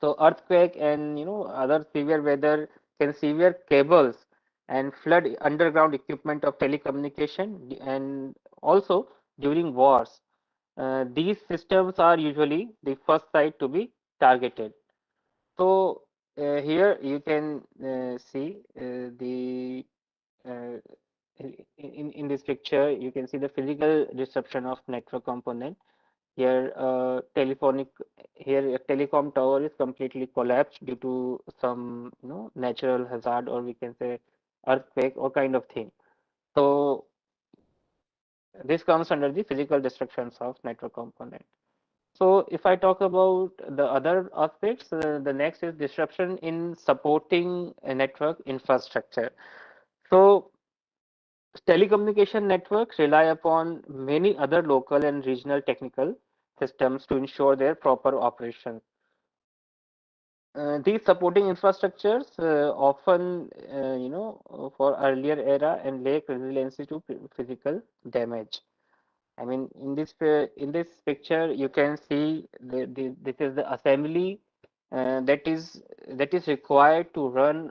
[SPEAKER 2] So earthquake and other severe weather can sever cables and flood underground equipment of telecommunication, and also during wars. These systems are usually the first site to be targeted. So here you can see the in this picture you can see the physical disruption of network component. Here a telecom tower is completely collapsed due to some natural hazard, or we can say earthquake or kind of thing. So this comes under the physical destructions of network component. So if I talk about the other aspects, the next is disruption in supporting a network infrastructure. So telecommunication networks rely upon many other local and regional technical systems to ensure their proper operation. These supporting infrastructures often, for earlier era and lack resiliency to physical damage. I mean, in this picture, you can see this is the assembly that is required to run,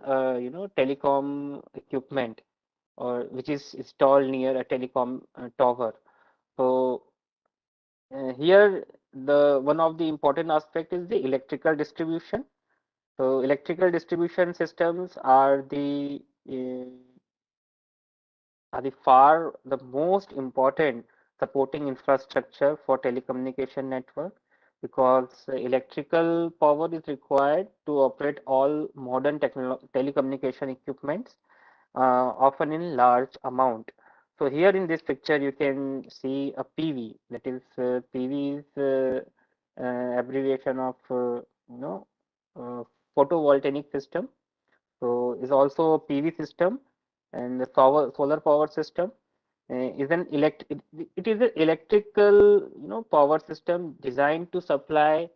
[SPEAKER 2] telecom equipment, or which is installed near a telecom tower. So here, the one of the important aspect is the electrical distribution. So electrical distribution systems are the most important supporting infrastructure for telecommunication network, because electrical power is required to operate all modern telecommunication equipments, often in large amount. So here in this picture you can see a PV, that is PV is abbreviation of uh, photovoltaic system. So is also a PV system, and the solar power system is it is an electrical power system designed to supply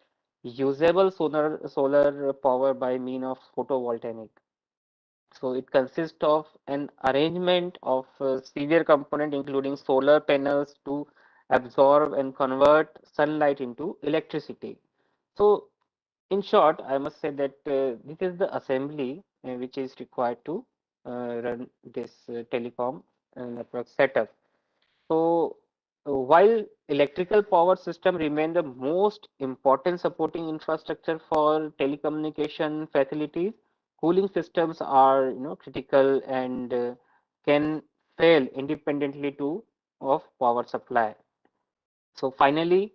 [SPEAKER 2] usable solar power by mean of photovoltaic. So it consists of an arrangement of severe component including solar panels to absorb and convert sunlight into electricity. So in short, I must say that this is the assembly which is required to run this telecom network setup. So while electrical power system remain the most important supporting infrastructure for telecommunication facilities, cooling systems are critical and can fail independently of power supply. So finally,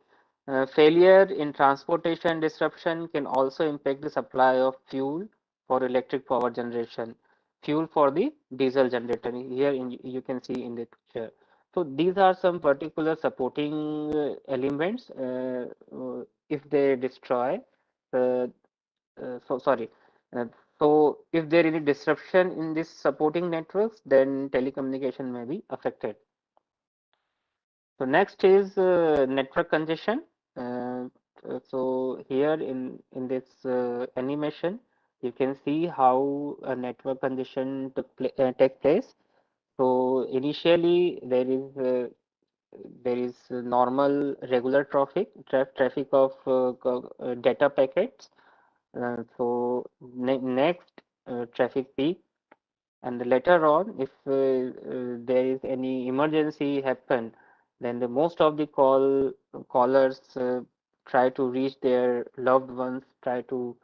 [SPEAKER 2] failure in transportation disruption can also impact the supply of fuel for electric power generation, fuel for the diesel generator. Here you can see in the picture. So these are some particular supporting elements. If they destroy, uh, so sorry. Uh, so if there is any disruption in this supporting networks, then telecommunication may be affected. So next is network congestion. Uh, so here in this animation, you can see how a network congestion take place. So initially there is normal regular traffic of data packets. So next traffic peak, and later on if there is any emergency happen, then the most of the callers try to reach their loved ones, try to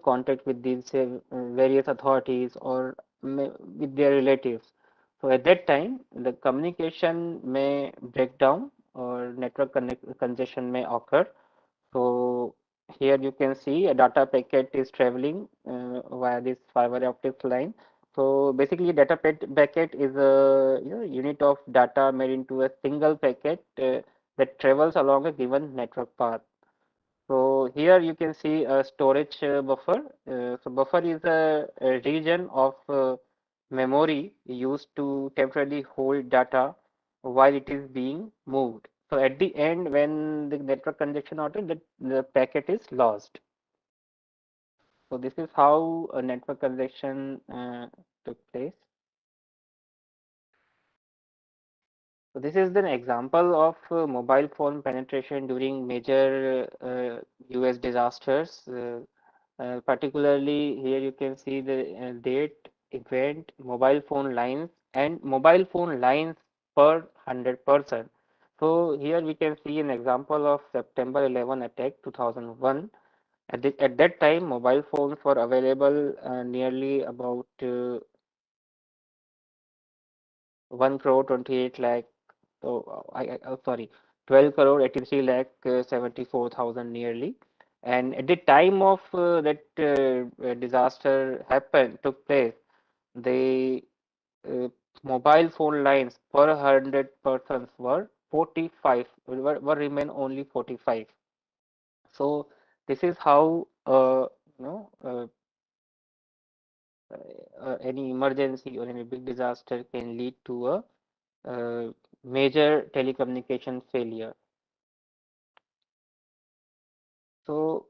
[SPEAKER 2] contact with these various authorities or with their relatives. So at that time the communication may break down or network congestion may occur. So here you can see a data packet is traveling via this fiber optic line. So basically, data packet is a unit of data made into a single packet that travels along a given network path. So here you can see a storage buffer. So buffer is a region of memory used to temporarily hold data while it is being moved. So at the end, when the network congestion occurs, the packet is lost. So this is how a network congestion took place. So this is an example of mobile phone penetration during major US disasters. Particularly here you can see the date, event, mobile phone lines, and mobile phone lines per 100%. So here we can see an example of September 11 attack 2001. At that time, mobile phones were available nearly about 1 crore 28 lakh. So sorry, 12 crore 83 lakh 74,000 nearly. And at the time of that disaster took place, the uh, mobile phone lines per 100 persons were 45, were remain only 45. So this is how you know any emergency or any big disaster can lead to a major telecommunication failure. So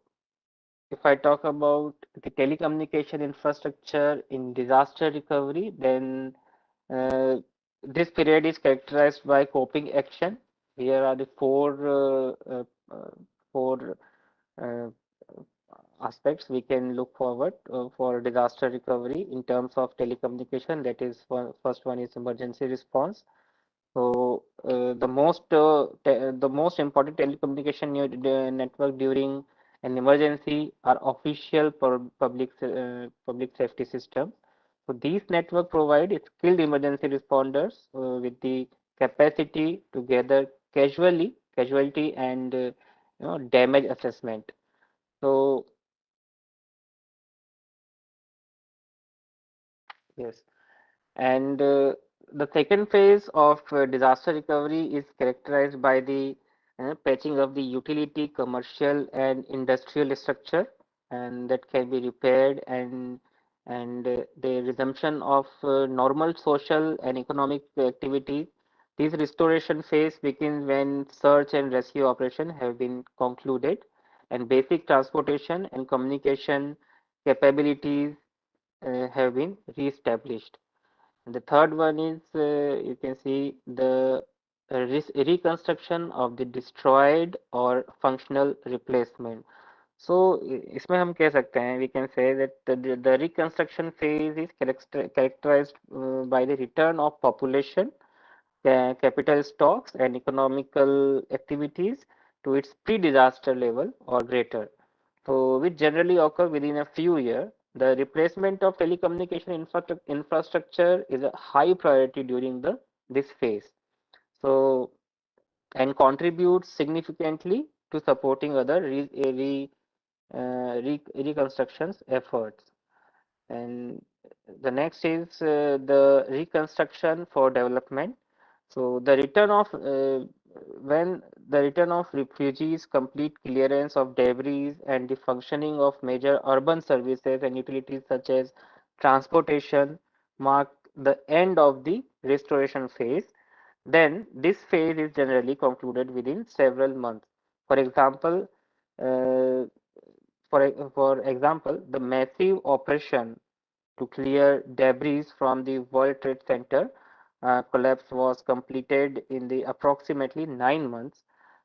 [SPEAKER 2] if I talk about the telecommunication infrastructure in disaster recovery, then this period is characterized by coping action. Here are the four uh, aspects we can look forward for disaster recovery in terms of telecommunication. That is first one is emergency response. So the most important telecommunication network during an emergency are official public safety systems. So these networks provide skilled emergency responders with the capacity to gather casualty and damage assessment. So yes. And the second phase of disaster recovery is characterized by the patching of the utility, commercial, and industrial structure, and that can be repaired and the resumption of normal social and economic activities. This restoration phase begins when search and rescue operations have been concluded, and basic transportation and communication capabilities have been reestablished. And the third one is you can see the reconstruction of the destroyed or functional replacement. So इसमें हम कह सकते हैं we can say that the reconstruction phase is characterized by the return of population, capital stocks, and economical activities to its pre-disaster level or greater. So which generally occur within a few years. The replacement of telecommunication infrastructure is a high priority during this phase. So and contributes significantly to supporting other reconstructions efforts. And the next is the reconstruction for development. So the return of when the return of refugees, complete clearance of debris, and the functioning of major urban services and utilities such as transportation mark the end of the restoration phase. Then this phase is generally concluded within several months. For example, uh, for example, the massive operation to clear debris from the World Trade Center collapse was completed in the approximately 9 months,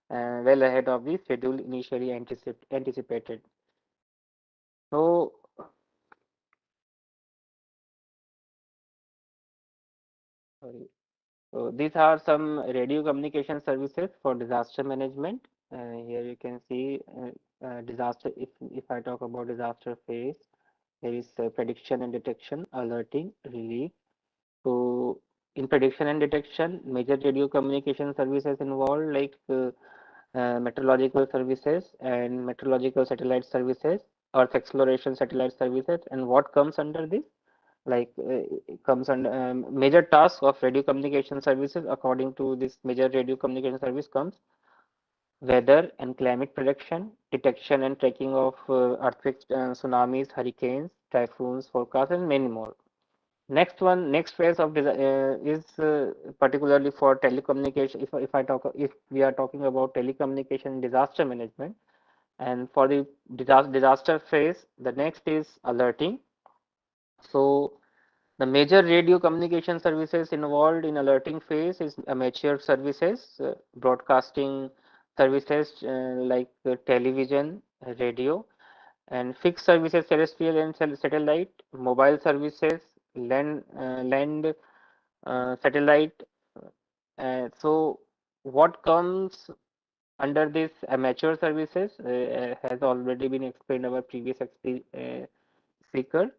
[SPEAKER 2] well ahead of the schedule initially anticipated. So, sorry. So these are some radio communication services for disaster management. Here you can see disaster. If I talk about disaster phase, there is prediction and detection, alerting, relief. So in prediction and detection, major radio communication services involved like meteorological services and meteorological satellite services, Earth exploration satellite services, and what comes under this? Like comes under major tasks of radio communication services according to this major radio communication service comes weather and climate prediction, detection and tracking of earthquakes, tsunamis, hurricanes, typhoons, forecasts, and many more. Next phase of is particularly for telecommunication. If we are talking about telecommunication disaster management, and for the disaster phase, the next is alerting. So The major radio communication services involved in alerting phase is amateur services, broadcasting services like television, radio, and fixed services, terrestrial and satellite, mobile services, land satellite. So what comes under this amateur services has already been explained our previous speaker.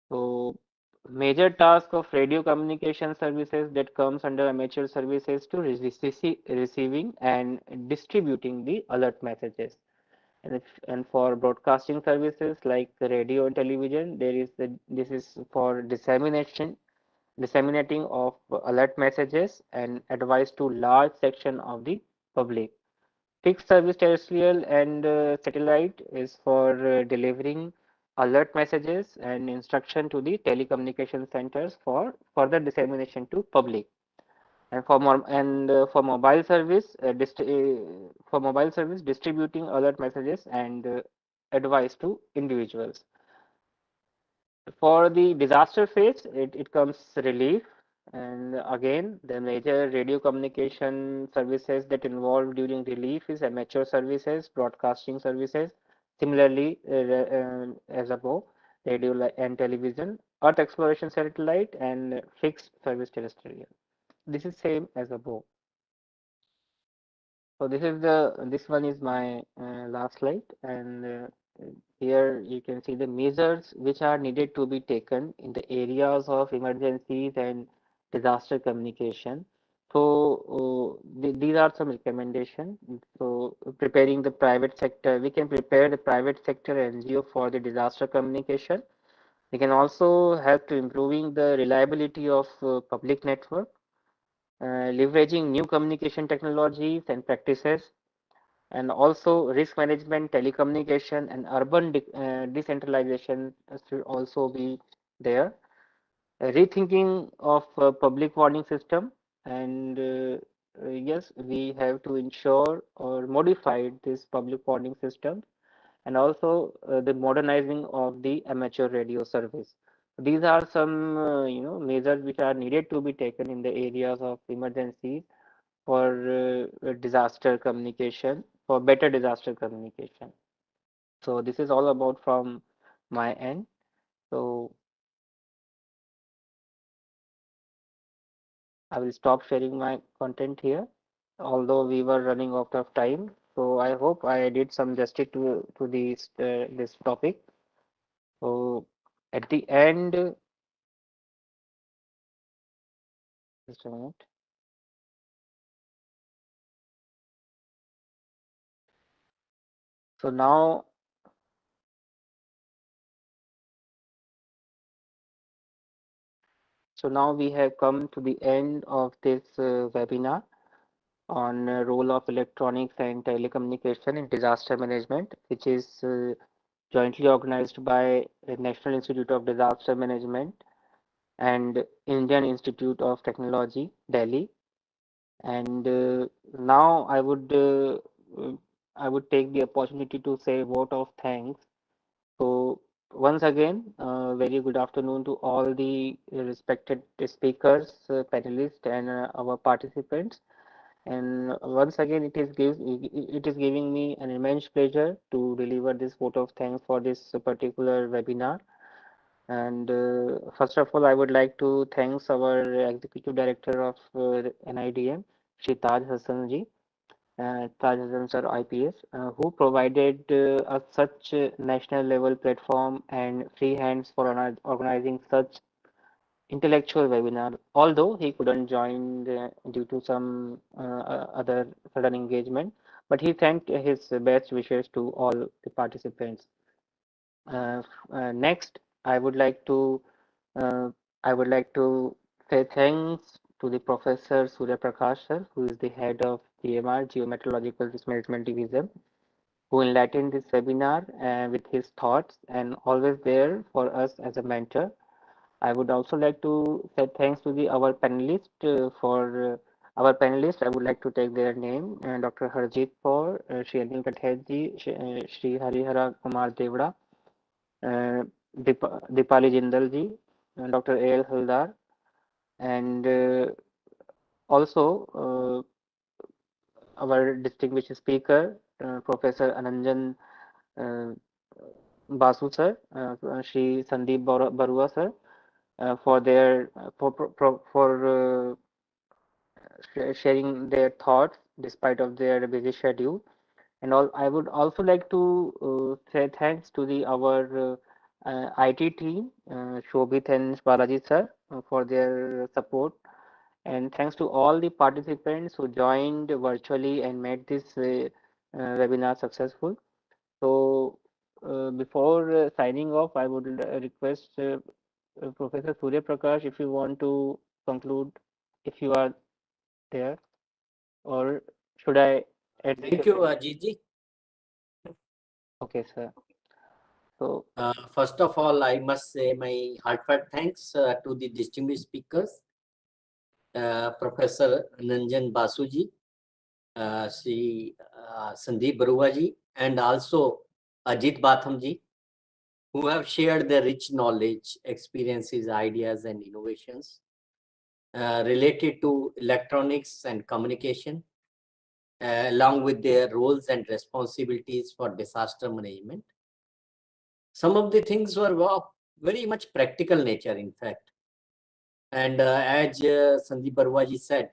[SPEAKER 2] So major task of radio communication services that comes under amateur services to receiving and distributing the alert messages. And for broadcasting services like radio and television, this is for disseminating of alert messages and advice to large section of the public. Fixed service terrestrial and satellite is for delivering alert messages and instruction to the telecommunication centers for further dissemination to public. And for mobile service, distributing alert messages and advice to individuals. For the disaster phase, it comes relief, and again the major radio communication services that involved during relief is amateur services, broadcasting services, similarly as above, radio and television, earth exploration satellite, and fixed service terrestrial. This is same as above. So this one is my last slide, and here you can see the measures which are needed to be taken in the areas of emergencies and disaster communication. So these are some recommendations. So preparing the private sector, we can prepare the private sector NGO for the disaster communication. We can also help to improving the reliability of public network, leveraging new communication technologies and practices, and also risk management, telecommunication, and urban decentralization should also be there. Rethinking of public warning system, and yes, we have to ensure or modify this public warning system, and also the modernizing of the amateur radio service. These are some measures which are needed to be taken in the areas of emergencies for disaster communication, for better disaster communication. So this is all about from my end. So I will stop sharing my content here, although we were running out of time. So I hope I did some justice to this topic. So at the end, just a minute. So now we have come to the end of this webinar on role of electronics and telecommunication in disaster management, which is jointly organized by National Institute of Disaster Management and Indian Institute of Technology, Delhi. And now I would take the opportunity to say a vote of thanks. So once again, very good afternoon to all the respected speakers, panelists, and our participants. And once again, it is giving me an immense pleasure to deliver this vote of thanks for this particular webinar. And first of all, I would like to thank our Executive Director of NIDM, Shri Taj Hassan ji, Taj Hassan sir IPS, who provided us such a national level platform and free hands for organizing such intellectual webinar, although he couldn't join due to some other sudden engagement, but he thanked his best wishes to all the participants. Next, I would like to say thanks to the Professor Surya Prakash sir, who is the head of GMR, Geometeorological Risk Management Division, who enlightened this webinar with his thoughts and always there for us as a mentor. I would also like to say thanks to our panelists our panelists. I would like to take their name: Dr. Harjeet Kaur, Shri Anil Kathedji, Shri Harihara Kumar Devda, Dipali Jindal ji, Dr. A.L. Haldar, and also our distinguished speaker, Professor Ananjan Basu sir, Shri Sandeep Barua sir, for their for sharing their thoughts despite of their busy schedule. And all, I would also like to say thanks to the our IT team, Shobhit and Balaji sir, for their support. And thanks to all the participants who joined virtually and made this webinar successful. So before signing off, I would request Professor Surya Prakash, if you want to conclude, if you are there, or should I?
[SPEAKER 4] Thank you, Ajit.
[SPEAKER 2] Okay, sir. So
[SPEAKER 4] First of all, I must say my heartfelt thanks to the distinguished speakers, Professor Nanjan Basuji, Sri Sandeep Baruaji, and also Ajit Bathamji, who have shared their rich knowledge, experiences, ideas, and innovations related to electronics and communication, along with their roles and responsibilities for disaster management. Some of the things were very much practical nature, in fact. And as Sandeep Barwaji said,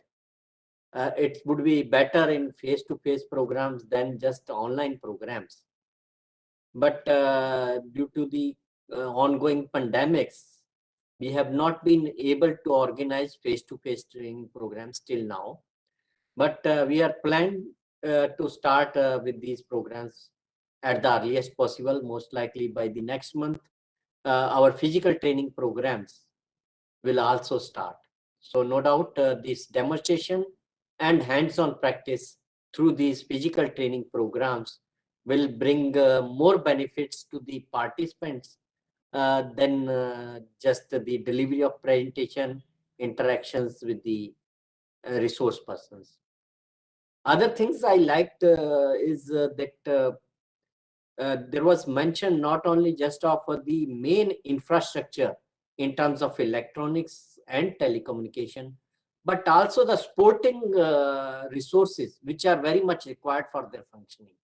[SPEAKER 4] it would be better in face-to-face programs than just online programs. But due to the ongoing pandemics, we have not been able to organize face-to-face training programs till now. But we are planning to start with these programs at the earliest possible, most likely by the next month. Our physical training programs will also start. So no doubt this demonstration and hands-on practice through these physical training programs will bring more benefits to the participants than just the delivery of presentation, interactions with the resource persons. Other things I liked is that there was mention not only just of the main infrastructure in terms of electronics and telecommunication, but also the supporting resources which are very much required for their functioning.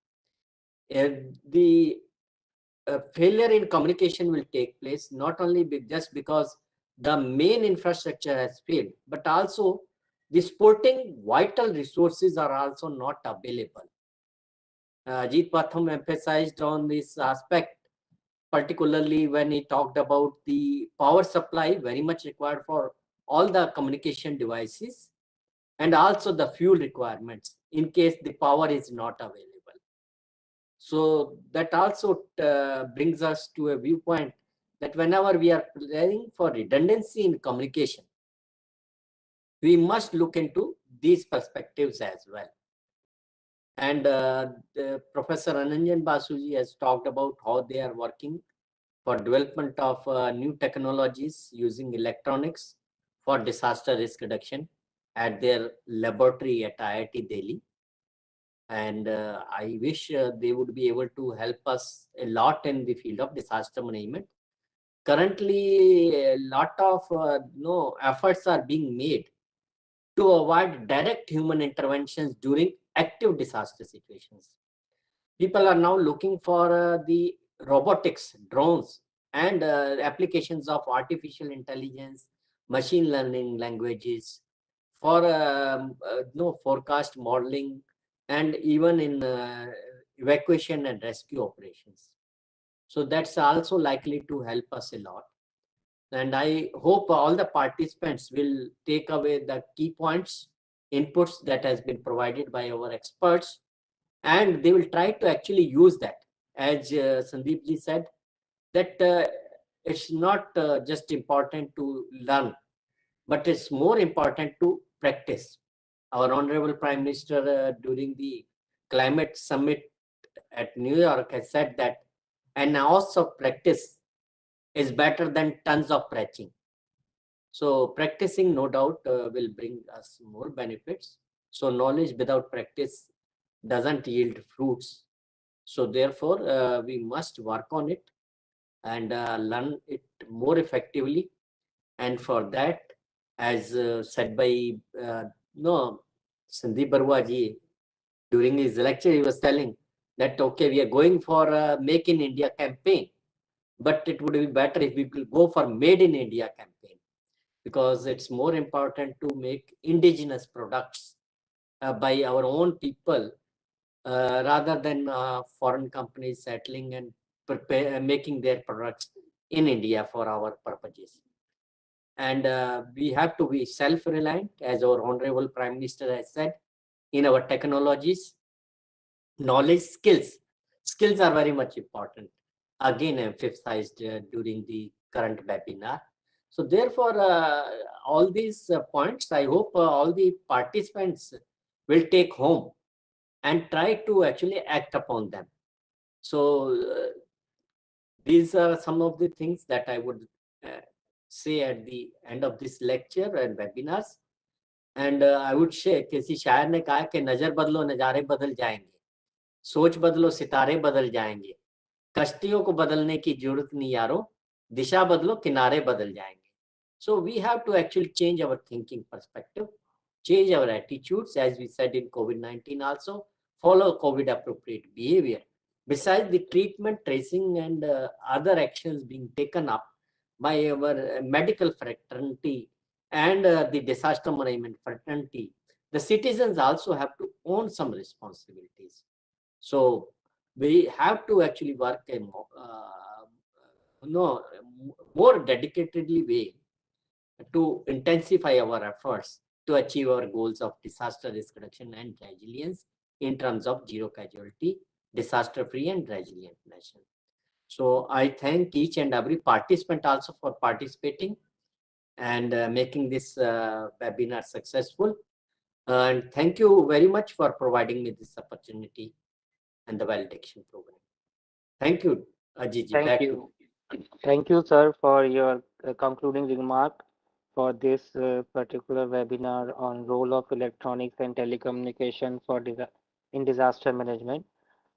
[SPEAKER 4] The failure in communication will take place not only just because the main infrastructure has failed, but also the supporting vital resources are also not available. Ajit Patham emphasized on this aspect, particularly when he talked about the power supply very much required for all the communication devices, and also the fuel requirements in case the power is not available. So that also brings us to a viewpoint that whenever we are planning for redundancy in communication, we must look into these perspectives as well. And Professor Ananjan Basuji has talked about how they are working for development of new technologies using electronics for disaster risk reduction at their laboratory at IIT Delhi. And I wish they would be able to help us a lot in the field of disaster management. Currently, a lot of efforts are being made to avoid direct human interventions during active disaster situations. People are now looking for the robotics, drones, and applications of artificial intelligence, machine learning languages for forecast modeling, and even in evacuation and rescue operations. So that's also likely to help us a lot. And I hope all the participants will take away the key points, inputs that has been provided by our experts, and they will try to actually use that. As Sandeep ji said, that it's not just important to learn, but it's more important to practice. Our Honorable Prime Minister during the climate summit at New York has said that an ounce of practice is better than tons of preaching. So practicing, no doubt, will bring us more benefits. So knowledge without practice doesn't yield fruits. So therefore, we must work on it and learn it more effectively And for that, as said by Sandeep Barua ji, during his lecture, he was telling that, okay, we are going for a Make in India campaign, but it would be better if we could go for Made in India campaign, because it's more important to make indigenous products by our own people rather than foreign companies settling and making their products in India for our purposes. And we have to be self-reliant, as our Honorable Prime Minister has said, in our technologies, knowledge, skills. Skills are very much important, again emphasized during the current webinar. So therefore, all these points, I hope all the participants will take home and try to actually act upon them. So these are some of the things that I would say at the end of this lecture and webinars. And I would say, किसी शायर ने कहा कि नजर बदलो नजारे बदल जाएंगे, सोच बदलो सितारे बदल जाएंगे, कश्तियों को बदलने की जरूरत नहीं यारो, दिशा बदलो किनारे बदल जाएंगे. So we have to actually change our thinking perspective, change our attitudes, as we said in COVID-19 also, follow COVID appropriate behavior. Besides the treatment, tracing and other actions being taken up by our medical fraternity and the disaster management fraternity, the citizens also have to own some responsibilities. So we have to actually work a more dedicatedly way to intensify our efforts to achieve our goals of disaster risk reduction and resilience in terms of zero casualty, disaster-free and resilient nation. So I thank each and every participant also for participating and making this webinar successful. And thank you very much for providing me this opportunity and the validation program. Thank you, Ajit ji.
[SPEAKER 2] Thank you. Thank you, sir, for your concluding remark for this particular webinar on role of electronics and telecommunication for in disaster management.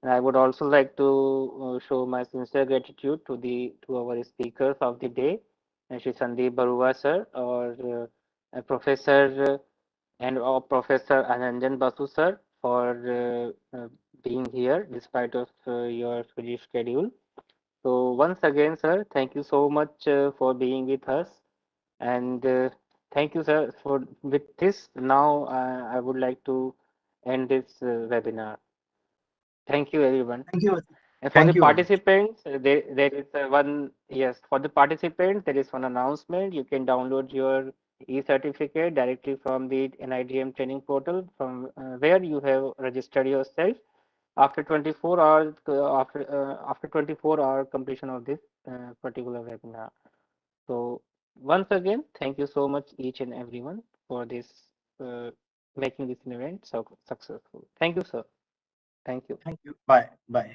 [SPEAKER 2] And I would also like to show my sincere gratitude to our speakers of the day, Shri Sandeep Barua sir, or Professor Professor Ananjan Basu sir, for being here despite of your busy schedule. So once again, sir, thank you so much for being with us, and thank you, sir, for with this. Now I would like to end this webinar. Thank you, everyone.
[SPEAKER 1] Thank you.
[SPEAKER 2] And for
[SPEAKER 1] Thank
[SPEAKER 2] the
[SPEAKER 1] you, Ajit.
[SPEAKER 2] participants, there is one, yes, for the participants, there is one announcement. You can download your e-certificate directly from the NIDM training portal from where you have registered yourself after 24 hours, after 24-hour completion of this particular webinar. So once again, thank you so much each and everyone for this making this event so successful. Thank you, sir. Thank you.
[SPEAKER 1] Thank you. Bye. Bye.